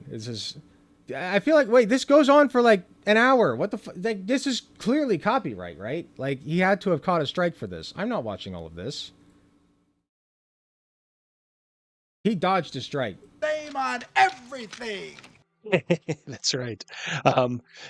I feel like, wait, this goes on for like an hour. What the fuck? Like, this is clearly copyright, right? Like, he had to have caught a strike for this. I'm not watching all of this. He dodged a strike. Name on everything. That's right.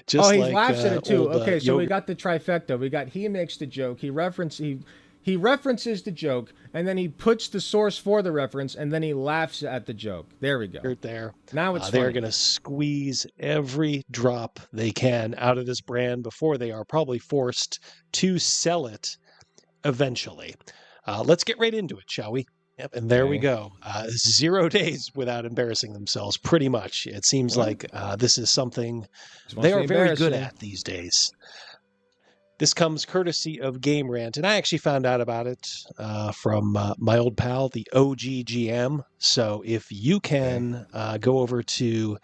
He laughs at it too. Okay, so we got the trifecta. We got he makes the joke. He references the joke, and then he puts the source for the reference, and then he laughs at the joke. There we go. Right there. Now it's they're going to squeeze every drop they can out of this brand before they are probably forced to sell it eventually. Let's get right into it, shall we? Yep, and there we go. 0 days without embarrassing themselves, pretty much. It seems like this is something they are very good at these days. This comes courtesy of Game Rant, and I actually found out about it from my old pal, the OGGM. So if you can go over to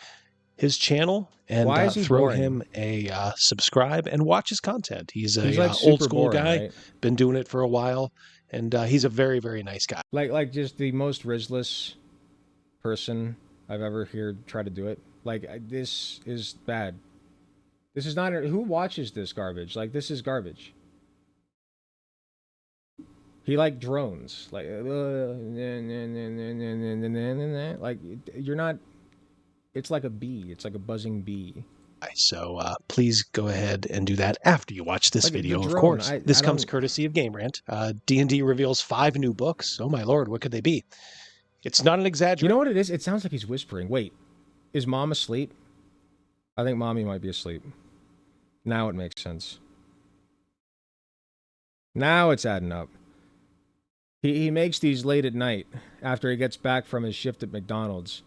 his channel and throw him a subscribe and watch his content. He's a like old school boring, guy, right? Been doing it for a while. And he's a very, very nice guy. Like just the most rizless person I've ever heard try to do it. Like, this is bad. This is not... Who watches this garbage? Like, this is garbage. He, like, drones. Like, like, you're not... It's like a bee. It's like a buzzing bee. So please go ahead and do that after you watch this video, of course. This comes courtesy of Game Rant. D&D reveals 5 new books. Oh my lord, what could they be? It's not an exaggeration. You know what it is? It sounds like he's whispering. Wait, is Mom asleep? I think Mommy might be asleep. Now it makes sense. Now it's adding up. He makes these late at night after he gets back from his shift at McDonald's.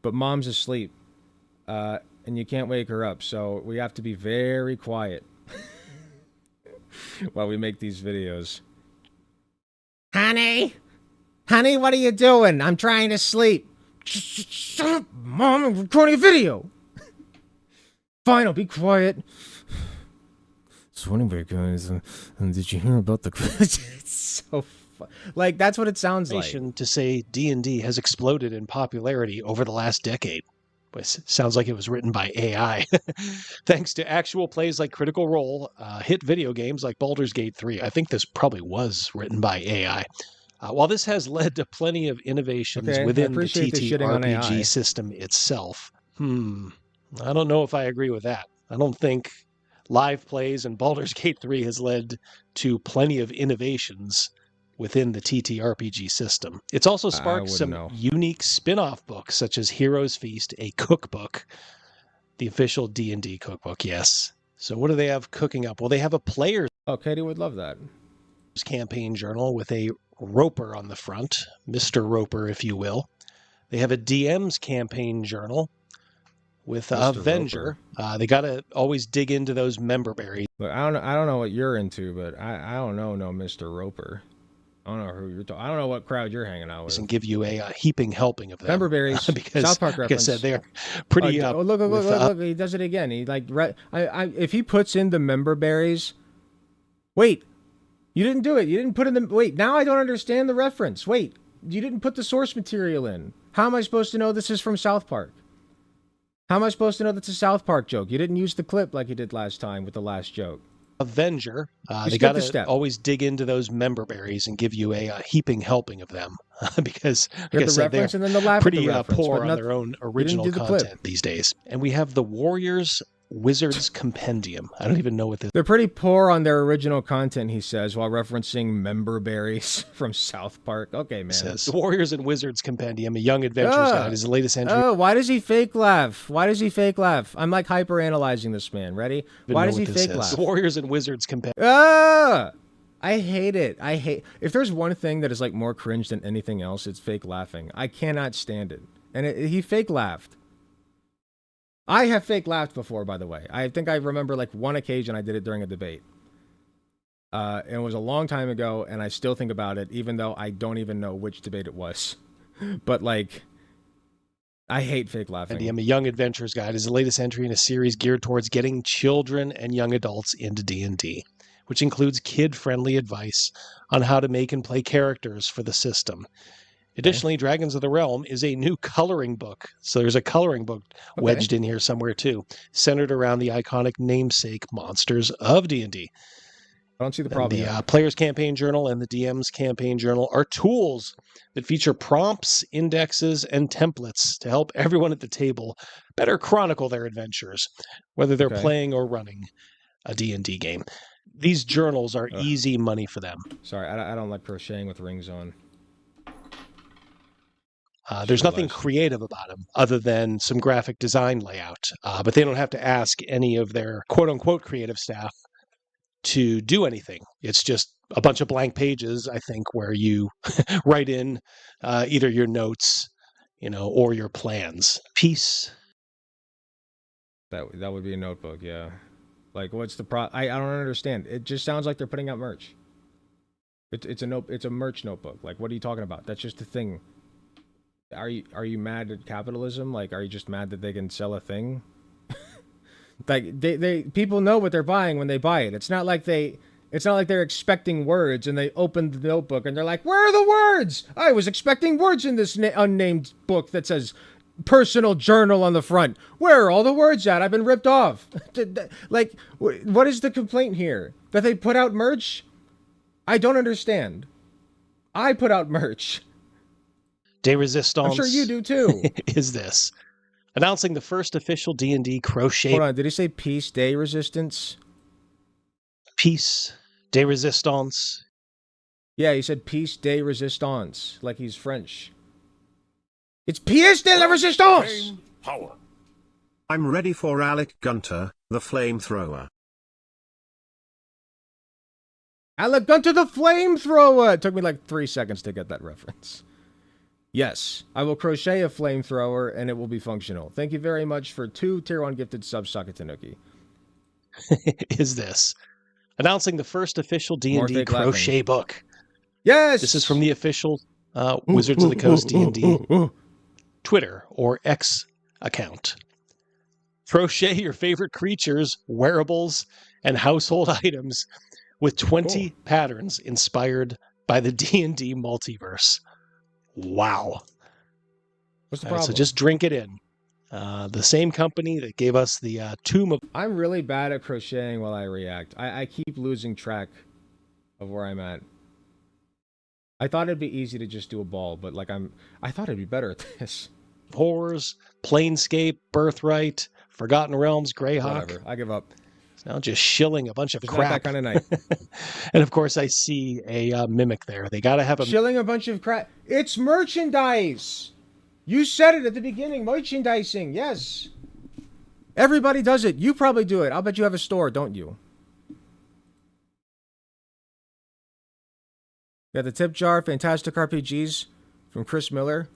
But Mom's asleep. And you can't wake her up, so we have to be very quiet while we make these videos. Honey? Honey, what are you doing? I'm trying to sleep. Shut up, Mom, I'm recording a video. Fine, I'll be quiet. So anyway, guys, did you hear about the... It's so Like, that's what it sounds like. To say D&D has exploded in popularity over the last decade. It sounds like it was written by AI. Thanks to actual plays like Critical Role, hit video games like Baldur's Gate 3. I think this probably was written by AI. While this has led to plenty of innovations within the TTRPG system itself, I don't know if I agree with that. I don't think live plays and Baldur's Gate 3 has led to plenty of innovations within the TTRPG system. It's also sparked some unique spin-off books, such as Heroes Feast, a cookbook, the official D&D cookbook, yes. So what do they have cooking up? Well, they have a player's Katie would love that. Campaign journal with a Roper on the front, Mr. Roper, if you will. They have a DM's campaign journal with Avenger. They got to always dig into those member berries. Look, I don't know what you're into, but I don't know Mr. Roper. I don't know who you're talking. I don't know what crowd you're hanging out with. And give you a heaping helping of them. Member berries, because, South Park reference. Like I said, they're pretty. Look! He does it again. He if he puts in the member berries. Wait, you didn't do it. You didn't put in the. Wait, now I don't understand the reference. Wait, you didn't put the source material in. How am I supposed to know this is from South Park? How am I supposed to know that's a South Park joke? You didn't use the clip like you did last time with the last joke. Avenger. They got to always dig into those member berries and give you a heaping helping of them because, like I said, they're pretty poor on their own original content these days. And we have the Warriors Wizards Compendium. I don't even know what this is. They're pretty poor on their original content, he says, while referencing member berries from South Park. Okay, man. The Warriors and Wizards Compendium, a young adventurer's guide, is the latest entry. Oh, why does he fake laugh? Why does he fake laugh? I'm like hyper analyzing this man. Ready? Why does he fake laugh? Warriors and Wizards Compendium. I hate it. If there's one thing that is like more cringe than anything else, it's fake laughing. I cannot stand it. And he fake laughed. I have fake laughed before, by the way. I think I remember like one occasion I did it during a debate. And it was a long time ago, and I still think about it, even though I don't even know which debate it was. But like, I hate fake laughing. A Young Adventurer's Guide is the latest entry in a series geared towards getting children and young adults into D&D, which includes kid-friendly advice on how to make and play characters for the system. Additionally, Dragons of the Realm is a new coloring book. So there's a coloring book wedged in here somewhere too, centered around the iconic namesake monsters of D&D. I don't see the problem. The Player's Campaign Journal and the DM's Campaign Journal are tools that feature prompts, indexes, and templates to help everyone at the table better chronicle their adventures, whether they're playing or running a D&D game. These journals are easy money for them. Sorry, I don't like crocheting with rings on. There's nothing creative about them other than some graphic design layout, but they don't have to ask any of their quote-unquote creative staff to do anything. It's just a bunch of blank pages, I think, where you write in either your notes, or your plans. Peace. That would be a notebook, yeah. Like, what's the I don't understand. It just sounds like they're putting out merch. It's a merch notebook. Like, what are you talking about? That's just a thing. Are you mad at capitalism? Like, are you just mad that they can sell a thing? Like, they people know what they're buying when they buy it. It's not like they're expecting words and they open the notebook and they're like, where are the words? I was expecting words in this unnamed book that says personal journal on the front. Where are all the words at? I've been ripped off. Like, what is the complaint here? That they put out merch? I don't understand. I put out merch. De Resistance. I'm sure you do too. Is this announcing the first official D&D crochet? Hold on, did he say peace de resistance? Peace de resistance. Yeah, he said peace de resistance, like he's French. It's pièce de la resistance. Power. I'm ready for Alec Gunter, the flamethrower. Alec Gunter, the flamethrower. It took me like 3 seconds to get that reference. Yes, I will crochet a flamethrower and it will be functional. Thank you very much for 2 Tier 1 gifted subs, Sakatanuki. Is this announcing the first official D&D crochet book? Yes! This is from the official Wizards of the Coast D&D Twitter or X account. Crochet your favorite creatures, wearables, and household items with 20 patterns inspired by the D&D multiverse. Wow. What's the All right, problem? so just drink it in. The same company that gave us the Tomb of... I'm really bad at crocheting while I react. I keep losing track of where I'm at. I thought it'd be easy to just do a ball, but like I thought I'd be better at this. Horrors, Planescape, Birthright, Forgotten Realms, Greyhawk. Whatever, I give up. It's now just shilling a bunch of It's crap. not that kind of night. And of course, I see a mimic there. They got to have a... Shilling a bunch of crap. It's merchandise! You said it at the beginning. Merchandising, yes. Everybody does it. You probably do it. I'll bet you have a store, don't you? Yeah, the Tip Jar, Fantastic RPGs from Chris Miller.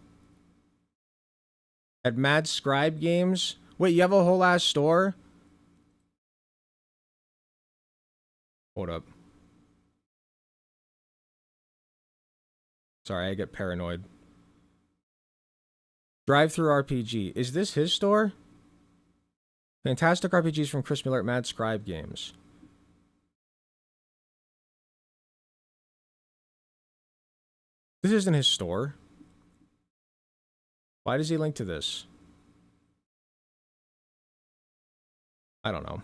At Mad Scribe Games. Wait, you have a whole ass store? Hold up. Sorry, I get paranoid. Drive-Thru RPG. Is this his store? Fantastic RPGs from Chris Miller at Mad Scribe Games. This isn't his store. Why does he link to this? I don't know.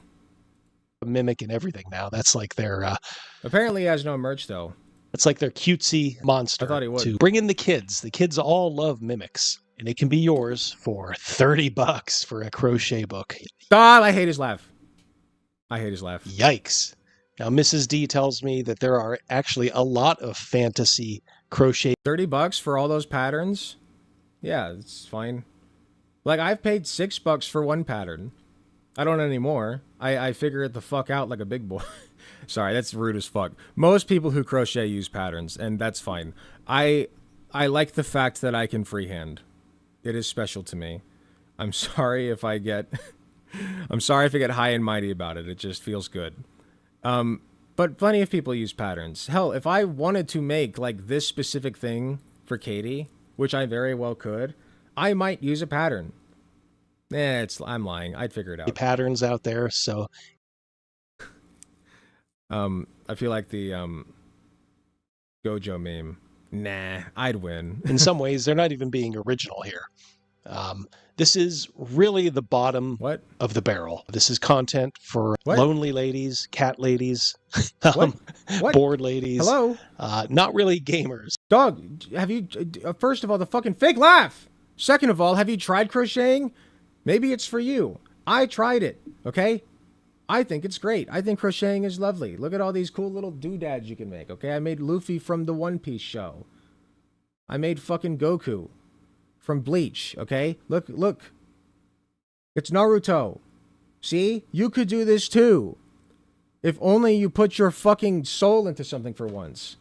Mimic and everything now. That's like their... Apparently he has no merch, though. It's like their cutesy monster. I thought he would. To bring in the kids. The kids all love mimics. And it can be yours for $30 for a crochet book. God, I hate his laugh. I hate his laugh. Yikes. Now, Mrs. D tells me that there are actually a lot of fantasy crochet. $30 for all those patterns? Yeah, it's fine. Like, I've paid $6 for one pattern. I don't anymore. I figure it the fuck out like a big boy. Sorry, that's rude as fuck. Most people who crochet use patterns, and that's fine. I like the fact that I can freehand. It is special to me. I'm sorry if I get... I'm sorry if I get high and mighty about it. It just feels good. But plenty of people use patterns. Hell, if I wanted to make, like, this specific thing for Katie, which I very well could, I might use a pattern. I'm lying. I'd figure it out. Patterns out there, so... I feel like the, Gojo meme. Nah, I'd win. In some ways, they're not even being original here. This is really the bottom of the barrel. This is content for lonely ladies, cat ladies, bored ladies. Hello? Not really gamers. Dog, have you... first of all, the fucking fake laugh! Second of all, have you tried crocheting? Maybe it's for you. I tried it, okay? I think it's great. I think crocheting is lovely. Look at all these cool little doodads you can make, okay? I made Luffy from the One Piece show. I made fucking Goku from Bleach, okay? Look. It's Naruto. See? You could do this too. If only you put your fucking soul into something for once.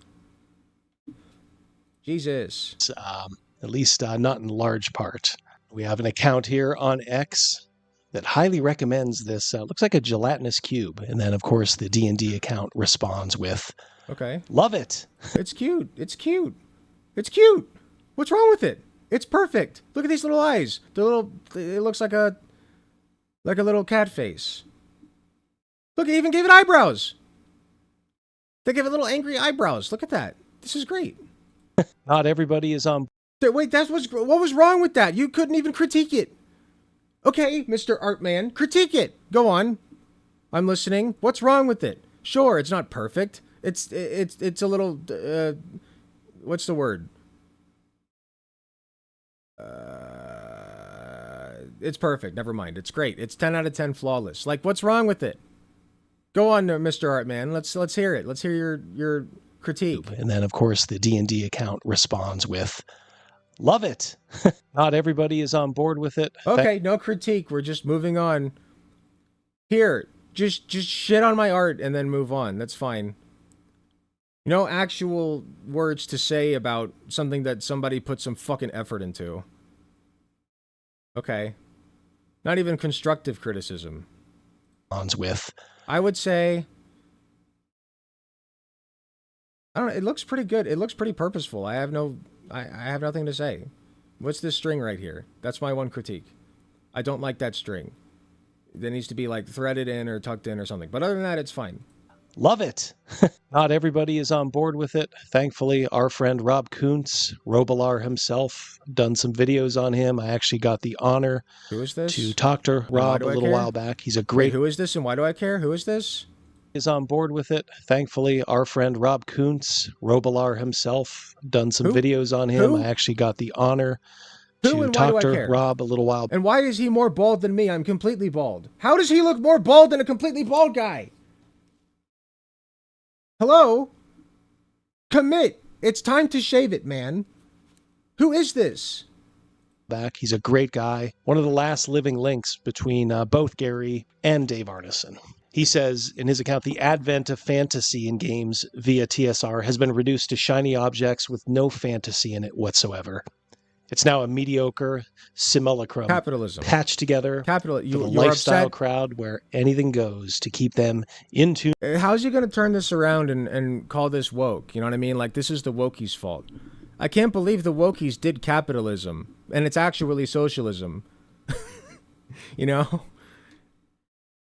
Jesus. At least not in large part. We have an account here on X that highly recommends this. Looks like a gelatinous cube. And then, of course, the D&D account responds with, okay, love it. It's cute. It's cute. It's cute. What's wrong with it? It's perfect. Look at these little eyes. It looks like a little cat face. Look, it even gave it eyebrows. They gave it little angry eyebrows. Look at that. This is great. Not everybody is on. Wait, what was wrong with that? You couldn't even critique it. Okay, Mr. Artman, critique it. Go on. I'm listening. What's wrong with it? Sure, it's not perfect. It's a little what's the word? It's perfect. Never mind. It's great. It's 10 out of 10 flawless. Like, what's wrong with it? Go on, Mr. Artman. Let's hear it. Let's hear your critique. And then, of course, the D&D account responds with, love it. Not everybody is on board with it. Okay, no critique. We're just moving on. Here, just shit on my art and then move on. That's fine. No actual words to say about something that somebody put some fucking effort into. Okay. Not even constructive criticism. With, I would say, I don't know, it looks pretty good. It looks pretty purposeful. I have nothing to say. What's this string right here? That's my one critique. I don't like that string. That needs to be like threaded in or tucked in or something. But other than that, it's fine. Love it. Not everybody is on board with it. Thankfully, our friend Rob Kuntz, Robilar himself, done some videos on him. I actually got the honor Who is this? to talk to Rob a little while back. He's a great... Wait, who is this and why do I care? Who is this? Is on board with it. Thankfully, our friend Rob Kuntz, Robilar himself, done some videos on him. Who? I actually got the honor Who to and why talk do I to care? Rob a little while. And why is he more bald than me? I'm completely bald. How does he look more bald than a completely bald guy? Hello? Commit. It's time to shave it, man. Who is this? Back. He's a great guy. One of the last living links between both Gary and Dave Arneson. He says in his account, the advent of fantasy in games via TSR has been reduced to shiny objects with no fantasy in it whatsoever. It's now a mediocre simulacrum. Capitalism. Patched together for the You're lifestyle upset? crowd where anything goes to keep them in tune. How's he going to turn this around and call this woke? You know what I mean? Like, this is the wokies' fault. I can't believe the wokies did capitalism, and it's actually socialism. You know?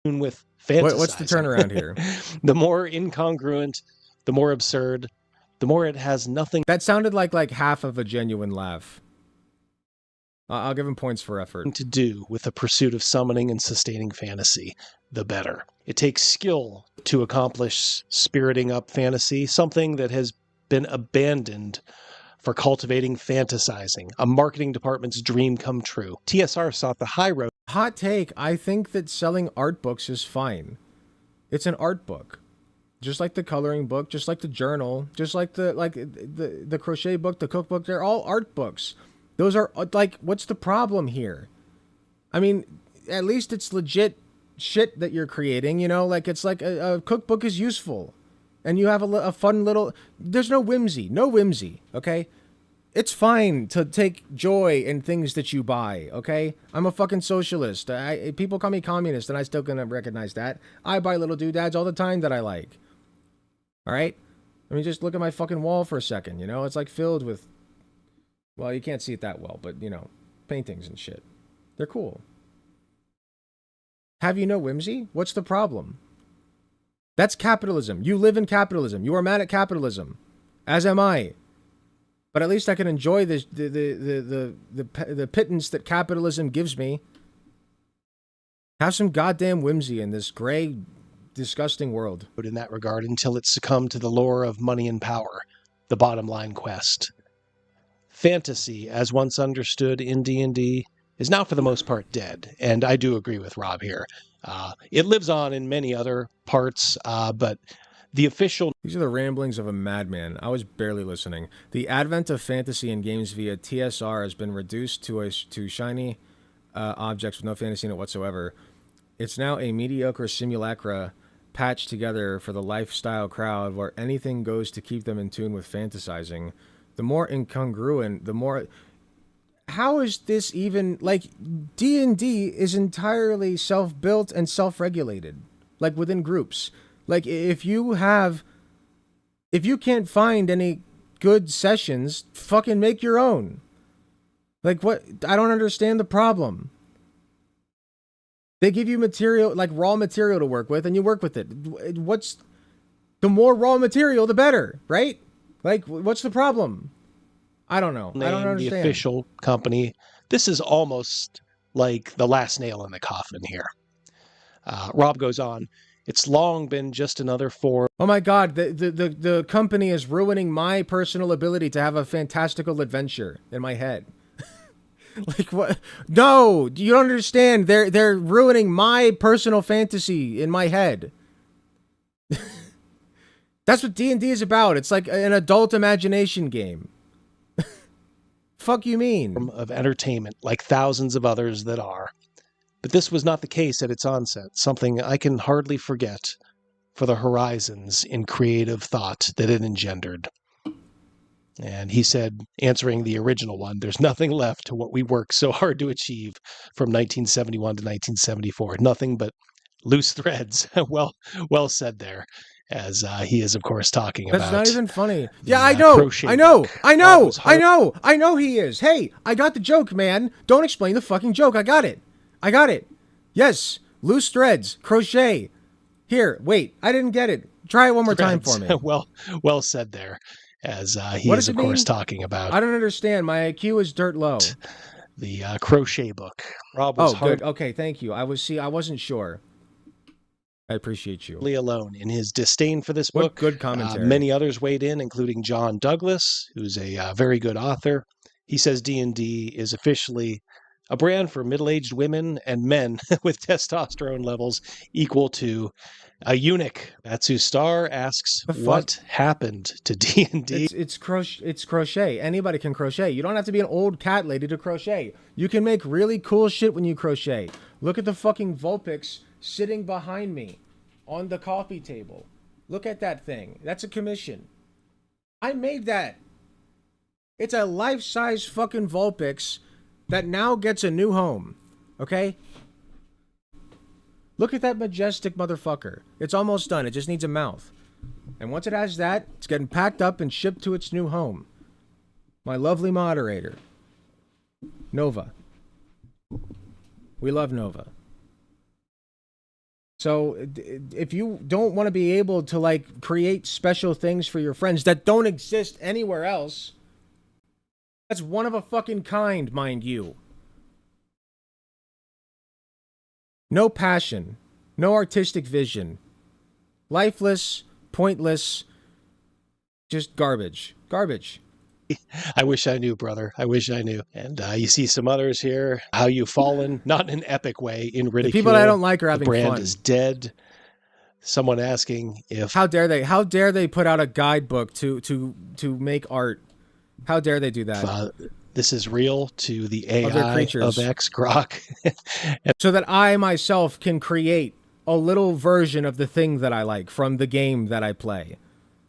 With fantasizing. What's the turnaround here? The more incongruent, the more absurd, the more it has nothing... That sounded like half of a genuine laugh. I'll give him points for effort. ...to do with the pursuit of summoning and sustaining fantasy, the better. It takes skill to accomplish spiriting up fantasy, something that has been abandoned for cultivating fantasizing, a marketing department's dream come true. TSR sought the high road. Hot take, I think that selling art books is fine. It's an art book. Just like the coloring book, just like the journal, just like the crochet book, the cookbook, they're all art books. Those are, like, what's the problem here? I mean, at least it's legit shit that you're creating, you know? Like, it's like a cookbook is useful. And you have a fun little... There's no whimsy. No whimsy, okay? It's fine to take joy in things that you buy, okay? I'm a fucking socialist. People call me communist, and I still can recognize that. I buy little doodads all the time that I like. All right? I mean, just look at my fucking wall for a second, you know? It's like filled with... Well, you can't see it that well, but, you know, paintings and shit. They're cool. Have you no whimsy? What's the problem? That's capitalism. You live in capitalism. You are mad at capitalism. As am I. But at least I can enjoy the pittance that capitalism gives me. Have some goddamn whimsy in this gray, disgusting world. In that regard, until it succumbed to the lure of money and power, the bottom line quest. Fantasy, as once understood in D&D, is now for the most part dead, and I do agree with Rob here. It lives on in many other parts, but the official... These are the ramblings of a madman. I was barely listening. The advent of fantasy in games via TSR has been reduced to shiny objects with no fantasy in it whatsoever. It's now a mediocre simulacra patched together for the lifestyle crowd where anything goes to keep them in tune with fantasizing. The more incongruent, the more... How is this even... Like, D&D is entirely self-built and self-regulated. Like, within groups. Like, if you can't find any good sessions, fucking make your own. Like, what? I don't understand the problem. They give you material, like raw material to work with, and you work with it. What's... The more raw material, the better, right? Like, what's the problem? I don't know. I don't understand. The official company. This is almost like the last nail in the coffin here. Rob goes on. It's long been just another form. Oh my God, the company is ruining my personal ability to have a fantastical adventure in my head. Like what? No, you don't understand. They're ruining my personal fantasy in my head. That's what D&D is about. It's like an adult imagination game. Fuck you mean? Of entertainment, like thousands of others that are. But this was not the case at its onset, something I can hardly forget for the horizons in creative thought that it engendered. And he said, answering the original one, there's nothing left to what we worked so hard to achieve from 1971 to 1974. Nothing but loose threads. Well said there. As he is, of course, talking about... That's not even funny. Yeah, I know he is. Hey, I got the joke, man. Don't explain the fucking joke. I got it. Yes, loose threads, crochet. Here, wait, I didn't get it. Try it one more time for me. Well said there, as he What is, does of it course, mean? talking about I don't understand. My IQ is dirt low. the crochet book. Rob was Oh, good. Okay, thank you. I wasn't sure. I appreciate you. hardly alone in his disdain for this What book. good commentary. Many others weighed in, including John Douglas, who's a very good author. He says D&D is officially a brand for middle-aged women and men with testosterone levels equal to a eunuch. Matsu Star asks, what happened to D&D? It's crochet. Anybody can crochet. You don't have to be an old cat lady to crochet. You can make really cool shit when you crochet. Look at the fucking Vulpix sitting behind me on the coffee table. Look at that thing. That's a commission. I made that. It's a life-size fucking Vulpix that now gets a new home. Okay? Look at that majestic motherfucker. It's almost done. It just needs a mouth. And once it has that, it's getting packed up and shipped to its new home. My lovely moderator, Nova. We love Nova. So if you don't want to be able to like create special things for your friends that don't exist anywhere else, that's one of a fucking kind, mind you. No passion, no artistic vision. Lifeless, pointless, just garbage. Garbage. I wish I knew, brother. I wish I knew. And you see some others here. How you've fallen, not in an epic way, in ridicule. The people I don't like are having fun. The brand fun. is dead. Someone asking if... How dare they? How dare they put out a guidebook to make art? How dare they do that? This is real to the AI of X Grok. So that I myself can create a little version of the thing that I like from the game that I play.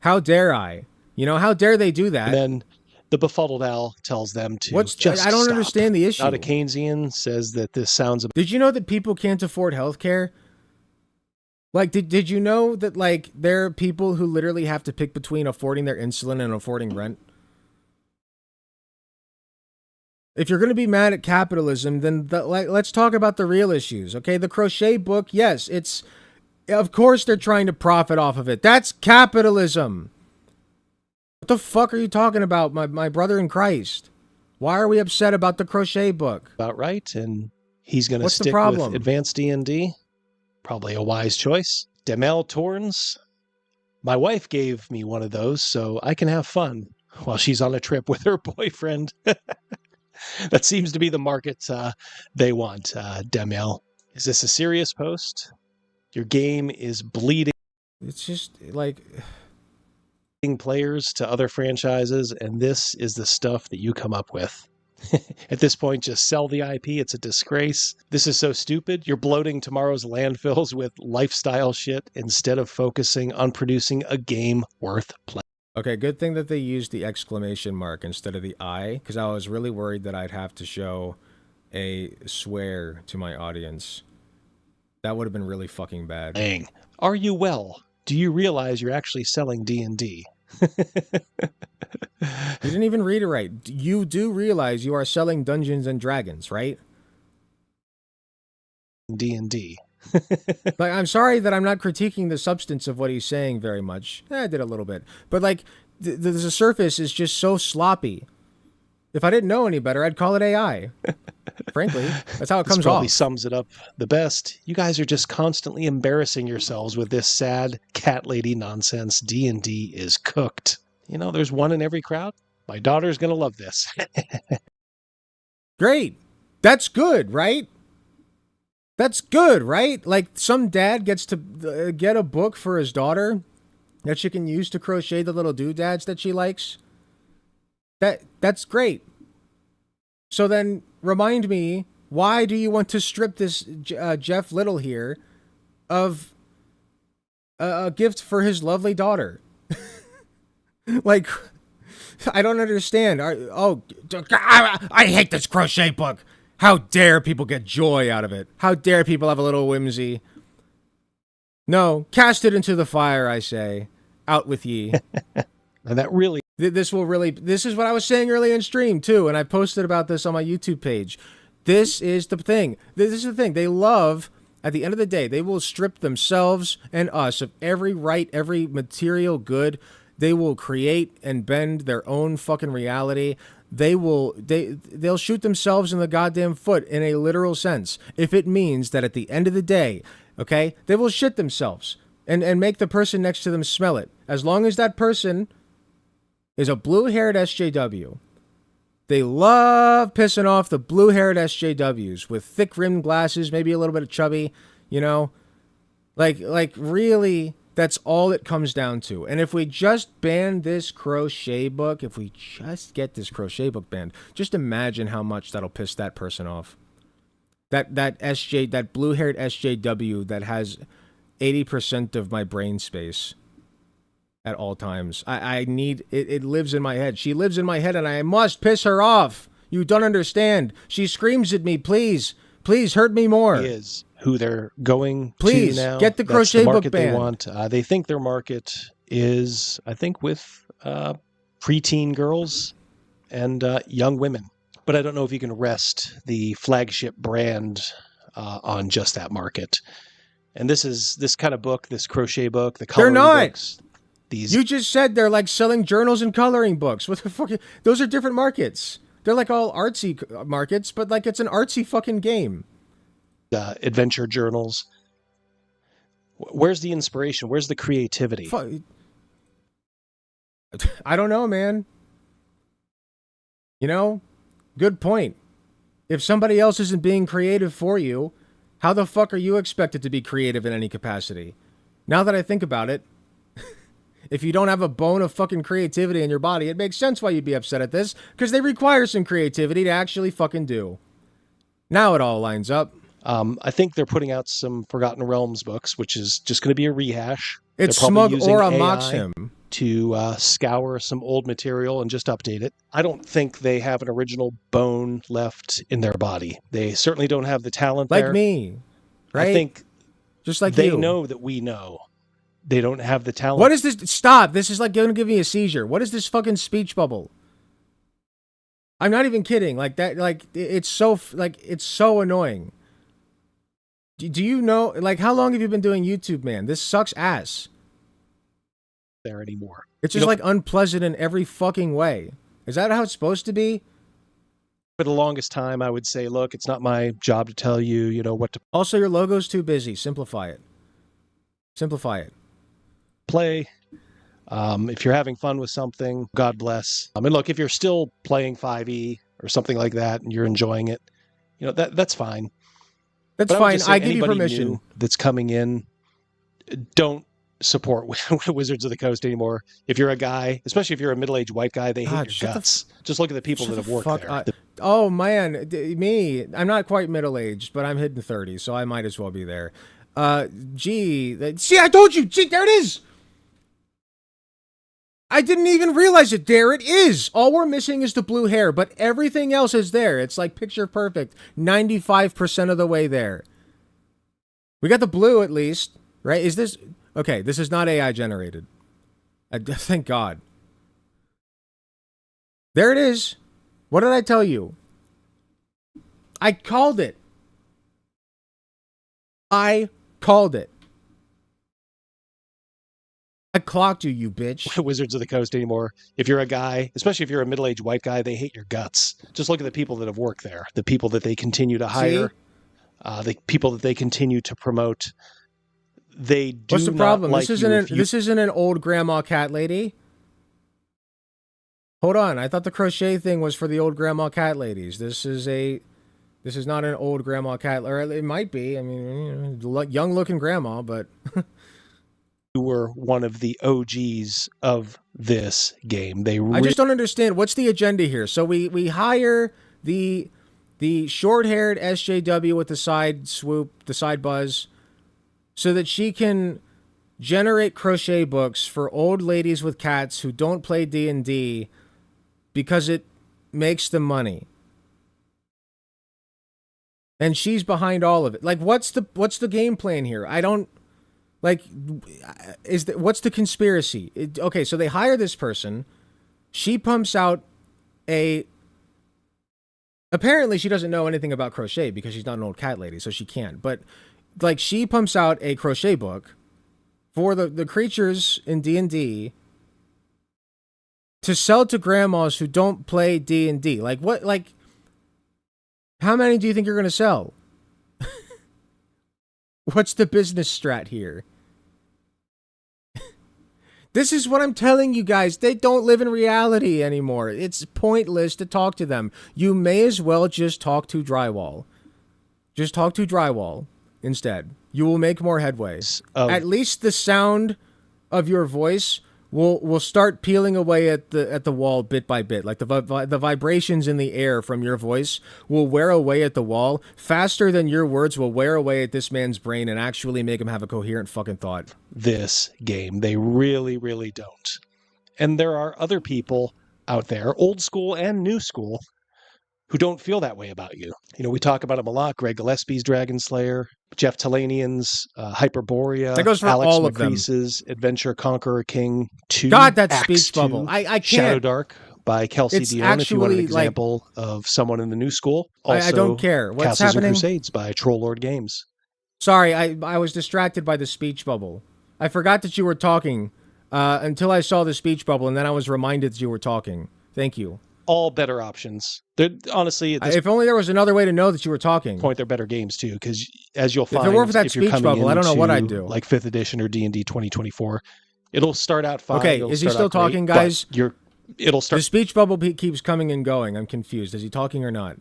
How dare I? You know, how dare they do that? And then the befuddled owl tells them to I don't understand the issue. Not a Keynesian says that this sounds... Did you know that people can't afford healthcare? Like, did you know that, like, there are people who literally have to pick between affording their insulin and affording rent? If you're going to be mad at capitalism, then let's talk about the real issues, okay? The crochet book, yes, it's... Of course they're trying to profit off of it. That's capitalism. What the fuck are you talking about, my brother in Christ? Why are we upset about the crochet book? About right, and he's going to What's the stick problem? with advanced D&D. Probably a wise choice. Demel Torns. My wife gave me one of those so I can have fun while she's on a trip with her boyfriend. That seems to be the market they want, Demel. Is this a serious post? Your game is bleeding. It's just like... players to other franchises, and this is the stuff that you come up with. At this point, just sell the IP. It's a disgrace. This is so stupid. You're bloating tomorrow's landfills with lifestyle shit instead of focusing on producing a game worth playing. Okay, good thing that they used the exclamation mark instead of the I, because I was really worried that I'd have to show a swear to my audience. That would have been really fucking bad. Dang. Are you well? Do you realize you're actually selling D&D? You didn't even read it right. You do realize you are selling Dungeons and Dragons, right? D&D. Like, I'm sorry that I'm not critiquing the substance of what he's saying very much. I did a little bit. But, like, the surface is just so sloppy. If I didn't know any better, I'd call it AI. Frankly, that's how it comes This probably off. sums it up the best. You guys are just constantly embarrassing yourselves with this sad cat lady nonsense. D&D is cooked. You know, there's one in every crowd. My daughter's going to love this. Great. That's good, right? That's good, right? Like, some dad gets to get a book for his daughter that she can use to crochet the little doodads that she likes. That's great. So then, remind me, why do you want to strip this Jeff Little here of a gift for his lovely daughter? Like, I don't understand. I hate this crochet book. How dare people get joy out of it? How dare people have a little whimsy? No, cast it into the fire, I say. Out with ye. And that really... This is what I was saying earlier in stream, too, and I posted about this on my YouTube page. This is the thing. This is the thing. They love At the end of the day, they will strip themselves and us of every right, every material good. They will create and bend their own fucking reality. They'll shoot themselves in the goddamn foot in a literal sense. If it means that at the end of the day, okay, they will shit themselves and make the person next to them smell it. As long as that person is a blue-haired SJW. They love pissing off the blue-haired SJWs with thick-rimmed glasses, maybe a little bit of chubby, you know? Like really, that's all it comes down to. And if we just ban this crochet book, if we just get this crochet book banned, just imagine how much that'll piss that person off. That blue-haired SJW that has 80% of my brain space at all times. I need it lives in my head. She lives in my head and I must piss her off. You don't understand. She screams at me, please hurt me more. Is who they're going please to now. Get the crochet book banned. They want. They think their market is, I think, with preteen girls and young women. But I don't know if you can rest the flagship brand on just that market. And this kind of book, this crochet book, the coloring books. You just said they're like selling journals and coloring books. What the fuck? Those are different markets. They're like all artsy markets, but like it's an artsy fucking game. Adventure journals. Where's the inspiration? Where's the creativity? I don't know, man. You know, good point. If somebody else isn't being creative for you, how the fuck are you expected to be creative in any capacity? Now that I think about it, if you don't have a bone of fucking creativity in your body, it makes sense why you'd be upset at this, because they require some creativity to actually fucking do. Now it all lines up. I think they're putting out some Forgotten Realms books, which is just going to be a rehash. It's Smug Aura mocks him to scour some old material and just update it. I don't think they have an original bone left in their body. They certainly don't have the talent like there. Me, right? I think just like they you. know that we know. They don't have the talent. What is this? Stop. This is like going to give me a seizure. What is this fucking speech bubble? I'm not even kidding. Like that, like it's so annoying. Do you know, like, how long have you been doing YouTube, man? This sucks ass. There anymore. It's just like unpleasant in every fucking way. Is that how it's supposed to be? For the longest time, I would say, look, it's not my job to tell you, you know, what to... Also, your logo's too busy. Simplify it. Simplify it. Play. If you're having fun with something, God bless. And look, if you're still playing 5e or something like that and you're enjoying it, you know, that's fine. That's fine. I give you permission. That's coming in, don't support Wizards of the Coast anymore. If you're a guy, especially if you're a middle-aged white guy, they hate your guts. Just look at the people that have worked there. Oh, man. Me. I'm not quite middle-aged, but I'm hitting 30, so I might as well be there. See, I told you. Gee, there it is. I didn't even realize it. There it is. All we're missing is the blue hair, but everything else is there. It's like picture perfect. 95% of the way there. We got the blue at least, right? Is this... Okay, this is not AI generated. Thank God. There it is. What did I tell you? I called it. I called it. I clocked you, you bitch. Wizards of the Coast anymore. If you're a guy, especially if you're a middle-aged white guy, they hate your guts. Just look at the people that have worked there. The people that they continue to hire. The people that they continue to promote. They do What's the problem? Like this isn't an old grandma cat lady. Hold on. I thought the crochet thing was for the old grandma cat ladies. This is not an old grandma cat, or it might be. I mean, young looking grandma, but you were one of the OGs of this game. I just don't understand what's the agenda here. So we hire the short-haired SJW with the side swoop, the side buzz, so that she can generate crochet books for old ladies with cats who don't play D&D because it makes them money. And she's behind all of it. Like, what's the game plan here? I don't, like, what's the conspiracy? Okay, so they hire this person. She pumps out apparently she doesn't know anything about crochet because she's not an old cat lady, so she can't. But like, she pumps out a crochet book for the creatures in D&D to sell to grandmas who don't play D&D. Like, what, like, how many do you think you're going to sell? What's the business strat here? This is what I'm telling you guys. They don't live in reality anymore. It's pointless to talk to them. You may as well just talk to drywall. Just talk to drywall instead. You will make more headway. At least the sound of your voice will start peeling away at the wall bit by bit. Like the vibrations in the air from your voice will wear away at the wall faster than your words will wear away at this man's brain and actually make him have a coherent fucking thought. This game, they really, really don't. And there are other people out there, old school and new school, who don't feel that way about you. You know, we talk about them a lot. Greg Gillespie's Dragon Slayer, Jeff Talanian's Hyperborea, That goes for Alex all of them. McCrease's Adventure Conqueror King 2. God, that Acts speech 2, bubble. I can't. Shadow Dark by Kelsey It's Dion, if you want an actually, like- example of someone in the new school. I Also, don't care. What's Castles happening? and Crusades by Troll Lord Games. Sorry, I was distracted by the speech bubble. I forgot that you were talking until I saw the speech bubble, and then I was reminded that you were talking. Thank you. All better options. They're honestly, at this If only there was another way to know that you were talking. point, they're better games too, because as you'll If it find, weren't for that if you're speech coming bubble, I don't know what I'd into, do. like 5th edition or D&D 2024, it'll start out fine. Okay, it'll is he start still out great, talking, but guys? It'll start. The speech bubble keeps coming and going. I'm confused. Is he talking or not?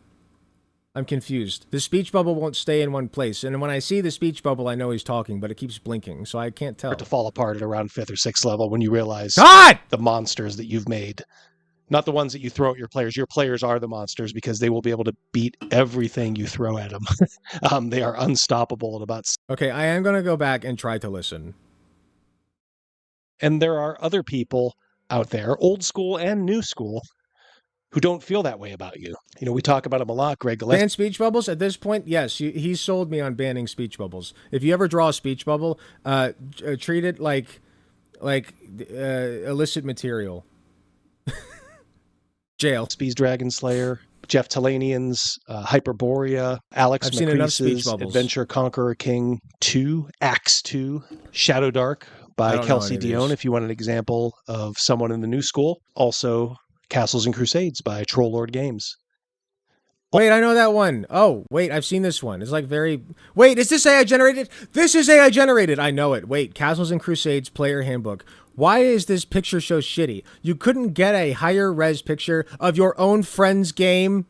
I'm confused. The speech bubble won't stay in one place, and when I see the speech bubble, I know he's talking, but it keeps blinking, so I can't tell. To fall apart at around 5th or 6th level when you realize God! the monsters that you've made. Not the ones that you throw at your players. Your players are the monsters because they will be able to beat everything you throw at them. They are unstoppable at about. Okay, I am going to go back and try to listen. And there are other people out there, old school and new school, who don't feel that way about you. You know, we talk about them a lot. Greg Gillespie. Ban speech bubbles? At this point, yes, he's sold me on banning speech bubbles. If you ever draw a speech bubble, treat it like illicit material. Jail. Speed's Dragon Slayer, Jeff Talanian's Hyperborea, Alex I've seen enough speech McCrease's bubbles. Adventure Conqueror King 2, Acts 2, Shadow Dark I by don't know Kelsey any of Dion, these. if you want an example of someone in the new school. Also, Castles and Crusades by Troll Lord Games. Wait, I know that one. Oh, wait, I've seen this one. It's like very... Wait, is this AI generated? This is AI generated. I know it. Wait, Castles and Crusades Player Handbook. Why is this picture so shitty? You couldn't get a higher res picture of your own friend's game?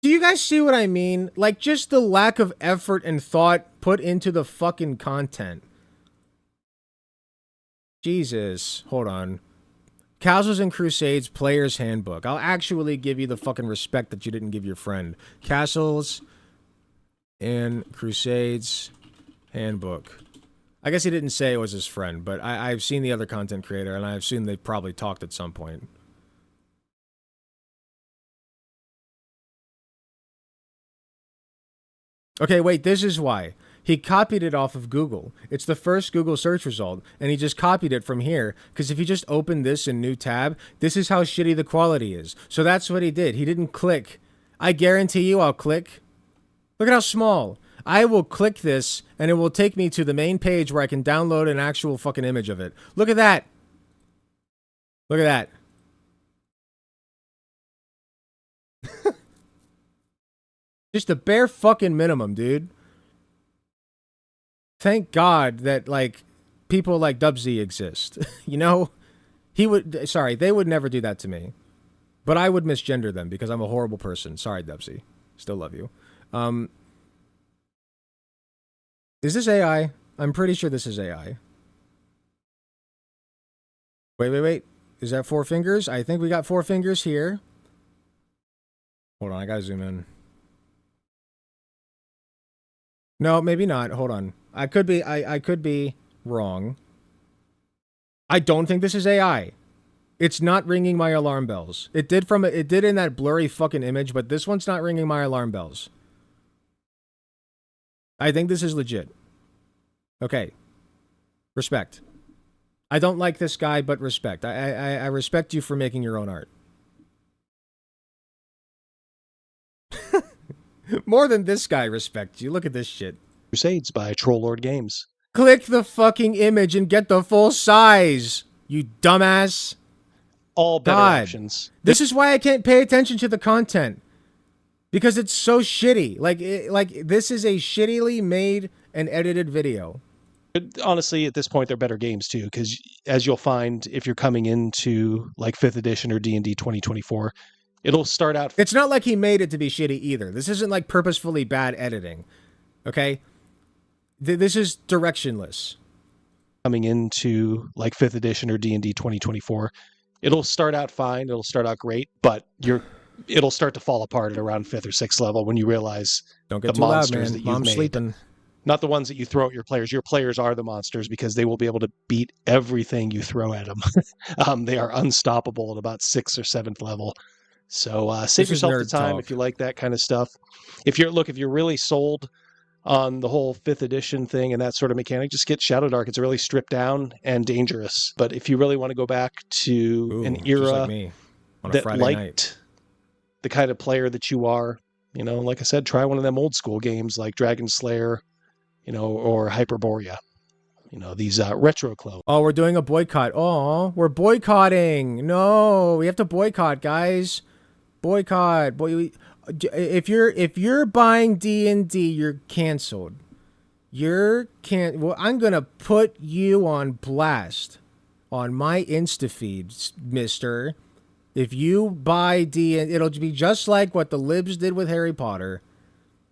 Do you guys see what I mean? Like, just the lack of effort and thought put into the fucking content. Jesus. Hold on. Castles and Crusades Player's Handbook. I'll actually give you the fucking respect that you didn't give your friend. Castles and Crusades Handbook. I guess he didn't say it was his friend, but I've seen the other content creator, and I've seen they probably talked at some point. Okay, wait, this is why. He copied it off of Google. It's the first Google search result, and he just copied it from here, because if you just open this in new tab, this is how shitty the quality is. So that's what he did. He didn't click. I guarantee you I'll click. Look at how small. I will click this, and it will take me to the main page where I can download an actual fucking image of it. Look at that. Look at that. Just the bare fucking minimum, dude. Thank God that, like, people like Dubsy exist. You know? They would never do that to me. But I would misgender them because I'm a horrible person. Sorry, Dubsy. Still love you. Is this AI? I'm pretty sure this is AI. Wait. Is that 4 fingers? I think we got 4 fingers here. Hold on, I gotta zoom in. No, maybe not. Hold on. I could be wrong. I don't think this is AI. It's not ringing my alarm bells. It did in that blurry fucking image, but this one's not ringing my alarm bells. I think this is legit. Okay. Respect. I don't like this guy, but respect. I respect you for making your own art. More than this guy respects you. Look at this shit. Crusades by Troll Lord Games. Click the fucking image and get the full size, you dumbass. All better options. This is why I can't pay attention to the content. Because it's so shitty. Like this is a shittily made and edited video. Honestly, at this point, they're better games too, because as you'll find, if you're coming into like 5th edition or D&D 2024, it'll start out... It's not like he made it to be shitty either. This isn't like purposefully bad editing. Okay? This is directionless. Coming into like 5th edition or D&D 2024, it'll start out fine, it'll start out great, but it'll start to fall apart at around 5th or 6th level when you realize Don't get the too monsters loud, man. that you've Mom's made. sleeping. Not the ones that you throw at your players. Your players are the monsters because they will be able to beat everything you throw at them. They are unstoppable at about 6th or 7th level. So save yourself the time if you like that kind of stuff. If you're really sold on the whole 5th edition thing and that sort of mechanic, just get Shadow Dark. It's really stripped down and dangerous. But if you really want to go back to an era that liked the kind of player that you are, like I said, try one of them old school games like Dragon Slayer, or Hyperborea. These retro clones. Oh, we're doing a boycott. Oh, we're boycotting. No, we have to boycott, guys. Boycott. If you're buying D&D, you're canceled. Well, I'm gonna put you on blast on my Insta feed, mister. If you buy D&D, it'll be just like what the libs did with Harry Potter.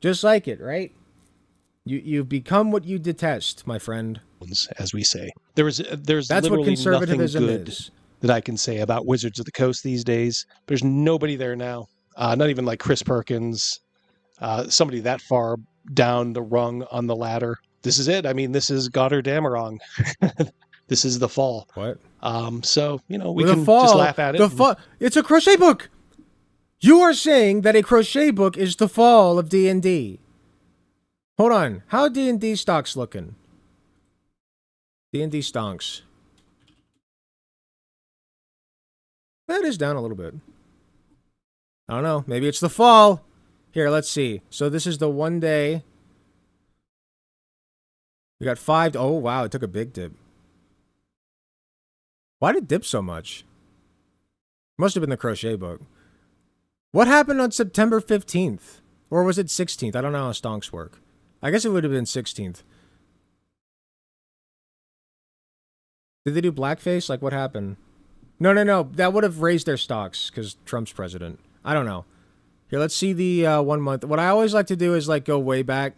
Just like it, right? You've become what you detest, my friend. As we say. There's That's literally what conservatism nothing good is. That I can say about Wizards of the Coast these days. There's nobody there now. Not even like Chris Perkins, somebody that far down the rung on the ladder. This is it. I mean, this is Goddard Damarong. This is the fall. What? So, we can just laugh at it. It's a crochet book. You are saying that a crochet book is the fall of D&D. Hold on. How are D&D stocks looking? D&D stonks. That is down a little bit. I don't know. Maybe it's the fall. Here, let's see. So this is the 1 day. We got 5. Oh, wow. It took a big dip. Why did it dip so much? Must have been the crochet book. What happened on September 15th? Or was it 16th? I don't know how stonks work. I guess it would have been 16th. Did they do blackface? Like, what happened? No. That would have raised their stocks because Trump's president. I don't know. Here, let's see the 1 month. What I always like to do is, like, go way back.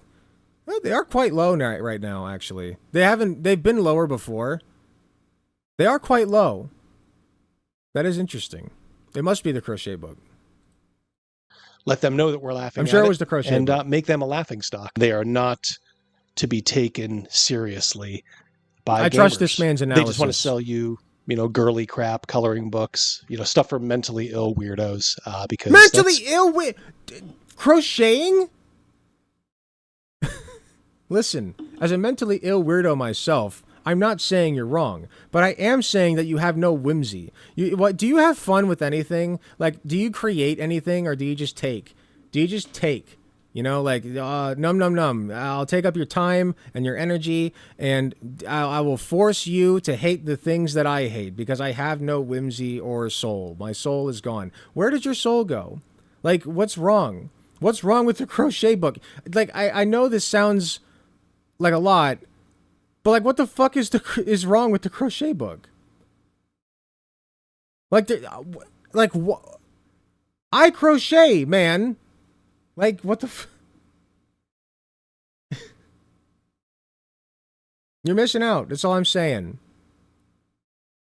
Well, they are quite low right now, actually. They've been lower before. They are quite low. That is interesting. It must be the crochet book. Let them know that we're laughing. I'm sure it was the crochet and book. make them a laughing stock. They are not to be taken seriously by I trust this man's analysis. They just want to sell you, girly crap, coloring books, stuff for mentally ill weirdos. Because mentally ill crocheting. Listen, as a mentally ill weirdo myself, I'm not saying you're wrong, but I am saying that you have no whimsy. Do you have fun with anything? Like, do you create anything, or do you just take? Do you just take? Like, num. I'll take up your time and your energy, and I will force you to hate the things that I hate because I have no whimsy or soul. My soul is gone. Where did your soul go? Like, what's wrong? What's wrong with the crochet book? Like, I know this sounds like a lot, but like, what the fuck is wrong with the crochet book? Like, I crochet, man. Like, what the You're missing out. That's all I'm saying.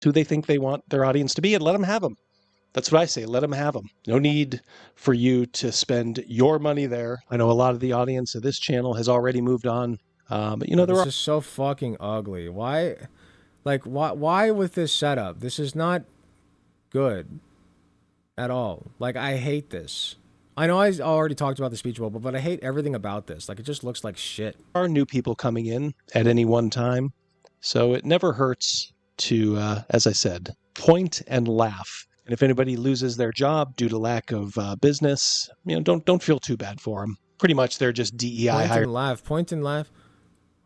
Who they think they want their audience to be, and let them have them. That's what I say. Let them have them. No need for you to spend your money there. I know a lot of the audience of this channel has already moved on. But this is so fucking ugly. Why? Like, why with this setup? This is not good at all. Like, I hate this. I know I already talked about the speech bubble, but I hate everything about this. Like, it just looks like shit. There are new people coming in at any one time, so it never hurts to, as I said, point and laugh. And if anybody loses their job due to lack of business, don't feel too bad for them. Pretty much they're just DEI Point hires. and laugh. Point and laugh.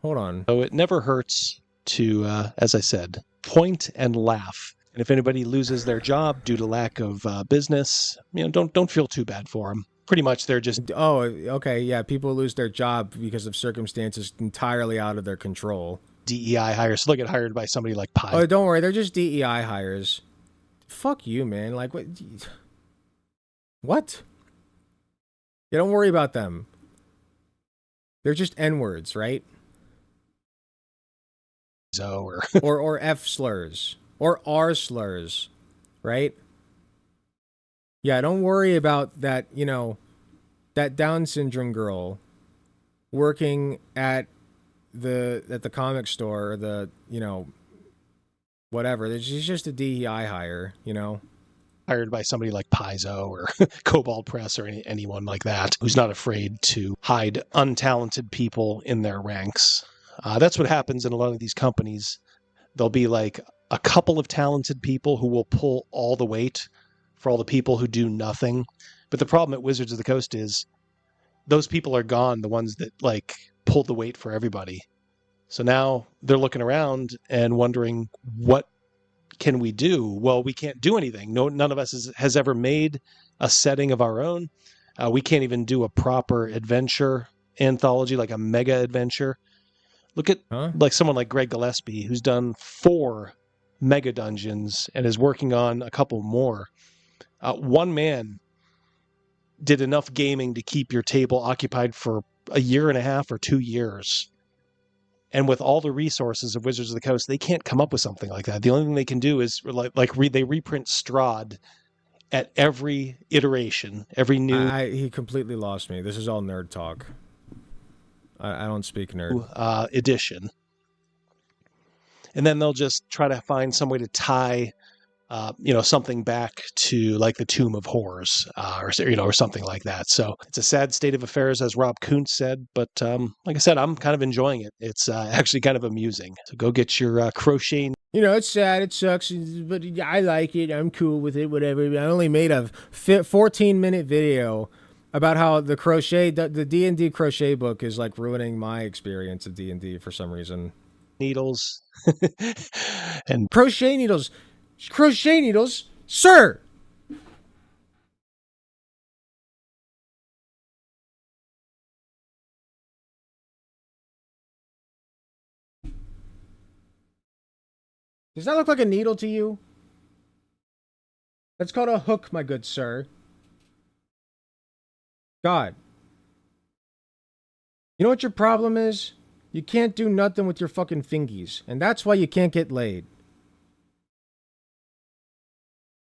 Hold on. So it never hurts to, as I said, point and laugh. And if anybody loses their job due to lack of business, don't feel too bad for them. Pretty much they're just... Oh, okay, yeah. People lose their job because of circumstances entirely out of their control. DEI hires. So they'll get hired by somebody like Pi. Oh, don't worry. They're just DEI hires. Fuck you, man. Like, what? What? Yeah, don't worry about them. They're just N-words, right? or F slurs. Or R slurs. Right? Yeah, don't worry about that, that Down syndrome girl working at the comic store, or the, whatever. She's just a DEI hire, Hired by somebody like Paizo or Cobalt Press or anyone like that, who's not afraid to hide untalented people in their ranks. That's what happens in a lot of these companies. There'll be like a couple of talented people who will pull all the weight for all the people who do nothing. But the problem at Wizards of the Coast is those people are gone, the ones that like pulled the weight for everybody. So now they're looking around and wondering, what can we do? Well, we can't do anything. None of us has ever made a setting of our own. We can't even do a proper adventure anthology, like a mega adventure. Look at like someone like Greg Gillespie, who's done 4 mega dungeons and is working on a couple more. One man did enough gaming to keep your table occupied for a year and a half or 2 years. And with all the resources of Wizards of the Coast, they can't come up with something like that. The only thing they can do is they reprint Strahd at every iteration, every new... He completely lost me. This is all nerd talk. I don't speak nerd. Edition. And then they'll just try to find some way to tie, something back to like the Tomb of Horrors, or something like that. So it's a sad state of affairs, as Rob Kuntz said. But like I said, I'm kind of enjoying it. It's actually kind of amusing. So go get your crochet. It's sad. It sucks, but I like it. I'm cool with it. Whatever. I only made a 14-minute video about how the D&D crochet book is like ruining my experience of D&D for some reason. Needles and crochet needles, sir. Does that look like a needle to you? That's called a hook, my good sir. God. You know what your problem is? You can't do nothing with your fucking fingies, and that's why you can't get laid.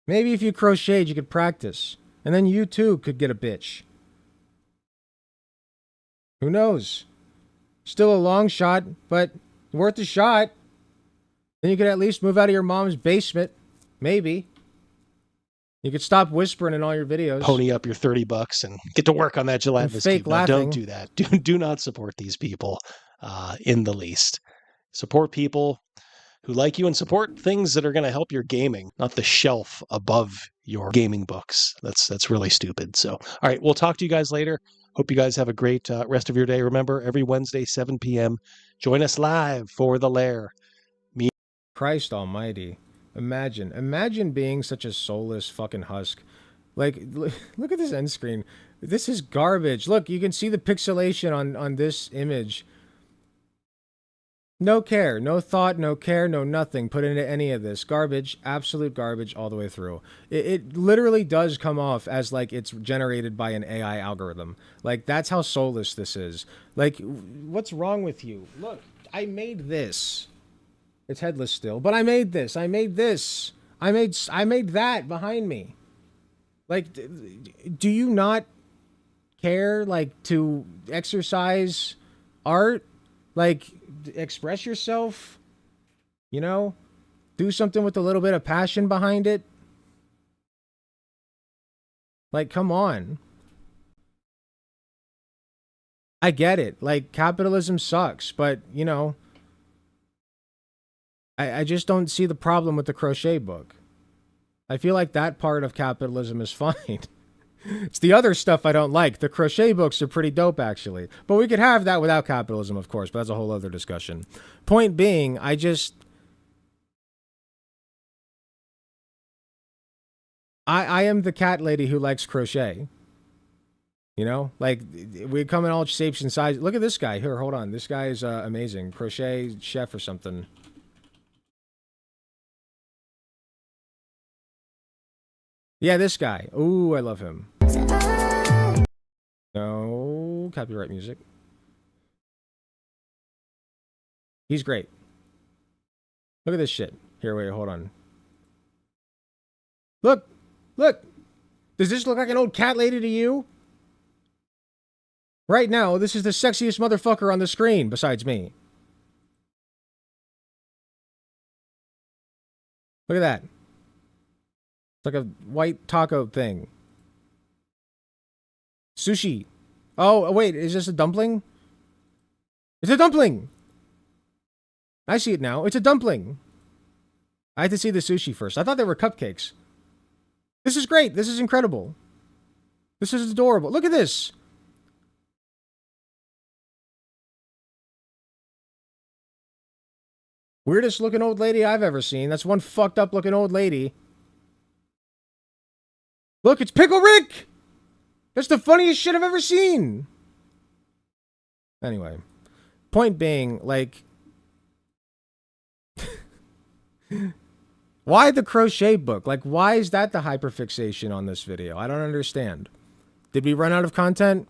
Maybe if you crocheted, you could practice, and then you too could get a bitch. Who knows? Still a long shot, but worth a shot. Then you could at least move out of your mom's basement. Maybe. You could stop whispering in all your videos. Pony up your $30 and get to work on that gelatinous fake cube. Now, laughing. don't do that. Do not support these people in the least. Support people who like you and support things that are going to help your gaming, not the shelf above your gaming books. That's really stupid. So, all right, we'll talk to you guys later. Hope you guys have a great rest of your day. Remember, every Wednesday, 7 p.m., join us live for The Lair. Christ almighty. Imagine being such a soulless fucking husk. Like, look at this end screen. This is garbage. Look, you can see the pixelation on this image. No care, no thought, no care, no nothing put into any of this. Garbage, absolute garbage all the way through. It literally does come off as like it's generated by an AI algorithm. Like, that's how soulless this is. Like, what's wrong with you? Look, I made this. It's headless still, but I made this. I made this. I made that behind me. Like, do you not care, like, to exercise art? Like, express yourself? You know? Do something with a little bit of passion behind it? Like, come on. I get it. Like, capitalism sucks, but, you know, I just don't see the problem with the crochet book. I feel like that part of capitalism is fine. It's the other stuff I don't like. The crochet books are pretty dope, actually. But we could have that without capitalism, of course, but that's a whole other discussion. Point being, I am the cat lady who likes crochet. You know? Like, we come in all shapes and sizes. Look at this guy. Here, hold on. This guy is amazing. Crochet chef or something. Yeah, this guy. Ooh, I love him. No copyright music. He's great. Look at this shit. Here, wait, hold on. Look! Look! Does this look like an old cat lady to you? Right now, this is the sexiest motherfucker on the screen, besides me. Look at that. It's like a white taco thing. Sushi. Oh, wait, is this a dumpling? It's a dumpling! I see it now. It's a dumpling. I had to see the sushi first. I thought they were cupcakes. This is great. This is incredible. This is adorable. Look at this. Weirdest looking old lady I've ever seen. That's one fucked up looking old lady. Look, it's Pickle Rick! That's the funniest shit I've ever seen. Anyway. Point being, like... Why the crochet book? Like, why is that the hyperfixation on this video? I don't understand. Did we run out of content?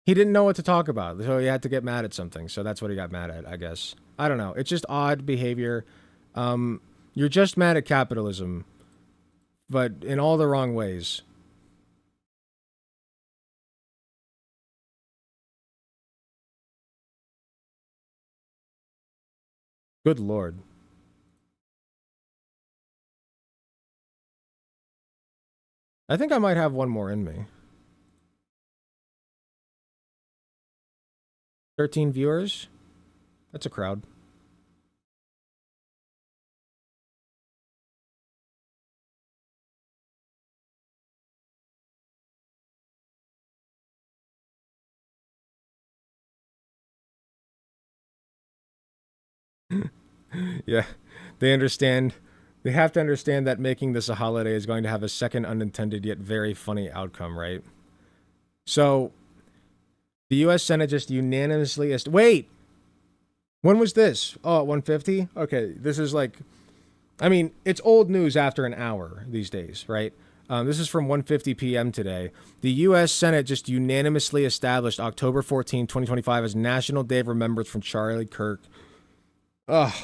He didn't know what to talk about, so he had to get mad at something. So that's what he got mad at, I guess. I don't know. It's just odd behavior. You're just mad at capitalism, but in all the wrong ways. Good Lord. I think I might have one more in me. 13 viewers? That's a crowd. Yeah, they understand. They have to understand that making this a holiday is going to have a second unintended yet very funny outcome, right? So, the U.S. Senate just unanimously... Wait! When was this? Oh, at 150? Okay, this is like... I mean, it's old news after an hour these days, right? This is from 1:50 p.m. today. The U.S. Senate just unanimously established October 14, 2025 as National Day of Remembrance from Charlie Kirk. Ugh.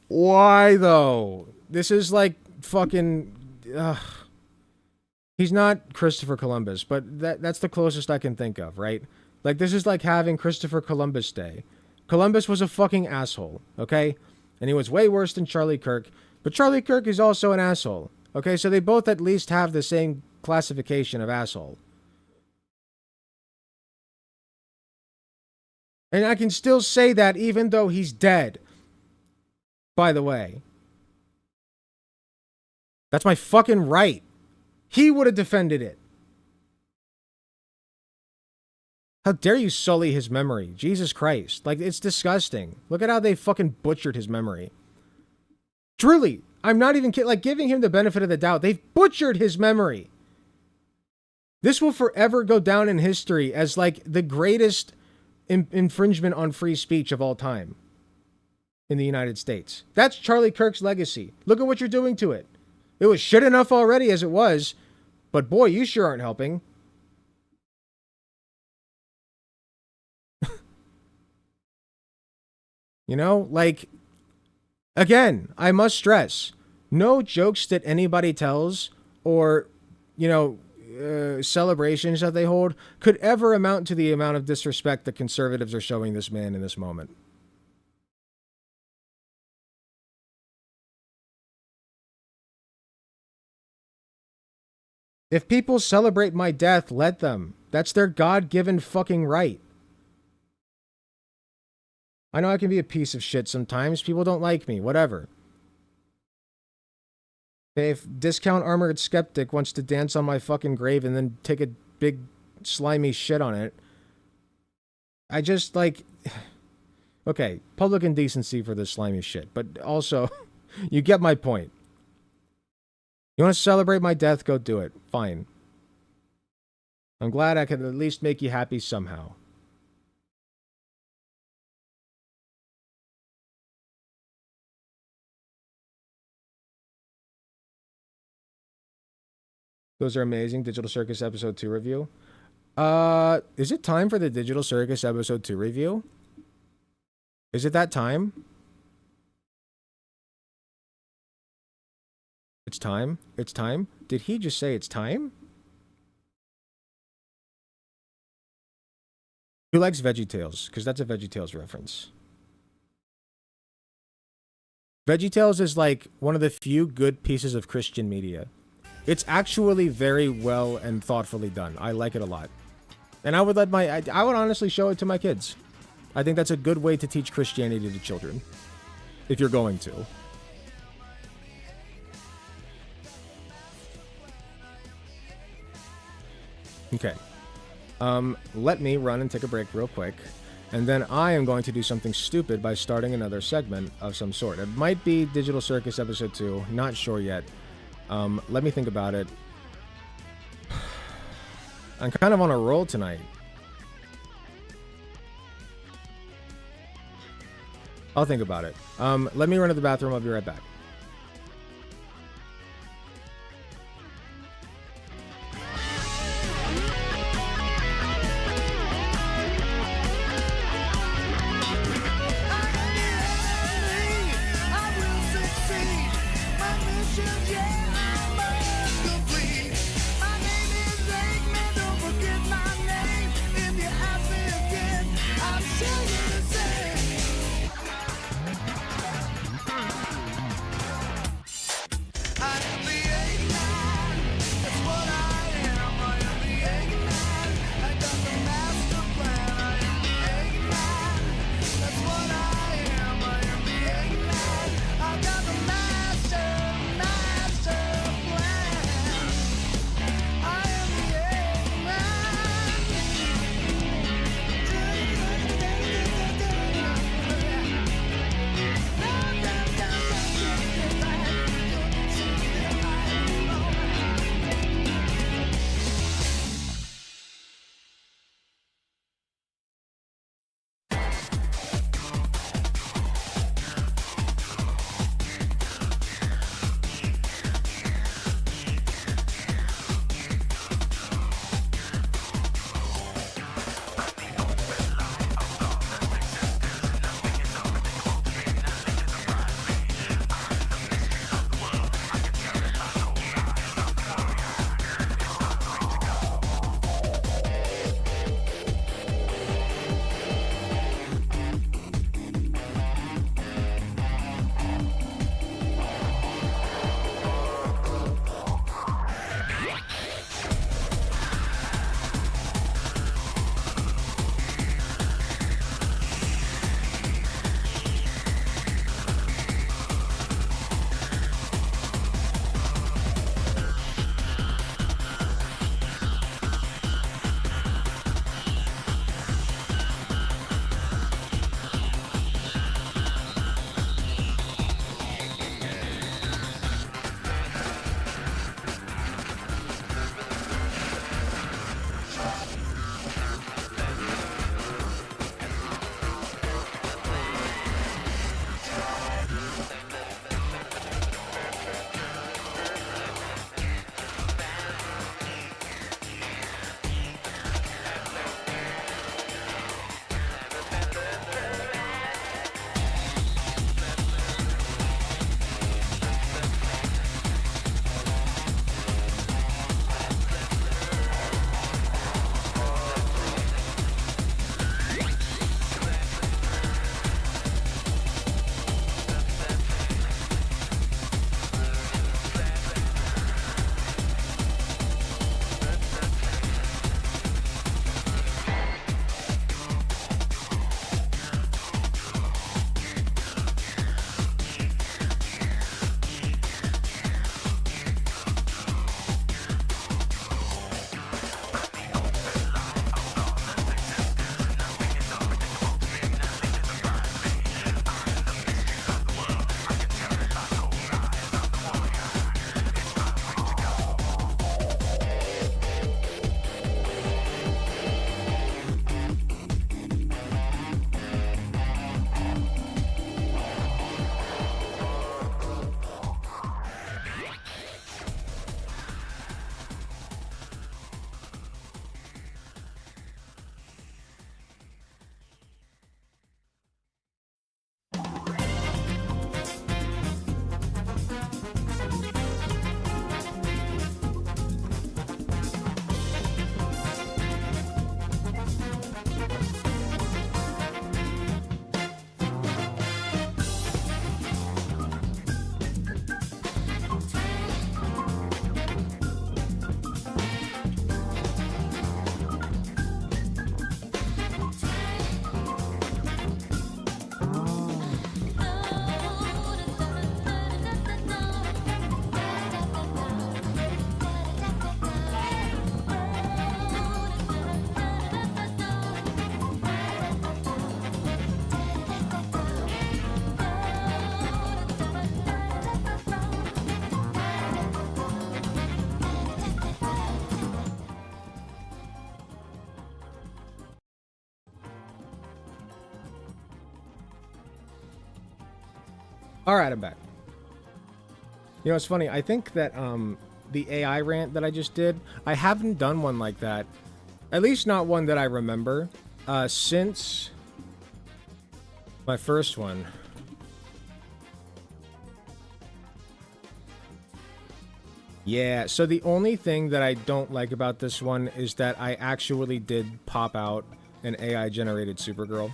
Why, though? This is like fucking... Ugh. He's not Christopher Columbus, but that's the closest I can think of, right? Like, this is like having Christopher Columbus Day. Columbus was a fucking asshole, okay? And he was way worse than Charlie Kirk. But Charlie Kirk is also an asshole, okay? So they both at least have the same classification of asshole. And I can still say that even though he's dead. By the way. That's my fucking right. He would have defended it. How dare you sully his memory? Jesus Christ. Like, it's disgusting. Look at how they fucking butchered his memory. Truly, I'm not even kidding. Like, giving him the benefit of the doubt. They've butchered his memory. This will forever go down in history as, like, the greatest infringement on free speech of all time in the United States. That's Charlie Kirk's legacy. Look at what you're doing to it. It was shit enough already as it was, but boy, you sure aren't helping. You know, like, again, I must stress, no jokes that anybody tells or, you know, celebrations that they hold could ever amount to the amount of disrespect that conservatives are showing this man in this moment. If people celebrate my death, let them. That's their God-given fucking right. I know I can be a piece of shit sometimes. People don't like me. Whatever. If Discount Armored Skeptic wants to dance on my fucking grave and then take a big slimy shit on it, I just like... Okay, public indecency for this slimy shit, but also, you get my point. You want to celebrate my death? Go do it. Fine. I'm glad I could at least make you happy somehow. Those are amazing. Digital Circus Episode 2 review. Is it time for the Digital Circus Episode 2 review? Is it that time? It's time? It's time? Did he just say it's time? Who likes VeggieTales? Because that's a VeggieTales reference. VeggieTales is like one of the few good pieces of Christian media. It's actually very well and thoughtfully done. I like it a lot. And I would let I would honestly show it to my kids. I think that's a good way to teach Christianity to children. If you're going to. Okay. Let me run and take a break real quick. And then I am going to do something stupid by starting another segment of some sort. It might be Digital Circus Episode 2. Not sure yet. Let me think about it. I'm kind of on a roll tonight. I'll think about it. Let me run to the bathroom. I'll be right back. Master Alright, I'm back. You know, it's funny. I think that the AI rant that I just did, I haven't done one like that. At least not one that I remember. Since my first one. Yeah, so the only thing that I don't like about this one is that I actually did pop out an AI-generated Supergirl.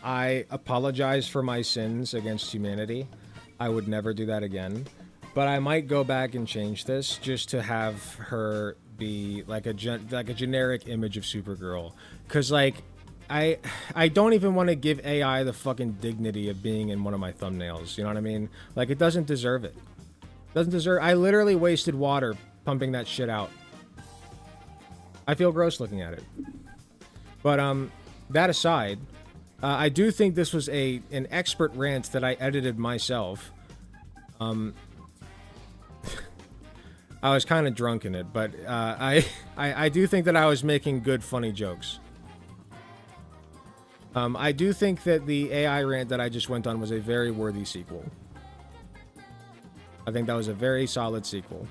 I apologize for my sins against humanity. I would never do that again. But I might go back and change this just to have her be like a generic image of Supergirl. Because, like, I don't even want to give AI the fucking dignity of being in one of my thumbnails. You know what I mean? Like, it doesn't deserve it. Doesn't deserve... I literally wasted water pumping that shit out. I feel gross looking at it. But, that aside, I do think this was an expert rant that I edited myself. I was kind of drunk in it, but I do think that I was making good, funny jokes. I do think that the AI rant that I just went on was a very worthy sequel. I think that was a very solid sequel.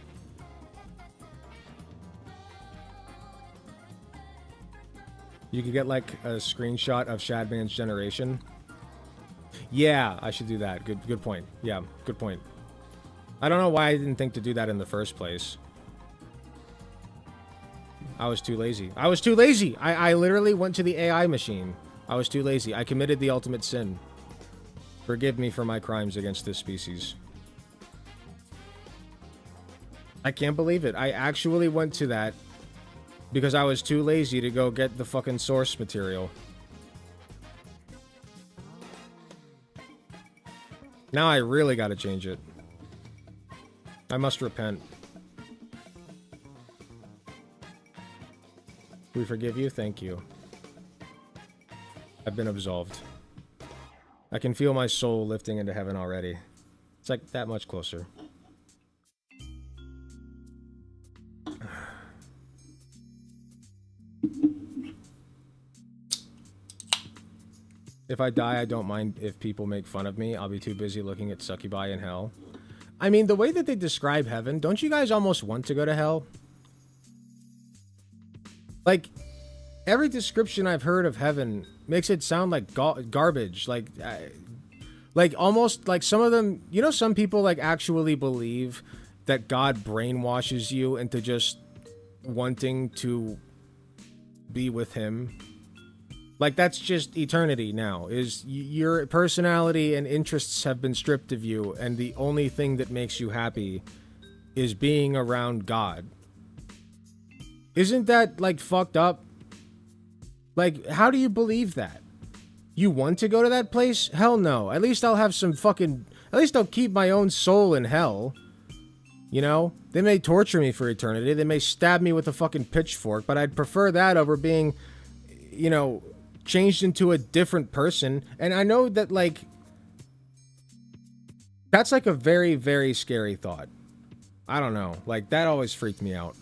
You could get, like, a screenshot of Shadman's generation. Yeah, I should do that. Good point. Yeah, good point. I don't know why I didn't think to do that in the first place. I was too lazy. I was too lazy! I literally went to the AI machine. I was too lazy. I committed the ultimate sin. Forgive me for my crimes against this species. I can't believe it. I actually went to that because I was too lazy to go get the fucking source material. Now I really gotta change it. I must repent. We forgive you, thank you. I've been absolved. I can feel my soul lifting into heaven already. It's like that much closer. If I die, I don't mind if people make fun of me. I'll be too busy looking at succubi in hell. I mean, the way that they describe heaven, don't you guys almost want to go to hell? Like, every description I've heard of heaven makes it sound like garbage. Like almost like some of them, you know, some people like actually believe that God brainwashes you into just wanting to be with him. Like, that's just eternity now, is your personality and interests have been stripped of you, and the only thing that makes you happy is being around God. Isn't that, like, fucked up? Like, how do you believe that? You want to go to that place? Hell no. At least I'll have some fucking... At least I'll keep my own soul in hell. You know? They may torture me for eternity. They may stab me with a fucking pitchfork, but I'd prefer that over being, you know, changed into a different person. And I know that, like... That's, like, a very, very scary thought. I don't know. Like, that always freaked me out.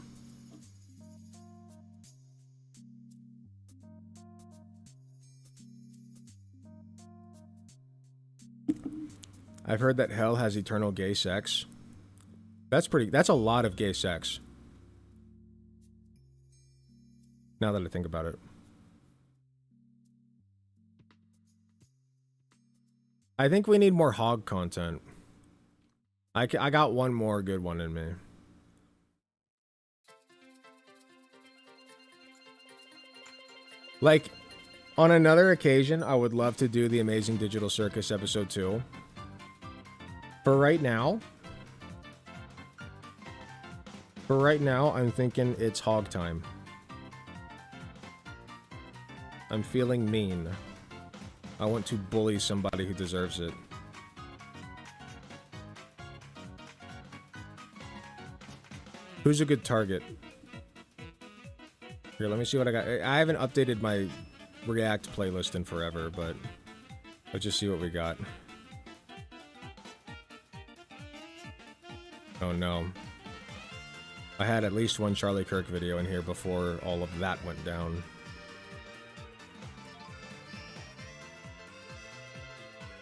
I've heard that hell has eternal gay sex. That's a lot of gay sex. Now that I think about it. I think we need more hog content. I got one more good one in me. Like, on another occasion, I would love to do the Amazing Digital Circus episode 2. For right now, I'm thinking it's hog time. I'm feeling mean. I want to bully somebody who deserves it. Who's a good target? Here, let me see what I got. I haven't updated my React playlist in forever, but let's just see what we got. Oh no. I had at least one Charlie Kirk video in here before all of that went down.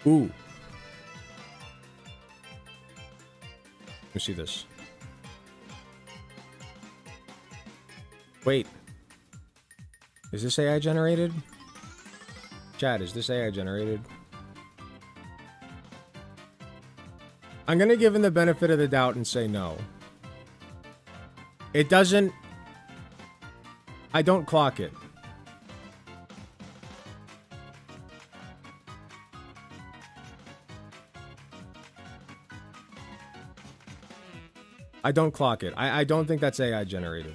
Ooh. me see this. Wait. Is this AI generated? Chat, is this AI generated? I'm gonna give him the benefit of the doubt and say no. It doesn't... I don't clock it. I don't clock it. I don't think that's AI generated.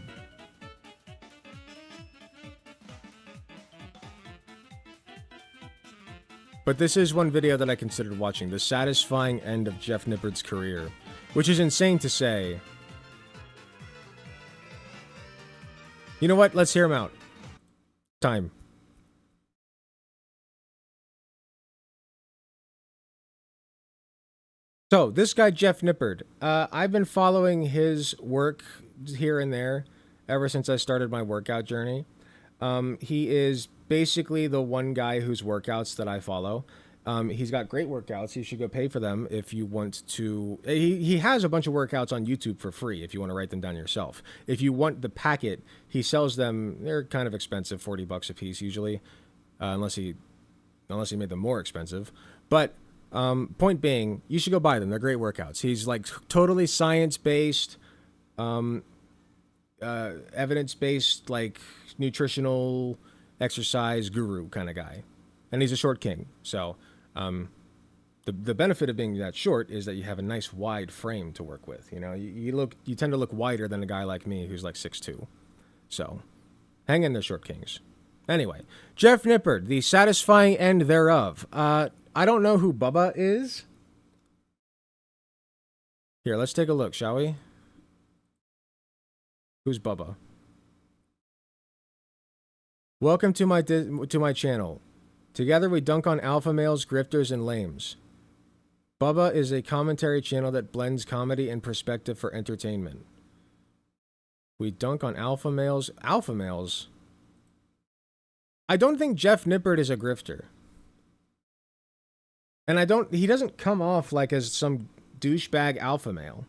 But this is one video that I considered watching. The satisfying end of Jeff Nippard's career. Which is insane to say. You know what? Let's hear him out. Time. So, this guy, Jeff Nippard, I've been following his work here and there ever since I started my workout journey. He is basically the one guy whose workouts that I follow. He's got great workouts. You should go pay for them if you want to. He has a bunch of workouts on YouTube for free if you want to write them down yourself. If you want the packet, he sells them. They're kind of expensive, $40 a piece usually, unless he made them more expensive. But point being, you should go buy them. They're great workouts. He's like totally science-based, evidence-based, like nutritional exercise guru kind of guy. And he's a short king. So the benefit of being that short is that you have a nice wide frame to work with. You know, you tend to look wider than a guy like me who's like 6'2". So hang in there, short kings. Anyway, Jeff Nippard, the satisfying end thereof. I don't know who Bubba is. Here, let's take a look, shall we? Who's Bubba? Welcome to my channel. Together we dunk on alpha males, grifters, and lames. Bubba is a commentary channel that blends comedy and perspective for entertainment. We dunk on alpha males. Alpha males? I don't think Jeff Nippard is a grifter. And he doesn't come off like as some douchebag alpha male.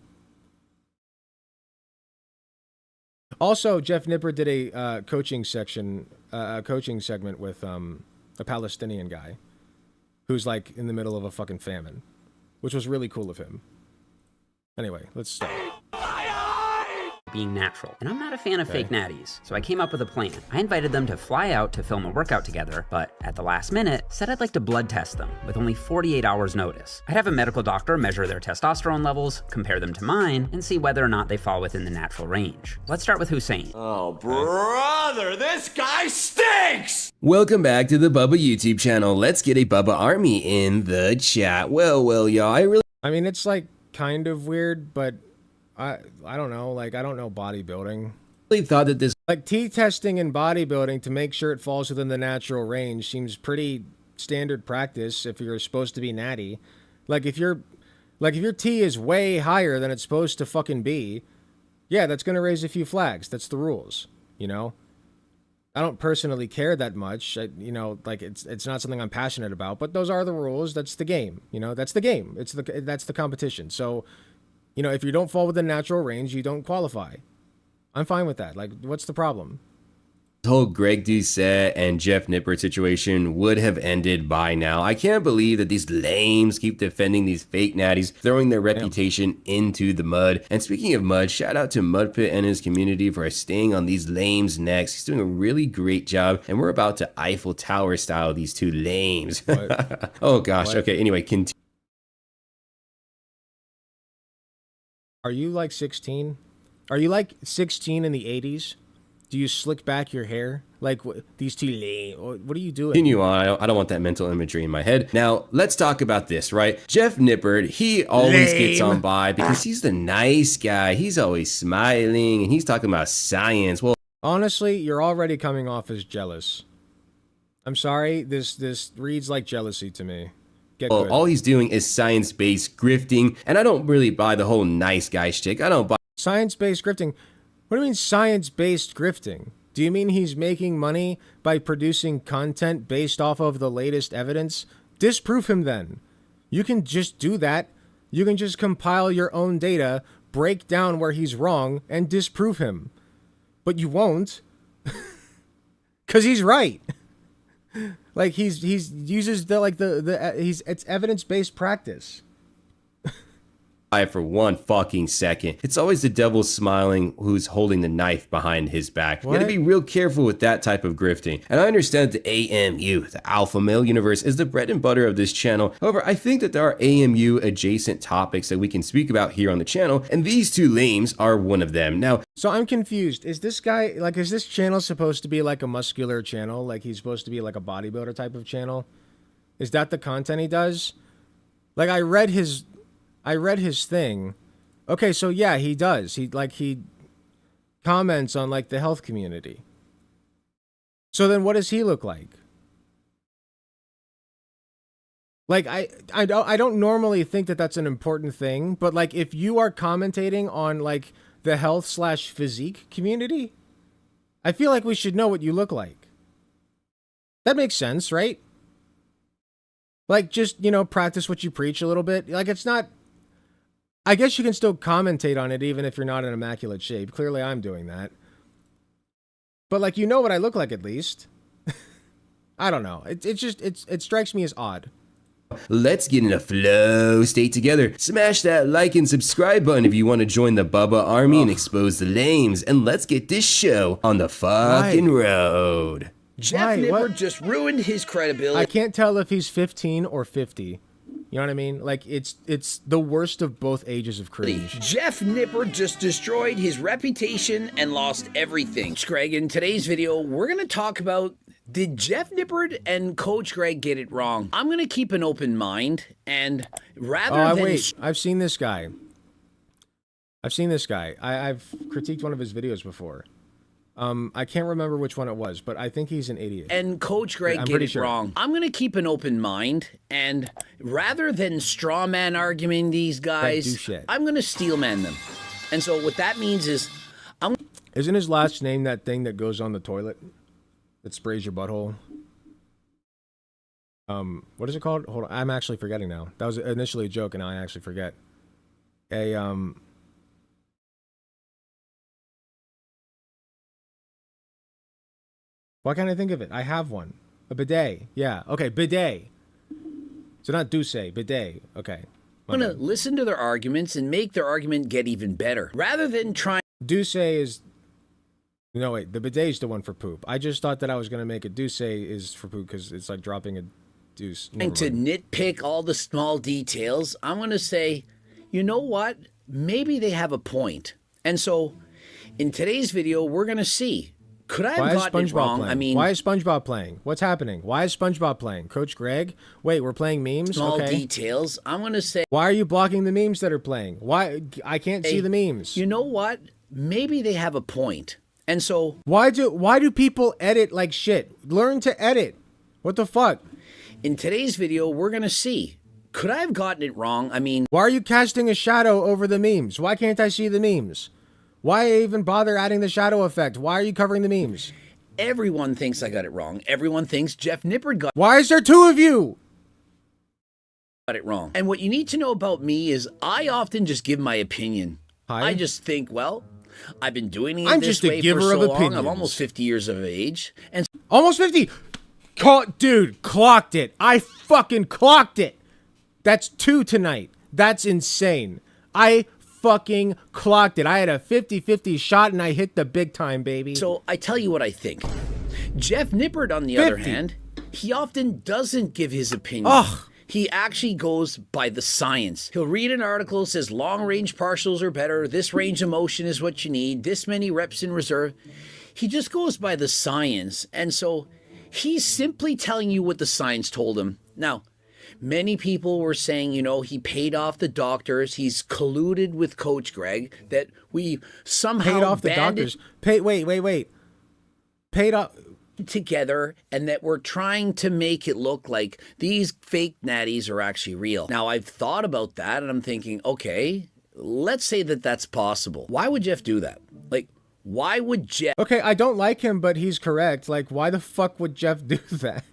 Also, Jeff Nippard did a coaching segment with a Palestinian guy who's like in the middle of a fucking famine, which was really cool of him. Anyway, let's start. Being natural. And I'm not a fan of fake natties, so I came up with a plan. I invited them to fly out to film a workout together, but at the last minute, said I'd like to blood test them with only 48 hours notice. I'd have a medical doctor measure their testosterone levels, compare them to mine, and see whether or not they fall within the natural range. Let's start with Hussein. Oh, brother, this guy stinks! Welcome back to the Bubba YouTube channel. Let's get a Bubba army in the chat. Well, y'all, I mean, it's like kind of weird, but I don't know, like I don't know bodybuilding. Really thought that this like T-testing in bodybuilding to make sure it falls within the natural range seems pretty standard practice if you're supposed to be natty. Like if your T is way higher than it's supposed to fucking be, yeah, that's gonna raise a few flags. That's the rules, you know. I don't personally care that much, you know, like it's not something I'm passionate about, but those are the rules. That's the game, you know. That's the game. That's the competition. So, you know, if you don't fall within natural range, you don't qualify. I'm fine with that. Like, what's the problem? This whole Greg Doucette and Jeff Nippard situation would have ended by now. I can't believe that these lames keep defending these fake natties, throwing their reputation into the mud. And speaking of mud, shout out to Mudpit and his community for staying on these lames' necks. He's doing a really great job, and we're about to Eiffel Tower style these two lames. Oh gosh. What? Okay, anyway, continue. Are you like 16? Are you like 16 in the 80s? Do you slick back your hair? Like these two lame? What are you doing? Continue on. I don't want that mental imagery in my head. Now, let's talk about this, right? Jeff Nippard, he always gets on by because he's the nice guy. He's always smiling and he's talking about science. Well, honestly, you're already coming off as jealous. I'm sorry, this reads like jealousy to me. Well, all he's doing is science-based grifting, and I don't really buy the whole nice guy shtick. I don't buy science-based grifting. What do you mean science-based grifting? Do you mean he's making money by producing content based off of the latest evidence? Disprove him then. You can just do that. You can just compile your own data, break down where he's wrong and disprove him. But you won't. Because he's right. Like, he's uses it's evidence-based practice. For one fucking second. It's always the devil smiling who's holding the knife behind his back. You gotta be real careful with that type of grifting. And I understand that the AMU, the Alpha Male Universe, is the bread and butter of this channel. However, I think that there are AMU adjacent topics that we can speak about here on the channel, and these two lames are one of them. Now, so I'm confused. Is this guy, like, is this channel supposed to be like a muscular channel? Like, he's supposed to be like a bodybuilder type of channel? Is that the content he does? Like, I read his thing. Okay, so yeah, he does. He comments on like the health community. So then what does he look like? Like, I don't normally think that that's an important thing, but like if you are commentating on like the health/physique community, I feel like we should know what you look like. That makes sense, right? Like, just, you know, practice what you preach a little bit. Like, it's not, I guess you can still commentate on it even if you're not in immaculate shape. Clearly I'm doing that. But like, you know what I look like at least. I don't know. It strikes me as odd. let's get in a flow state together. Smash that like and subscribe button if you want to join the Bubba army and expose the lames. And let's get this show on the fucking road. Jeff Nipper just ruined his credibility. I can't tell if he's 15 or 50. You know what I mean? Like, it's the worst of both ages of cringe. Jeff Nipper just destroyed his reputation and lost everything. Greg, in today's video, we're going to talk about, did Jeff Nipper and Coach Greg get it wrong? I'm going to keep an open mind, and rather than... wait, I've seen this guy. I've critiqued one of his videos before. I can't remember which one it was, but I think he's an idiot. And Coach Greg get it wrong. I'm going to keep an open mind, and rather than straw man arguing these guys, I'm going to steel man them. And so what that means is, Isn't his last name that thing that goes on the toilet that sprays your butthole? What is it called? Hold on, I'm actually forgetting now. That was initially a joke, and now I actually forget. Why can't I think of it? I have one. A bidet. Yeah. Okay, bidet. So not douce, bidet. Okay. I'm going to listen to their arguments and make their argument get even better. Rather than trying... Douce is... No, wait. The bidet is the one for poop. I just thought that I was going to make it douce is for poop because it's like dropping a deuce. And to nitpick all the small details, I'm going to say, you know what? Maybe they have a point. And so, in today's video, we're going to see... Could I have gotten it wrong? Playing? I mean, why is SpongeBob playing? What's happening? Why is SpongeBob playing? Coach Greg? Wait, we're playing memes? Small details. I'm going to say... Why are you blocking the memes that are playing? Why? I can't see the memes. You know what? Maybe they have a point. And so... Why do people edit like shit? Learn to edit. What the fuck? In today's video, we're going to see. Could I have gotten it wrong? I mean... Why are you casting a shadow over the memes? Why can't I see the memes? Why even bother adding the shadow effect? Why are you covering the memes? Everyone thinks I got it wrong. Everyone thinks Jeff Nipper got... Why is there two of you? Got it wrong. And what you need to know about me is I often just give my opinion. I just think, well, I've been doing it this way for so long. I'm almost 50 years of age. And almost 50? Dude, clocked it. I fucking clocked it. That's 2 tonight. That's insane. I fucking clocked it. I had a 50-50 shot and I hit the big time, baby. So I tell you what I think. Jeff Nippert, on the other hand, he often doesn't give his opinion. Ugh. He actually goes by the science. He'll read an article, says long-range partials are better, this range of motion is what you need, this many reps in reserve. He just goes by the science. And so he's simply telling you what the science told him. Now, many people were saying, you know, he paid off the doctors. He's colluded with Coach Greg, that we somehow paid off the doctors. Wait. Paid off together, and that we're trying to make it look like these fake natties are actually real. Now, I've thought about that, and I'm thinking, okay, let's say that that's possible. Why would Jeff do that? Like, why would Jeff... Okay, I don't like him, but he's correct. Like, why the fuck would Jeff do that?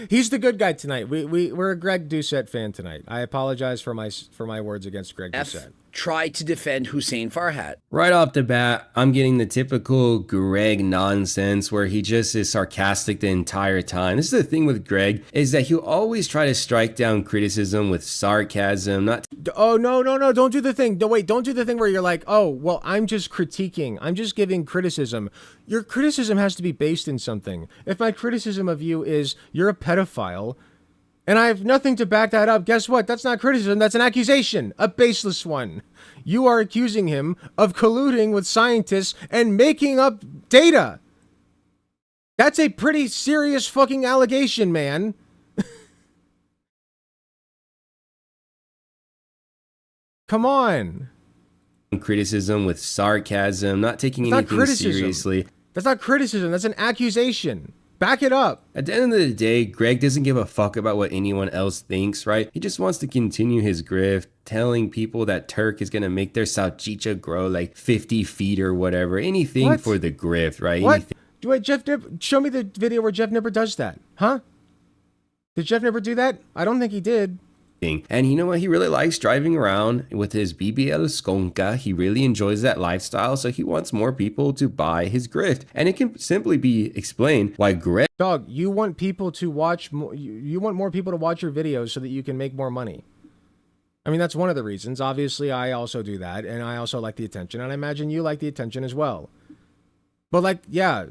He's the good guy tonight. We're a Greg Doucette fan tonight. I apologize for my words against Greg Doucette. tried to defend Hussein Farhat. Right off the bat, I'm getting the typical Greg nonsense where he just is sarcastic the entire time. This is the thing with Greg, is that he'll always try to strike down criticism with sarcasm, not... Oh, no, don't do the thing. Wait, don't do the thing where you're like, oh, well, I'm just critiquing. I'm just giving criticism. Your criticism has to be based in something. If my criticism of you is you're a pedophile, and I have nothing to back that up, guess what? That's not criticism, that's an accusation, a baseless one. You are accusing him of colluding with scientists and making up data. That's a pretty serious fucking allegation, man. Come on. Criticism with sarcasm, not taking anything seriously. That's not criticism, that's an accusation. Back it up. At the end of the day, Greg doesn't give a fuck about what anyone else thinks, right? He just wants to continue his grift, telling people that Turk is going to make their salchicha grow like 50 feet or whatever. Anything for the grift, right? What? Anything. Wait, Jeff Nipper, show me the video where Jeff Nipper does that. Huh? Did Jeff Nipper do that? I don't think he did. And you know what? He really likes driving around with his BBL Skonka. He really enjoys that lifestyle, so he wants more people to buy his grift. And it can simply be explained why Greg... Dog, you want people to watch... You want more people to watch your videos so that you can make more money. I mean, that's one of the reasons. Obviously, I also do that, and I also like the attention, and I imagine you like the attention as well. But, like, yeah,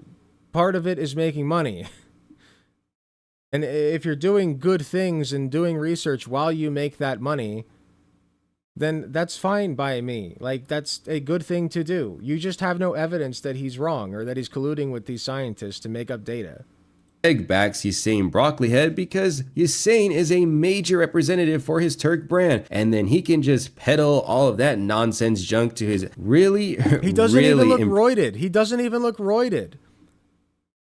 part of it is making money. And if you're doing good things and doing research while you make that money, then that's fine by me. Like, that's a good thing to do. You just have no evidence that he's wrong or that he's colluding with these scientists to make up data. Greg backs Hussein Broccoli Head because Hussein is a major representative for his Turk brand, and then he can just peddle all of that nonsense junk to his He doesn't even look roided. He doesn't even look roided.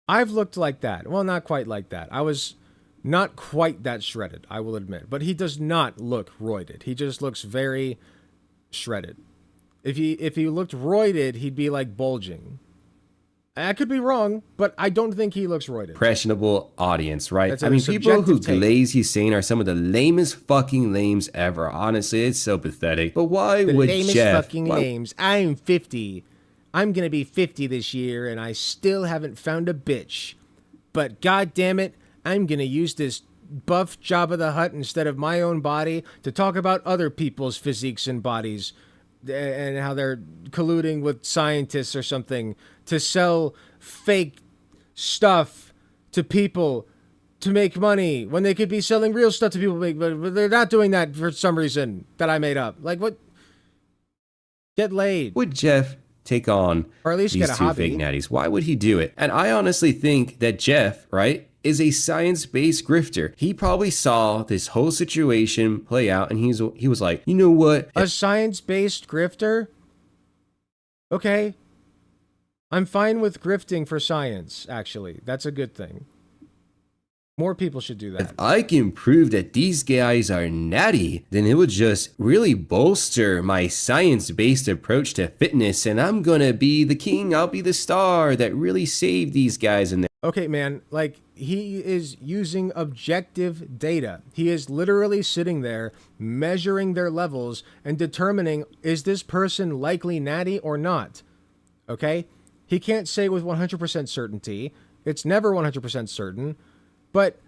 I've looked like that. Well, not quite like that. I was not quite that shredded, I will admit. But he does not look roided. He just looks very shredded. If he looked roided, he'd be like bulging. I could be wrong, but I don't think he looks roided. Impressionable audience, right? I mean, people who glaze Hussein are some of the lamest fucking lames ever. Honestly, it's so pathetic. But why would Jeff... The lamest fucking lames. I'm 50. I'm gonna be 50 this year, and I still haven't found a bitch. But god damn it, I'm gonna use this buff Jabba the Hutt instead of my own body to talk about other people's physiques and bodies and how they're colluding with scientists or something to sell fake stuff to people to make money when they could be selling real stuff to people, but they're not doing that for some reason that I made up. Like, what? Get laid. Would Jeff take on or at least these get a two hobby. fake natties? Why would he do it? And I honestly think that Jeff, right, is a science-based grifter. He probably saw this whole situation play out, and he was like, you know what? A science-based grifter? Okay. I'm fine with grifting for science, actually. That's a good thing. More people should do that. If I can prove that these guys are natty, then it would just really bolster my science-based approach to fitness, and I'm gonna be the king, I'll be the star that really saved these guys in there. Okay, man, like, he is using objective data. He is literally sitting there measuring their levels and determining, is this person likely natty or not? Okay? He can't say with 100% certainty. It's never 100% certain. But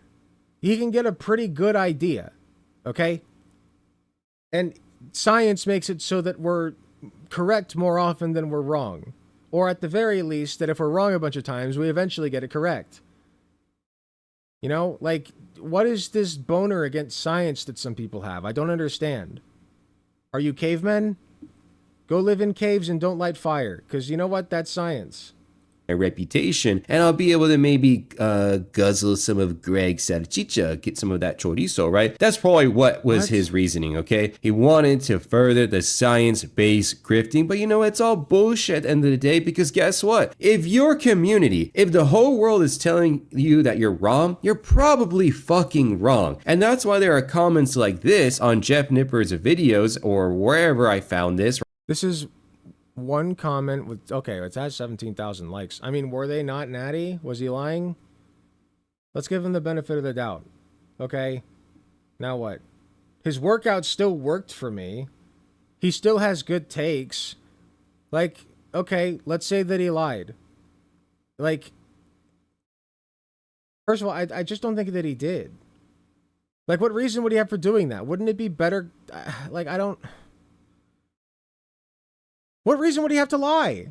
he can get a pretty good idea, okay? And science makes it so that we're correct more often than we're wrong. Or at the very least, that if we're wrong a bunch of times, we eventually get it correct. You know, like, what is this boner against science that some people have? I don't understand. Are you cavemen? Go live in caves and don't light fire, because you know what? That's science. My reputation, and I'll be able to maybe guzzle some of Greg's salchicha, get some of that chorizo, right? That's probably what was his reasoning, okay? He wanted to further the science-based grifting, but you know, it's all bullshit at the end of the day, because guess what? If your community, if the whole world is telling you that you're wrong, you're probably fucking wrong. And that's why there are comments like this on Jeff Nipper's videos or wherever I found this. This is one comment with, okay, it has 17,000 likes. I mean, were they not natty? Was he lying? Let's give him the benefit of the doubt. Okay, now what? His workout still worked for me. He still has good takes. Like, okay, let's say that he lied. Like, first of all, I just don't think that he did. Like, what reason would he have for doing that? Wouldn't it be better? Like, I don't... What reason would he have to lie?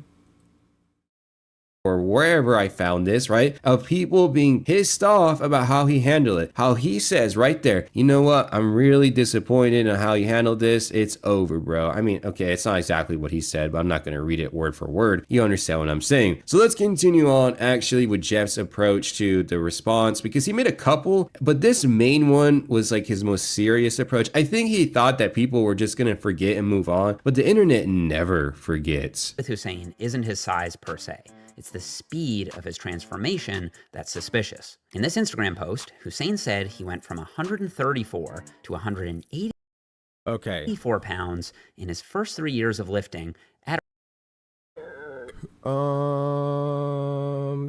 Or wherever I found this, right? Of people being pissed off about how he handled it. How he says right there, you know what? I'm really disappointed in how you handled this. It's over, bro. I mean, okay, it's not exactly what he said, but I'm not going to read it word for word. You understand what I'm saying. So let's continue on actually with Jeff's approach to the response, because he made a couple, but this main one was like his most serious approach. I think he thought that people were just going to forget and move on, but the internet never forgets. With Hussein isn't his size per se. It's the speed of his transformation that's suspicious. In this Instagram post, Hussein said he went from 134 to 184 pounds in his first 3 years of lifting at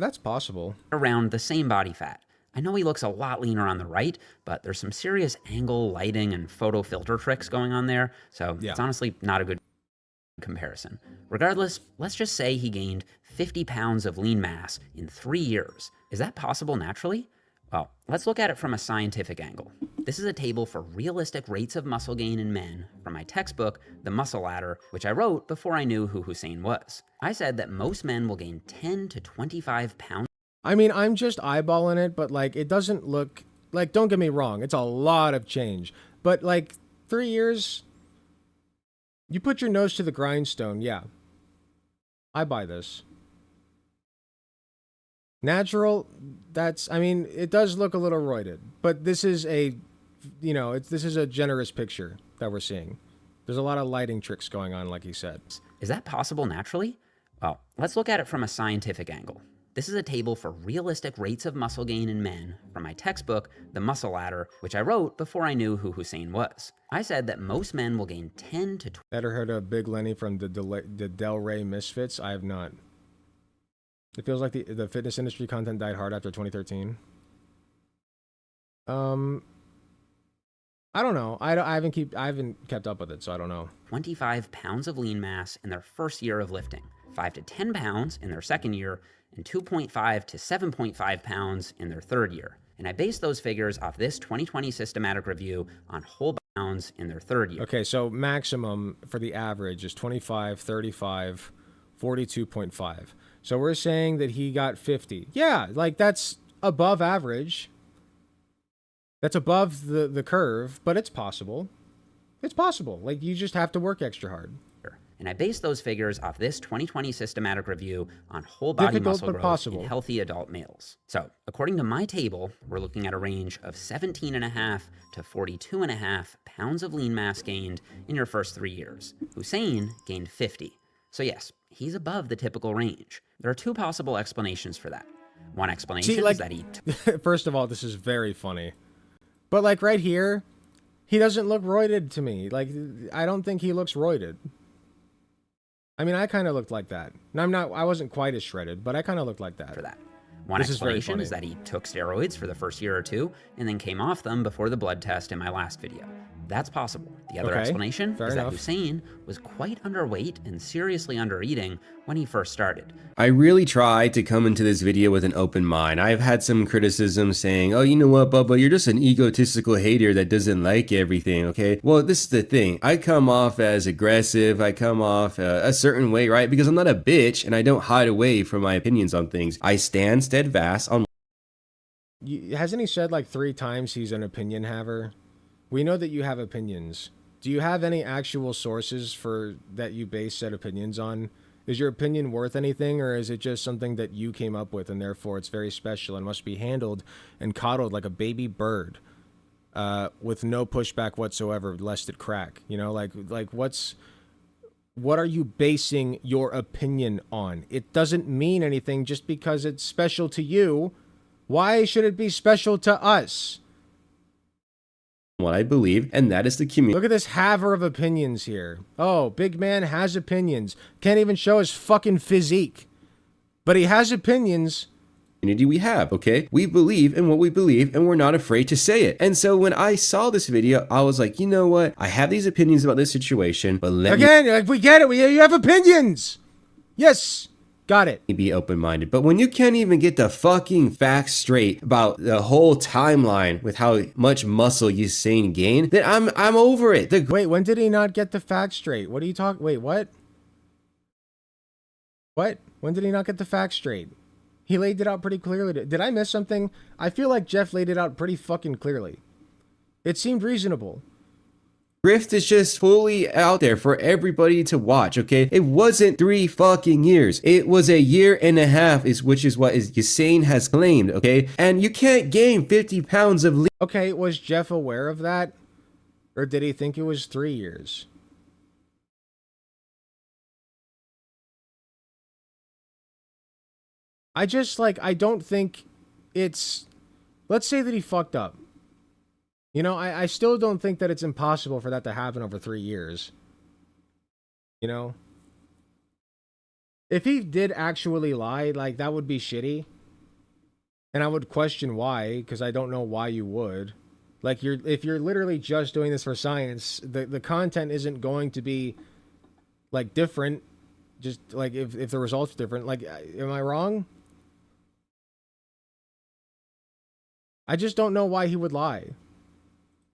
that's possible. Around the same body fat. I know he looks a lot leaner on the right, but there's some serious angle, lighting, and photo filter tricks going on there, so it's honestly not a good comparison. Regardless, let's just say he gained 50 pounds of lean mass in 3 years. Is that possible naturally? Well, let's look at it from a scientific angle. This is a table for realistic rates of muscle gain in men from my textbook, The Muscle Ladder, which I wrote before I knew who Hussein was. I said that most men will gain 10 to 25 pounds. I mean, I'm just eyeballing it, but like, it doesn't look like, don't get me wrong, it's a lot of change, but like 3 years, you put your nose to the grindstone. Yeah, I buy this. Natural, that's, I mean, it does look a little roided, but this is a, you know, this is a generous picture that we're seeing. There's a lot of lighting tricks going on, like he said. Is that possible naturally? Well, let's look at it from a scientific angle. This is a table for realistic rates of muscle gain in men from my textbook, The Muscle Ladder, which I wrote before I knew who Hussein was. I said that most men will gain 10 to... Ever heard of Big Lenny from the Del Rey Misfits? I have not. It feels like the fitness industry content died hard after 2013. I don't know. I haven't kept up with it, so I don't know. 25 pounds of lean mass in their first year of lifting, 5 to 10 pounds in their second year, and 2.5 to 7.5 pounds in their third year. And I based those figures off this 2020 systematic review on whole pounds in their third year. Okay, so maximum for the average is 25, 35, 42.5. So we're saying that he got 50. Yeah, like that's above average. That's above the curve, but it's possible. It's possible. Like, you just have to work extra hard. And I based those figures off this 2020 systematic review on whole body muscle growth in healthy adult males. So, according to my table, we're looking at a range of 17.5 to 42.5 pounds of lean mass gained in your first 3 years. Hussein gained 50. So yes, he's above the typical range. There are two possible explanations for that. One explanation is that he... First of all, this is very funny. But like right here, he doesn't look roided to me. Like, I don't think he looks roided. I mean, I kind of looked like that. And I wasn't quite as shredded, but I kind of looked like that. For that. One explanation is that he took steroids for the first year or two and then came off them before the blood test in my last video. That's possible. The other explanation is that Hussein was quite underweight and seriously under-eating when he first started. I really tried to come into this video with an open mind. I've had some criticism saying, oh, you know what, Bubba, you're just an egotistical hater that doesn't like everything, okay? Well, this is the thing. I come off as aggressive. I come off a certain way, right? Because I'm not a bitch and I don't hide away from my opinions on things. I stand steadfast on... Hasn't he said like 3 times he's an opinion haver? We know that you have opinions. Do you have any actual sources for that you base said opinions on? Is your opinion worth anything, or is it just something that you came up with and therefore it's very special and must be handled and coddled like a baby bird with no pushback whatsoever lest it crack? You know, like what are you basing your opinion on? It doesn't mean anything just because it's special to you. Why should it be special to us? What I believe, and that is the community. Look at this haver of opinions here. Oh, big man has opinions. Can't even show his fucking physique. But he has opinions, community we have, okay? We believe in what we believe and we're not afraid to say it. And so when I saw this video, I was like, you know what? I have these opinions about this situation, but let me we get it. You have opinions. Yes. Got it. Be open-minded. But when you can't even get the fucking facts straight about the whole timeline with how much muscle Usain gained, then I'm over it. Wait, when did he not get the facts straight? What are you talking? Wait, what? What? When did he not get the facts straight? He laid it out pretty clearly. Did I miss something? I feel like Jeff laid it out pretty fucking clearly. It seemed reasonable. Grift is just fully out there for everybody to watch, okay? It wasn't 3 fucking years. It was a year and a half, which is what Usain has claimed, okay? And you can't gain 50 pounds of... Okay, was Jeff aware of that? Or did he think it was 3 years? I don't think it's... Let's say that he fucked up. You know, I still don't think that it's impossible for that to happen over 3 years. You know? If he did actually lie, like, that would be shitty. And I would question why, because I don't know why you would. Like, if you're literally just doing this for science, the content isn't going to be, like, different. Just, like, if the results are different. Like, am I wrong? I just don't know why he would lie.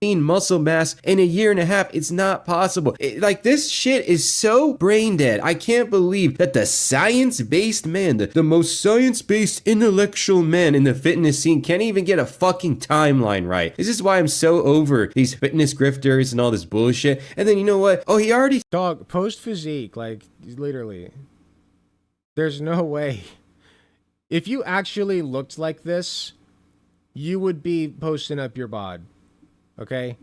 Muscle mass in a year and a half. It's not possible. Like, this shit is so brain dead. I can't believe that the science-based man, the most science-based intellectual man in the fitness scene can't even get a fucking timeline right. This is why I'm so over these fitness grifters and all this bullshit. And then you know what? Oh, he already... Dog, post physique, like, literally. There's no way. If you actually looked like this, you would be posting up your bod. Okay?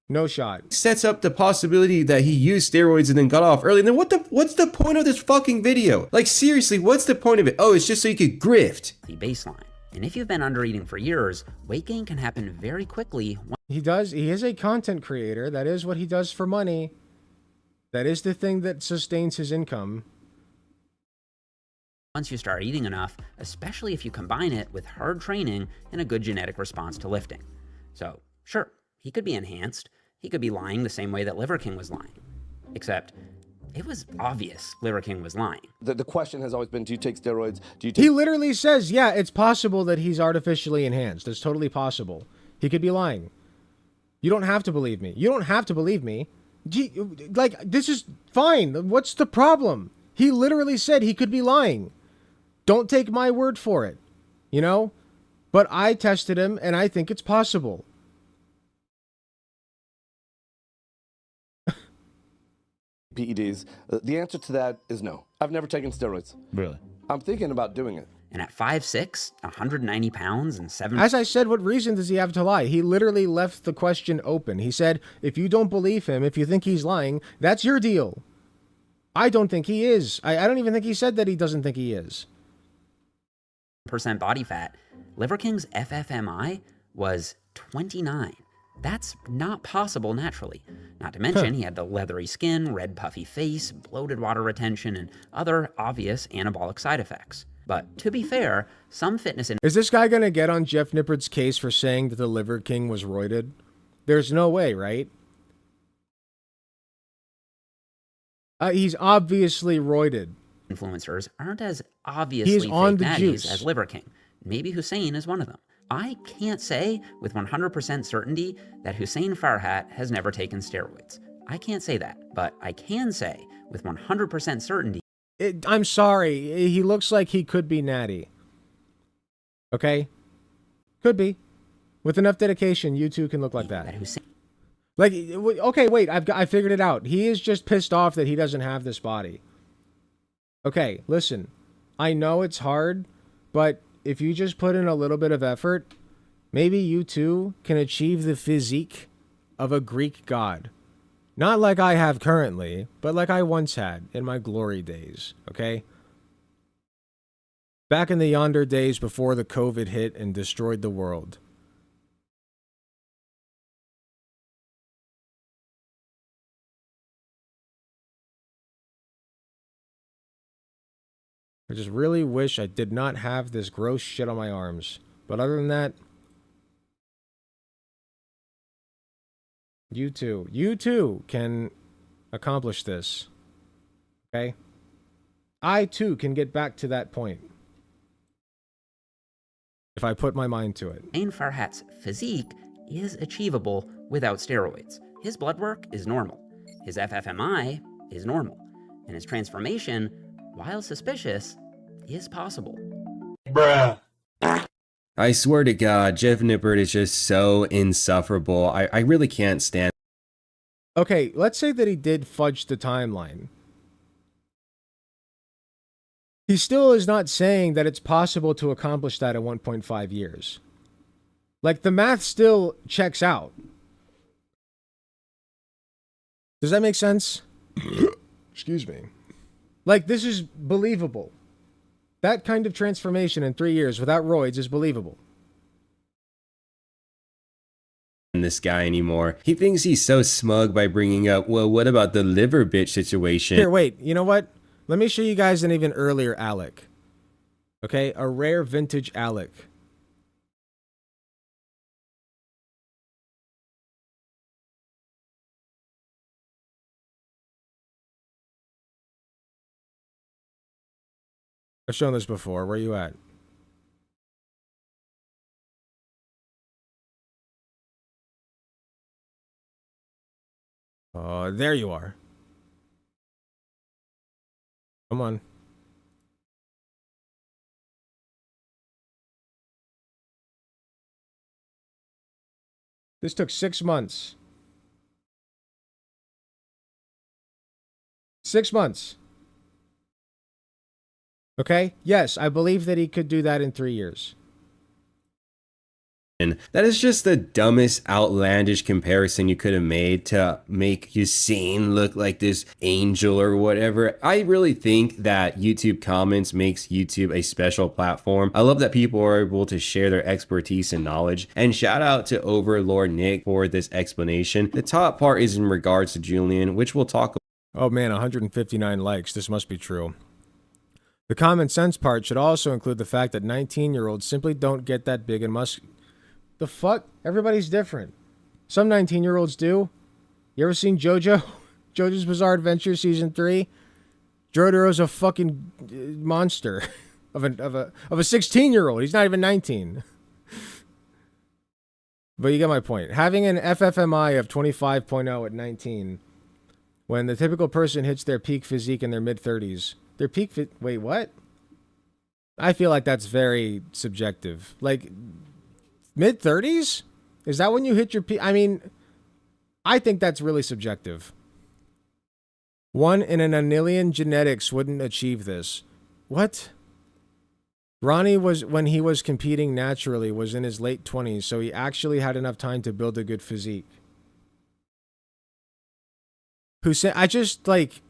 No shot. Sets up the possibility that he used steroids and then got off early. And then what's the point of this fucking video? Like, seriously, what's the point of it? Oh, it's just so you could grift. The baseline. And if you've been under eating for years, weight gain can happen very quickly. He is a content creator. That is what he does for money. That is the thing that sustains his income. Once you start eating enough, especially if you combine it with hard training and a good genetic response to lifting. So, sure, he could be enhanced. He could be lying the same way that Liver King was lying. Except, it was obvious Liver King was lying. The question has always been, do you take steroids? Do you take... He literally says, yeah, it's possible that he's artificially enhanced. It's totally possible. He could be lying. You don't have to believe me. You don't have to believe me. Like, this is fine. What's the problem? He literally said he could be lying. Don't take my word for it. You know? But I tested him, and I think it's possible. PEDs. The answer to that is no. I've never taken steroids. Really? I'm thinking about doing it. And at 5'6", 190 pounds, and 7... As I said, what reason does he have to lie? He literally left the question open. He said, if you don't believe him, if you think he's lying, that's your deal. I don't think he is. I don't even think he said that he doesn't think he is. ...% body fat. Liver King's FFMI was 29. That's not possible naturally. Not to mention, he had the leathery skin, red puffy face, bloated water retention, and other obvious anabolic side effects. But to be fair, some fitness... Is this guy gonna get on Jeff Nippert's case for saying that the Liver King was roided? There's no way, right? He's obviously roided. Influencers aren't as obviously fake natties as Liver King. Maybe Hussein is one of them. I can't say with 100% certainty that Hussein Farhat has never taken steroids. I can't say that, but I can say with 100% certainty... I'm sorry, he looks like he could be natty. Okay? Could be. With enough dedication, you too can look like that. Like, okay, wait, I figured it out. He is just pissed off that he doesn't have this body. Okay, listen. I know it's hard, but if you just put in a little bit of effort, maybe you too can achieve the physique of a Greek god. Not like I have currently, but like I once had in my glory days, okay? Back in the yonder days before the COVID hit and destroyed the world. I just really wish I did not have this gross shit on my arms. But other than that, you too can accomplish this. Okay? I too can get back to that point. If I put my mind to it. Ain Farhat's physique is achievable without steroids. His blood work is normal. His FFMI is normal. And his transformation, while suspicious, is possible. Bruh. I swear to God, Jeff Nippert is just so insufferable. I really can't stand. Okay, let's say that he did fudge the timeline. He still is not saying that it's possible to accomplish that in 1.5 years. Like, the math still checks out. Does that make sense? Excuse me. Like, this is believable. That kind of transformation in 3 years without roids is believable. This guy anymore. He thinks he's so smug by bringing up, well, what about the liver bitch situation? Here, wait. You know what? Let me show you guys an even earlier Alec. Okay? A rare vintage Alec. I've shown this before. Where are you at? Oh, there you are. Come on. This took 6 months. 6 months. Okay? Yes, I believe that he could do that in 3 years. That is just the dumbest, outlandish comparison you could have made to make Hussein look like this angel or whatever. I really think that YouTube comments makes YouTube a special platform. I love that people are able to share their expertise and knowledge. And shout out to Overlord Nick for this explanation. The top part is in regards to Julian, which we'll talk about. Oh man, 159 likes. This must be true. The common sense part should also include the fact that 19-year-olds simply don't get that big and muscular. The fuck? Everybody's different. Some 19-year-olds do. You ever seen JoJo? JoJo's Bizarre Adventure Season 3? Jotaro's a fucking monster of a 16-year-old. He's not even 19. But you get my point. Having an FFMI of 25.0 at 19, when the typical person hits their peak physique in their mid-30s, their peak wait, what? I feel like that's very subjective. Like, mid-30s? Is that when you hit your peak? I mean, I think that's really subjective. One in an anillion genetics wouldn't achieve this. What? Ronnie was, when he was competing naturally, was in his late 20s, so he actually had enough time to build a good physique. Who said, I just, like,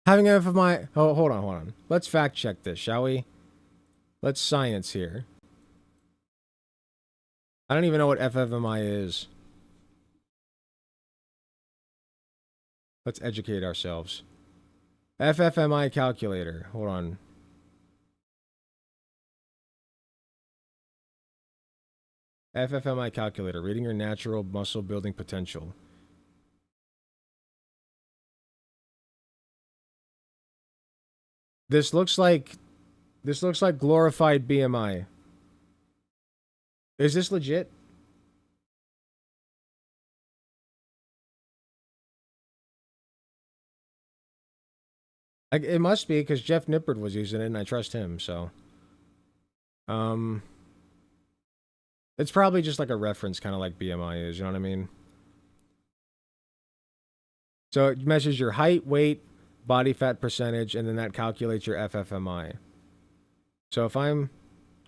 having enough of my, oh, hold on. Let's fact check this, shall we? Let's science here. I don't even know what FFMI is. Let's educate ourselves. FFMI calculator. Hold on. FFMI calculator. Reading your natural muscle building potential. This looks like glorified BMI. Is this legit? It must be, because Jeff Nippert was using it and I trust him, so. It's probably just like a reference, kind of like BMI is, you know what I mean? So it measures your height, weight, body fat percentage, and then that calculates your FFMI. So if I'm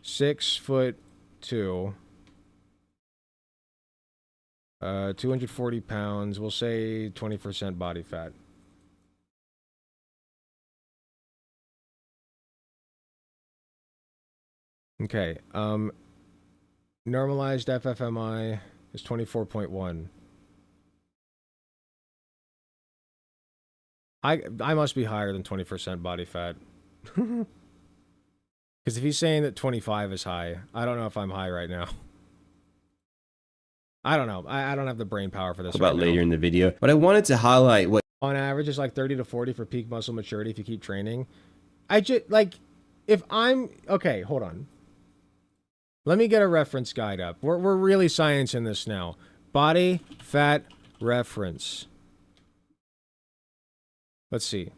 6'2", 240 pounds, we'll say 20% body fat. Okay, normalized FFMI is 24.1. I must be higher than 20% body fat. Because if he's saying that 25 is high, I don't know if I'm high right now. I don't know. I don't have the brain power for this. About later in the video, but I wanted to highlight what on average is like 30 to 40 for peak muscle maturity if you keep training. I just like if I'm okay. Hold on. Let me get a reference guide up. We're really sciencing this now. Body fat reference. Let's see.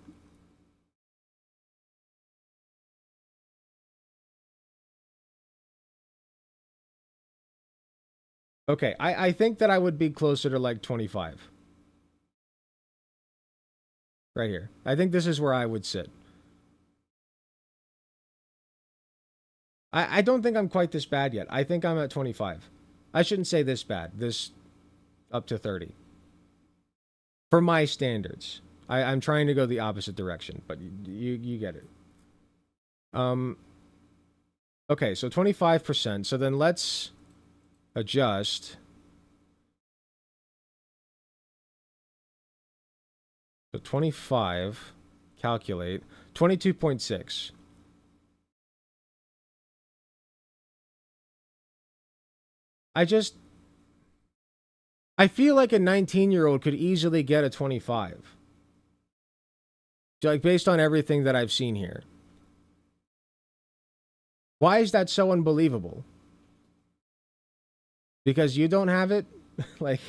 Okay, I think that I would be closer to like 25. Right here. I think this is where I would sit. I don't think I'm quite this bad yet. I think I'm at 25. I shouldn't say this bad. This up to 30. For my standards. I'm trying to go the opposite direction, but you get it. Okay, so 25%. So then let's adjust. So 25, calculate, 22.6. I feel like a 19-year-old could easily get a 25. Like, based on everything that I've seen here. Why is that so unbelievable? Because you don't have it? Like,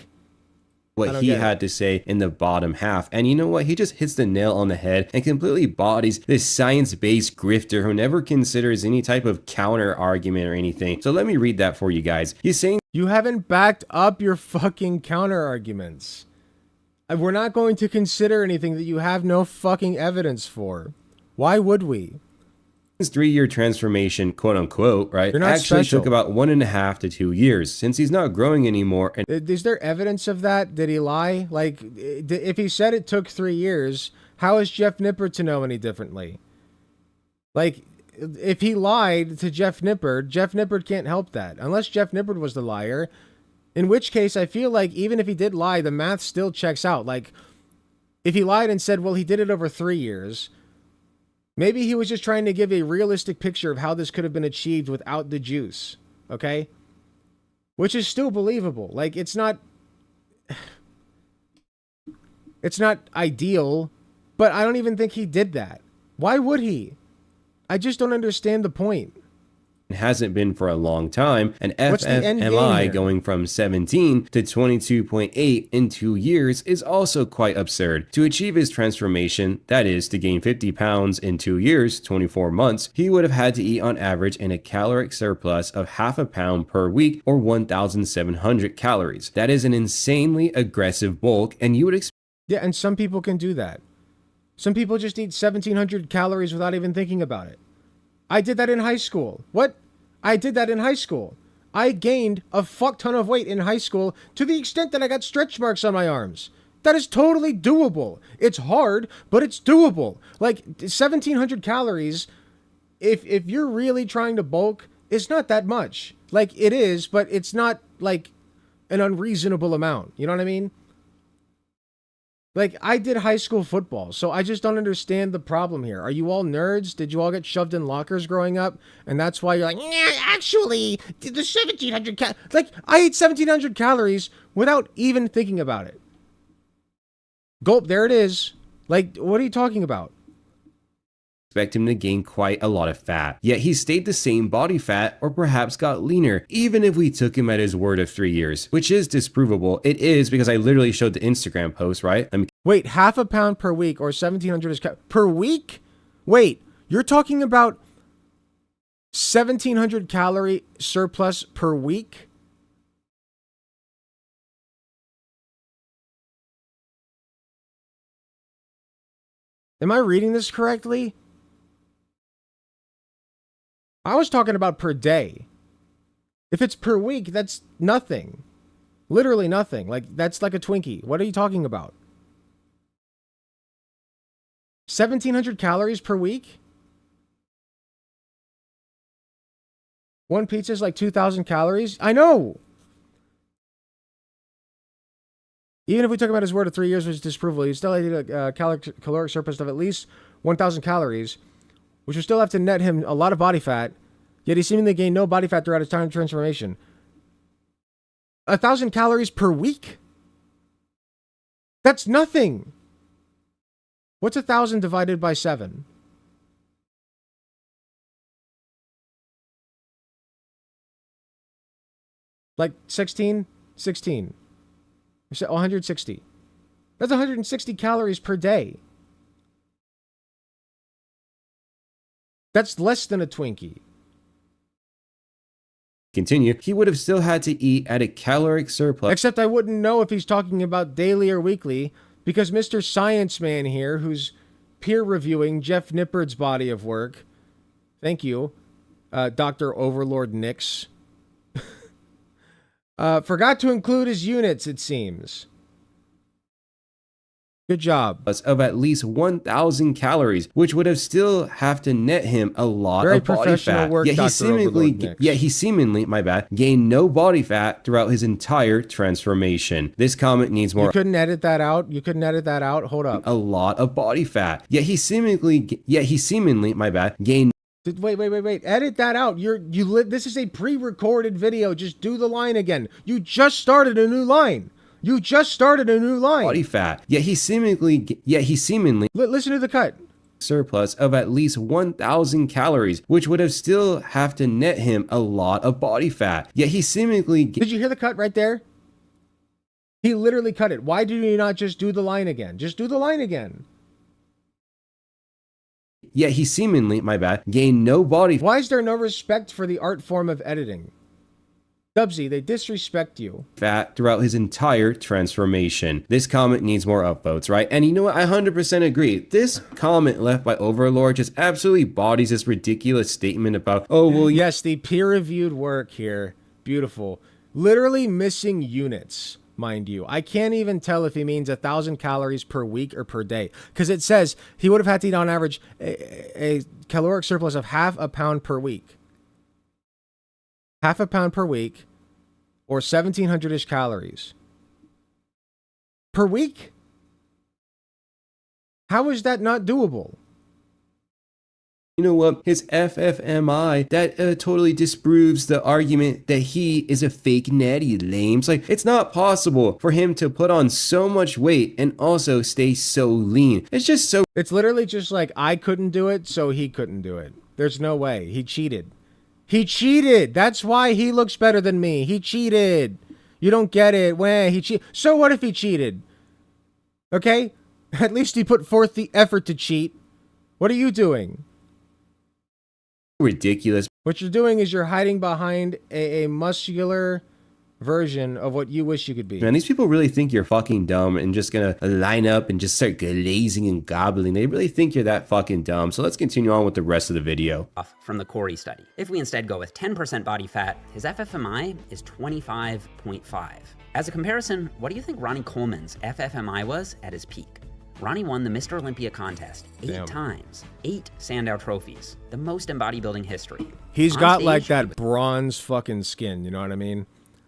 what he had to say in the bottom half. And you know what? He just hits the nail on the head and completely bodies this science-based grifter who never considers any type of counter argument or anything. So let me read that for you guys. He's saying, you haven't backed up your fucking counter arguments. We're not going to consider anything that you have no fucking evidence for. Why would we? his 3-year transformation, quote unquote, right, You're not actually special. took about 1.5 to 2 years since he's not growing anymore. And is there evidence of that? Did he lie? Like, if he said it took 3 years, how is Jeff Nippert to know any differently? Like, if he lied to Jeff Nippert can't help that. Unless Jeff Nippert was the liar. In which case, I feel like even if he did lie, the math still checks out. Like, if he lied and said, well, he did it over 3 years, maybe he was just trying to give a realistic picture of how this could have been achieved without the juice. Okay? Which is still believable. Like, it's not ideal, but I don't even think he did that. Why would he? I just don't understand the point. hasn't been for a long time, and What's the end game FFMI here? going from 17 to 22.8 in 2 years is also quite absurd. To achieve his transformation, that is, to gain 50 pounds in 2 years, 24 months, he would have had to eat on average in a caloric surplus of half a pound per week, or 1,700 calories. That is an insanely aggressive bulk, and you would expect. Yeah, and some people can do that. Some people just eat 1,700 calories without even thinking about it. I did that in high school. What? I did that in high school. I gained a fuck ton of weight in high school to the extent that I got stretch marks on my arms. That is totally doable. It's hard, but it's doable. Like, 1,700 calories, if you're really trying to bulk, it's not that much. Like, it is, but it's not, like, an unreasonable amount. You know what I mean? Like, I did high school football, so I just don't understand the problem here. Are you all nerds? Did you all get shoved in lockers growing up? And that's why you're like, yeah, actually, the 1,700 calories. Like, I ate 1,700 calories without even thinking about it. Gulp, there it is. Like, what are you talking about? Expect him to gain quite a lot of fat. Yet he stayed the same body fat or perhaps got leaner, even if we took him at his word of 3 years, which is disprovable. It is because I literally showed the Instagram post, right? Wait, half a pound per week or 1,700 is per week? Wait, you're talking about 1,700 calorie surplus per week? Am I reading this correctly? I was talking about per day. If it's per week, that's nothing. Literally nothing. Like, that's like a Twinkie. What are you talking about? 1,700 calories per week? One pizza is like 2,000 calories? I know! Even if we took him at his word of 3 years was disapproval, he still had a caloric surplus of at least 1,000 calories, which would still have to net him a lot of body fat, yet he seemingly gained no body fat throughout his time of transformation. 1,000 calories per week? That's nothing. What's 1,000 divided by 7? Like 16? 16. 160. That's 160 calories per day. That's less than a Twinkie. Continue, he would have still had to eat at a caloric surplus. Except I wouldn't know if he's talking about daily or weekly, because Mr. Science Man here, who's peer reviewing Jeff Nippard's body of work, thank you, Dr. Overlord Nix, forgot to include his units, it seems. Good job. Of at least 1,000 calories, which would have still have to net him a lot Very of body professional fat. work, Yet he seemingly, my bad, gained no body fat throughout his entire transformation. This comment needs more. You couldn't edit that out? You couldn't edit that out? Hold up. A lot of body fat. Yet he seemingly, my bad, gained. Wait. Edit that out. This is a pre-recorded video. Just do the line again. You just started a new line. Body fat. Yet he seemingly. Listen to the cut. Surplus of at least 1,000 calories, which would have still have to net him a lot of body fat. Yet he seemingly. Did you hear the cut right there? He literally cut it. Why did you not just do the line again? Just do the line again. Yet he seemingly, my bad, gained no body. Why is there no respect for the art form of editing? Dubsy, they disrespect you. Fat throughout his entire transformation. This comment needs more upvotes, right? And you know what? I 100% agree. This comment left by Overlord just absolutely bodies this ridiculous statement about, oh, well, yes, the peer-reviewed work here. Beautiful. Literally missing units, mind you. I can't even tell if he means 1,000 calories per week or per day, because it says he would have had to eat on average a caloric surplus of half a pound per week. Half a pound per week, or 1,700-ish calories. Per week? How is that not doable? You know what? His FFMI, that totally disproves the argument that he is a fake natty, lames. Like, it's not possible for him to put on so much weight and also stay so lean. It's just so... It's literally just like, I couldn't do it, so he couldn't do it. There's no way. He cheated. He cheated. That's why he looks better than me. He cheated. You don't get it. He cheated. So what if he cheated? Okay? At least he put forth the effort to cheat. What are you doing? Ridiculous. What you're doing is you're hiding behind a muscular version of what you wish you could be. Man, these people really think you're fucking dumb and just gonna line up and just start glazing and gobbling. They really think you're that fucking dumb. So let's continue on with the rest of the video. From the Corey study. If we instead go with 10% body fat, his FFMI is 25.5. As a comparison, what do you think Ronnie Coleman's FFMI was at his peak? Ronnie won the Mr. Olympia contest 8 times, 8 Sandow trophies, the most in bodybuilding history. He's got like that bronze fucking skin, you know what I mean?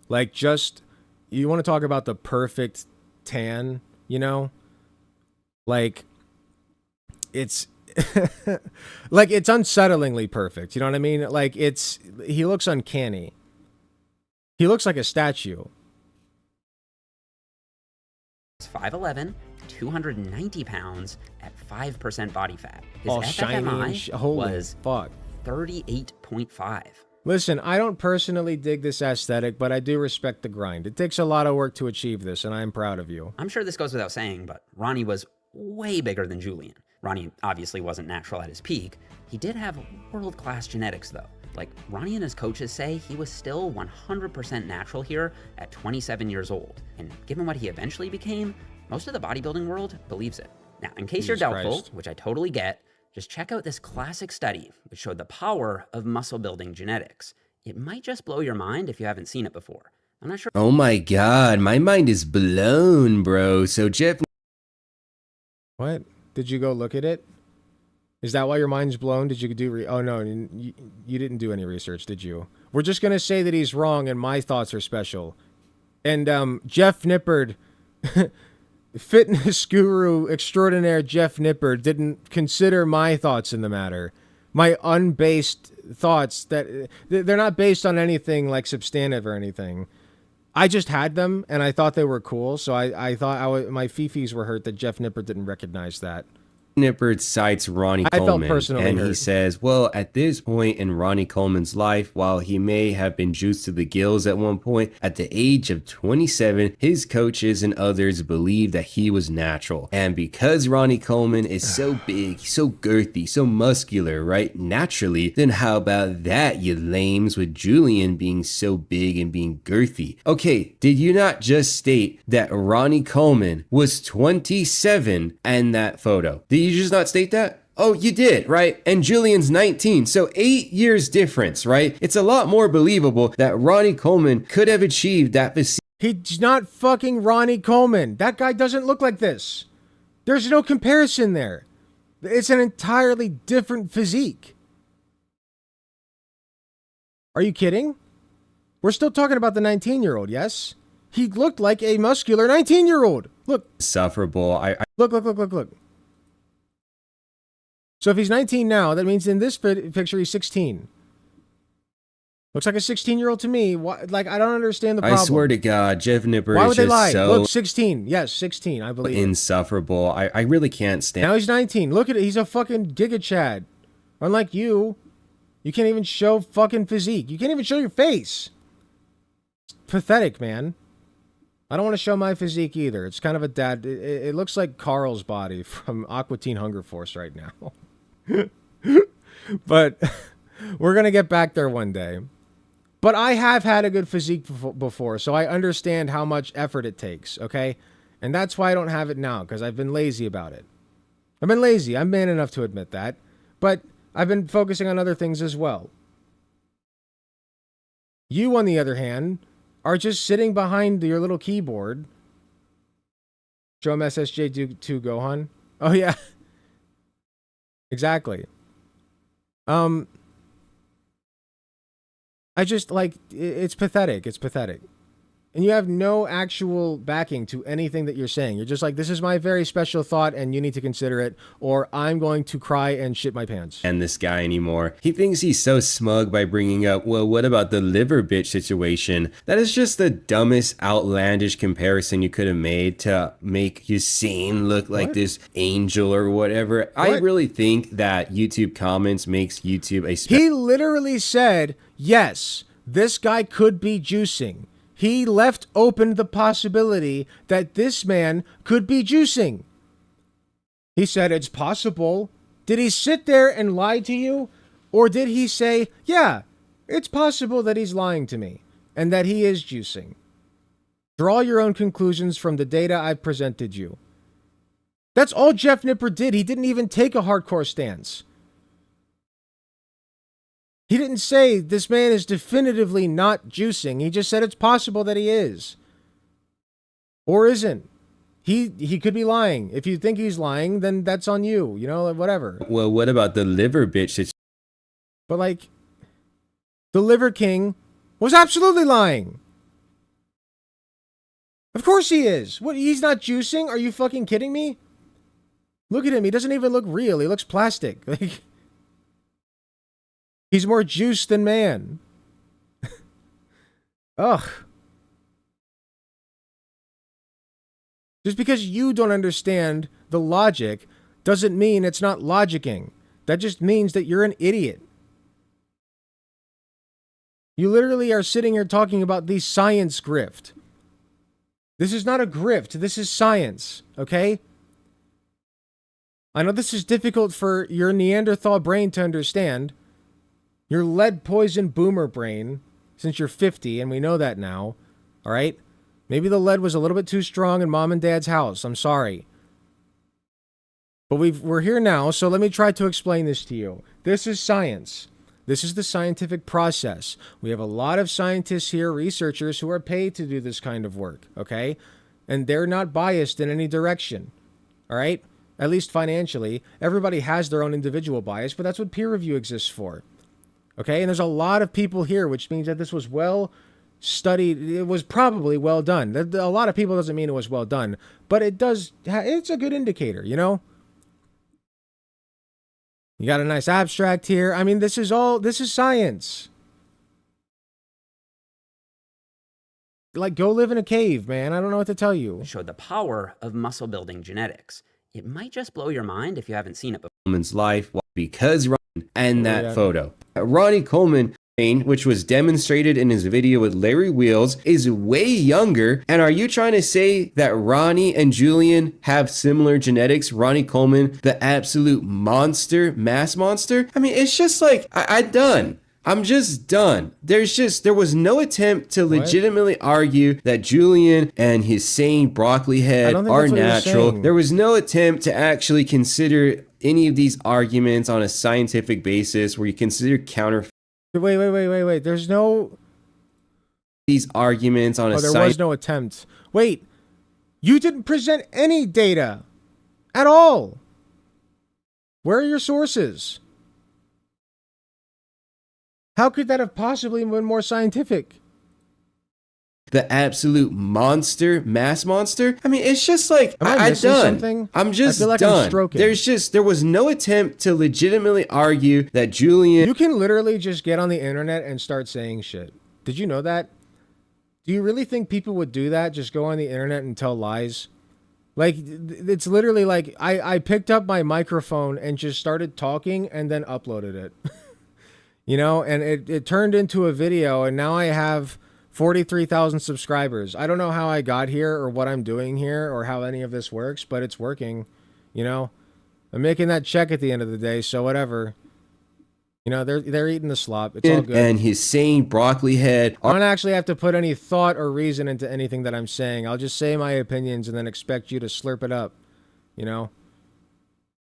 Like, just, you want to talk about the perfect tan, you know? Like, it's, like, it's unsettlingly perfect, you know what I mean? Like, he looks uncanny. He looks like a statue. It's 5'11", 290 pounds at 5% body fat. His all shiny FFMI holy was fuck. 38.5. Listen, I don't personally dig this aesthetic, but I do respect the grind. It takes a lot of work to achieve this, and I'm proud of you. I'm sure this goes without saying, but Ronnie was way bigger than Julian. Ronnie obviously wasn't natural at his peak. He did have world-class genetics, though. Like, Ronnie and his coaches say he was still 100% natural here at 27 years old. And given what he eventually became, most of the bodybuilding world believes it. Now, in case you're doubtful, which I totally get, just check out this classic study which showed the power of muscle building genetics. It might just blow your mind if you haven't seen it before. I'm not sure. Oh my god, my mind is blown, bro. So Jeff... What? Did you go look at it? Is that why your mind's blown? Did you do... Oh, no, you didn't do any research, did you? We're just going to say that he's wrong and my thoughts are special. And Jeff Nippard fitness guru extraordinaire Jeff Nipper didn't consider my thoughts in the matter. My unbased thoughts that they're not based on anything like substantive or anything. I just had them and I thought they were cool. So I thought my fifis were hurt that Jeff Nipper didn't recognize that. Nippert cites Ronnie I felt Coleman, personally and he hurt. says, well, at this point in Ronnie Coleman's life, while he may have been juiced to the gills at one point, at the age of 27, his coaches and others believed that he was natural. And because Ronnie Coleman is so big, so girthy, so muscular, right, naturally, then how about that, you lames, with Julian being so big and being girthy? Okay, did you not just state that Ronnie Coleman was 27 in that photo? Did you just not state that? Oh, you did, right? And Julian's 19, so 8 years difference, right? It's a lot more believable that Ronnie Coleman could have achieved that physique. He's not fucking Ronnie Coleman. That guy doesn't look like this. There's no comparison there. It's an entirely different physique. Are you kidding? We're still talking about the 19-year-old, yes? He looked like a muscular 19-year-old. Look. Sufferable. Look. So if he's 19 now, that means in this picture he's 16. Looks like a 16-year-old to me. Why, like, I don't understand the problem. I swear to God, Jeff Nipper Why is would they just lie? so Look, 16. Yes, 16, I believe. insufferable. I really can't stand. Now he's 19. Look at it. He's a fucking Giga Chad. Unlike you, you can't even show fucking physique. You can't even show your face. It's pathetic, man. I don't want to show my physique either. It's kind of a dad. It looks like Carl's body from Aqua Teen Hunger Force right now. But we're going to get back there one day. But I have had a good physique before, so I understand how much effort it takes, okay? And that's why I don't have it now, because I've been lazy about it. I've been lazy. I'm man enough to admit that. But I've been focusing on other things as well. You, on the other hand, are just sitting behind your little keyboard. Show him SSJ2 Gohan. Oh, yeah. Exactly. I just, like, it's pathetic. It's pathetic. And you have no actual backing to anything that you're saying. You're just like, this is my very special thought and you need to consider it, or I'm going to cry and shit my pants. And this guy anymore. He thinks he's so smug by bringing up, well, what about the liver bitch situation? That is just the dumbest, outlandish comparison you could have made to make Hussein look like this angel or whatever. I really think that YouTube comments makes YouTube a... He literally said, yes, this guy could be juicing. He left open the possibility that this man could be juicing. He said it's possible. Did he sit there and lie to you? Or did he say, yeah, it's possible that he's lying to me and that he is juicing? Draw your own conclusions from the data I've presented you. That's all Jeff Nipper did. He didn't even take a hardcore stance. He didn't say this man is definitively not juicing. He just said it's possible that he is. Or isn't. He could be lying. If you think he's lying, then that's on you. You know, whatever. Well, what about the liver bitch? But, like, the Liver King was absolutely lying. Of course he is. What, he's not juicing? Are you fucking kidding me? Look at him. He doesn't even look real. He looks plastic. Like... He's more juice than man. Ugh. Just because you don't understand the logic doesn't mean it's not logicking. That just means that you're an idiot. You literally are sitting here talking about the science grift. This is not a grift. This is science, okay? I know this is difficult for your Neanderthal brain to understand. Your lead poison boomer brain, since you're 50, and we know that now, all right? Maybe the lead was a little bit too strong in mom and dad's house. I'm sorry. But we're here now, so let me try to explain this to you. This is science. This is the scientific process. We have a lot of scientists here, researchers, who are paid to do this kind of work, okay? And they're not biased in any direction, all right? At least financially. Everybody has their own individual bias, but that's what peer review exists for. Okay, and there's a lot of people here, which means that this was well studied. It was probably well done. A lot of people doesn't mean it was well done, but it does. It's a good indicator, you know. You got a nice abstract here. I mean, this is science. Like, go live in a cave, man. I don't know what to tell you. Showed the power of muscle building genetics. It might just blow your mind if you haven't seen it before. Coleman's life because Ron and that photo. Ronnie Coleman, which was demonstrated in his video with Larry Wheels, is way younger. And are you trying to say that Ronnie and Julian have similar genetics? Ronnie Coleman, the absolute monster, mass monster? I mean, it's just like, I'm just done. There was no attempt to legitimately argue that Julian and his sane broccoli head are natural. There was no attempt to actually consider any of these arguments on a scientific basis where you consider counter. Wait. There's no. These arguments on a there was no attempt. Wait, you didn't present any data at all. Where are your sources? How could that have possibly been more scientific? The absolute monster, mass monster? I mean, it's just like, I'm done. Something? I'm just I feel like done. I'm stroking. There was no attempt to legitimately argue that Julian. You can literally just get on the internet and start saying shit. Did you know that? Do you really think people would do that? Just go on the internet and tell lies? Like, it's literally like, I picked up my microphone and just started talking and then uploaded it. You know, and it turned into a video, and now I have 43,000 subscribers. I don't know how I got here or what I'm doing here or how any of this works, but it's working. You know, I'm making that check at the end of the day, so whatever. You know, they're eating the slop. It's all good. And his sane broccoli head. I don't actually have to put any thought or reason into anything that I'm saying. I'll just say my opinions and then expect you to slurp it up. You know?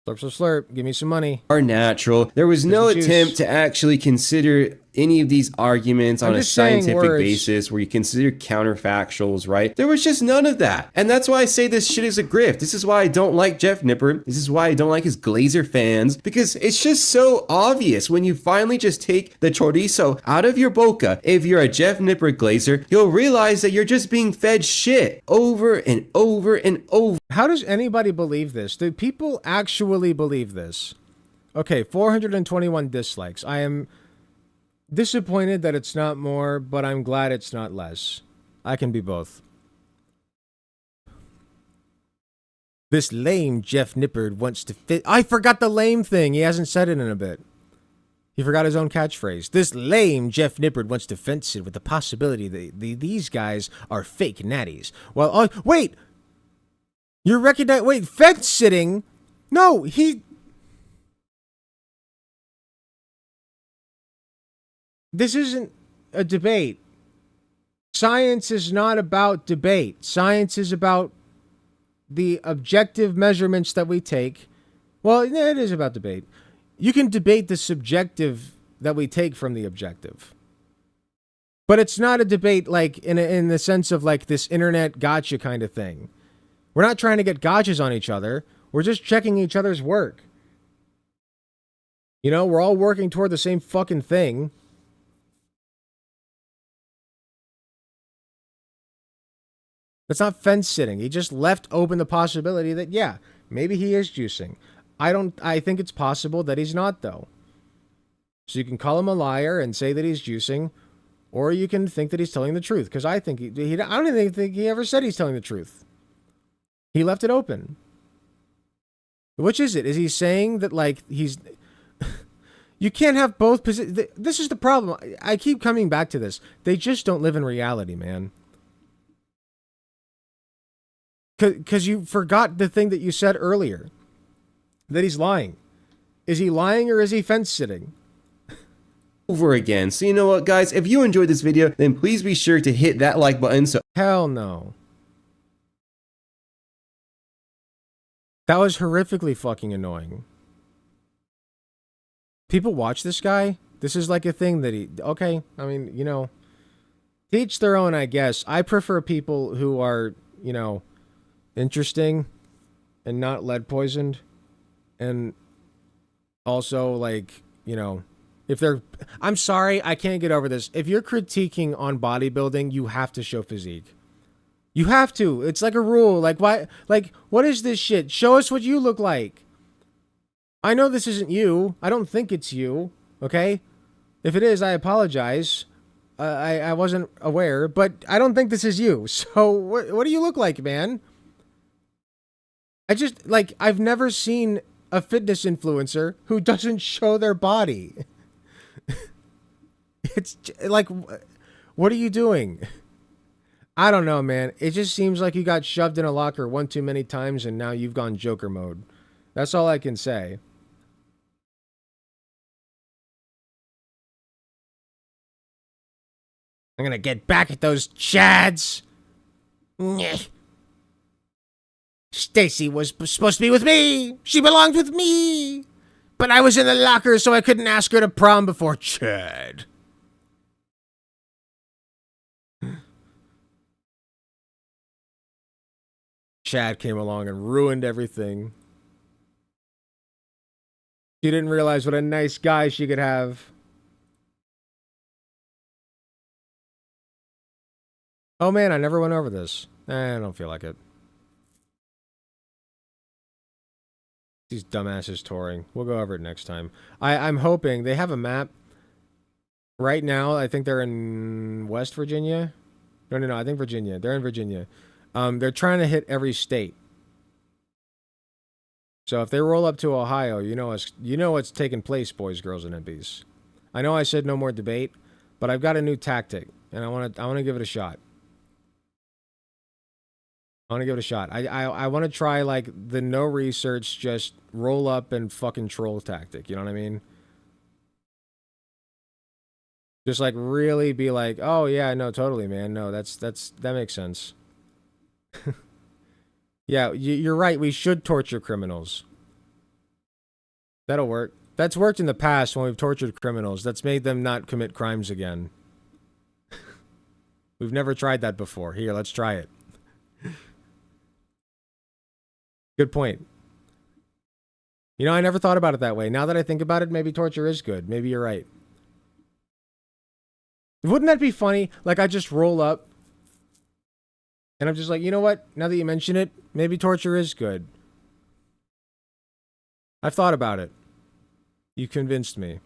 Slurp. Give me some money. Are natural. There was no attempt to actually consider any of these arguments on a scientific basis where you consider counterfactuals, right? There was just none of that. And that's why I say this shit is a grift. This is why I don't like Jeff Nippert. This is why I don't like his Glazer fans, because it's just so obvious when you finally just take the chorizo out of your boca. If you're a Jeff Nippert Glazer, you'll realize that you're just being fed shit over and over and over. How does anybody believe this? Do people actually believe this? Okay, 421 dislikes. I am disappointed that it's not more, but I'm glad it's not less. I can be both. This lame Jeff Nippert wants to fit. I forgot the lame thing. He hasn't said it in a bit. He forgot his own catchphrase. This lame Jeff Nippert wants to fence it with the possibility that these guys are fake natties. Well, oh, wait! You're recognizing. Wait, fence sitting? No, This isn't a debate. Science is not about debate. Science is about the objective measurements that we take. Well, it is about debate. You can debate the subjective that we take from the objective. But it's not a debate like in the sense of like this internet gotcha kind of thing. We're not trying to get gotchas on each other. We're just checking each other's work. You know, we're all working toward the same fucking thing. That's not fence sitting. He just left open the possibility that, yeah, maybe he is juicing. I think it's possible that he's not, though. So you can call him a liar and say that he's juicing, or you can think that he's telling the truth. Because I think I don't even think he ever said he's telling the truth. He left it open. Which is it? Is he saying that, like, he's... You can't have both positions. This is the problem. I keep coming back to this. They just don't live in reality, man. Because you forgot the thing that you said earlier. That he's lying. Is he lying or is he fence sitting? Over again. So you know what, guys? If you enjoyed this video, then please be sure to hit that like button. Hell no. That was horrifically fucking annoying. People watch this guy. This is like a thing that he... Okay, I mean, you know... To each their own, I guess. I prefer people who are, you know... interesting and not lead poisoned, and also, like, you know, If they're, I'm sorry, I can't get over this. If you're critiquing on bodybuilding, you have to show physique. You have to. It's like a rule. Like, why? Like, what is this shit? Show us what you look like. I know this isn't you. I don't think it's you. Okay? If it is, I apologize. I wasn't aware, but I don't think this is you. So, what do you look like, man? I just, like, I've never seen a fitness influencer who doesn't show their body. It's like, what are you doing? I don't know, man. It just seems like you got shoved in a locker one too many times and now you've gone Joker mode. That's all I can say. I'm gonna get back at those Chads. Nyeh. Stacy was supposed to be with me. She belonged with me. But I was in the locker, so I couldn't ask her to prom before Chad. Chad came along and ruined everything. She didn't realize what a nice guy she could have. Oh man, I never went over this. I don't feel like it. These dumbasses touring. We'll go over it next time. I'm hoping they have a map. Right now, I think they're in West Virginia. No, I think Virginia. They're in Virginia. They're trying to hit every state. So if they roll up to Ohio, you know what's taking place, boys, girls, and MPs. I know I said no more debate, but I've got a new tactic, and I want to give it a shot. I want to give it a shot. I want to try, like, the no research, just roll up and fucking troll tactic. You know what I mean? Just, like, really be like, oh, yeah, no, totally, man. No, that makes sense. Yeah, you're right. We should torture criminals. That'll work. That's worked in the past when we've tortured criminals. That's made them not commit crimes again. We've never tried that before. Here, let's try it. Good point. You know, I never thought about it that way. Now that I think about it, maybe torture is good. Maybe you're right. Wouldn't that be funny? Like, I just roll up, and I'm just like, you know what? Now that you mention it, maybe torture is good. I've thought about it. You convinced me.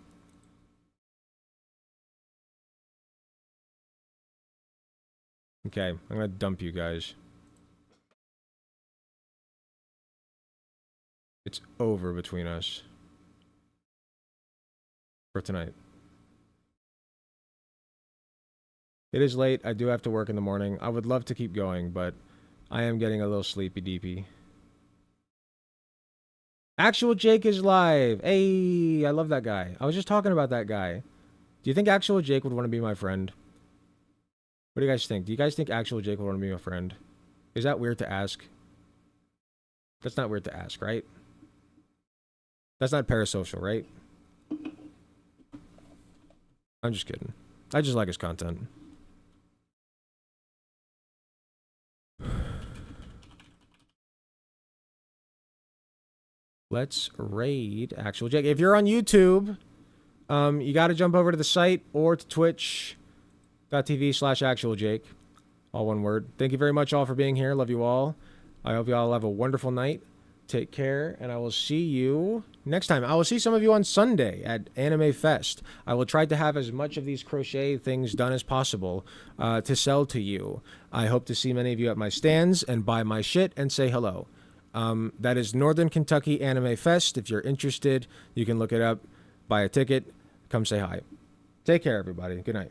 Okay, I'm gonna dump you guys. It's over between us. For tonight. It is late. I do have to work in the morning. I would love to keep going, but I am getting a little sleepy deepy. Actual Jake is live. Hey, I love that guy. I was just talking about that guy. Do you think Actual Jake would want to be my friend? What do you guys think? Do you guys think Actual Jake would want to be my friend? Is that weird to ask? That's not weird to ask, right? That's not parasocial, right? I'm just kidding. I just like his content. Let's raid Actual Jake. If you're on YouTube, you got to jump over to the site or to twitch.tv/actualjake. All one word. Thank you very much all for being here. Love you all. I hope you all have a wonderful night. Take care, and I will see you next time. I will see some of you on Sunday at Anime Fest. I will try to have as much of these crochet things done as possible to sell to you. I hope to see many of you at my stands and buy my shit and say hello. That is Northern Kentucky Anime Fest. If you're interested, you can look it up, buy a ticket, come say hi. Take care, everybody. Good night.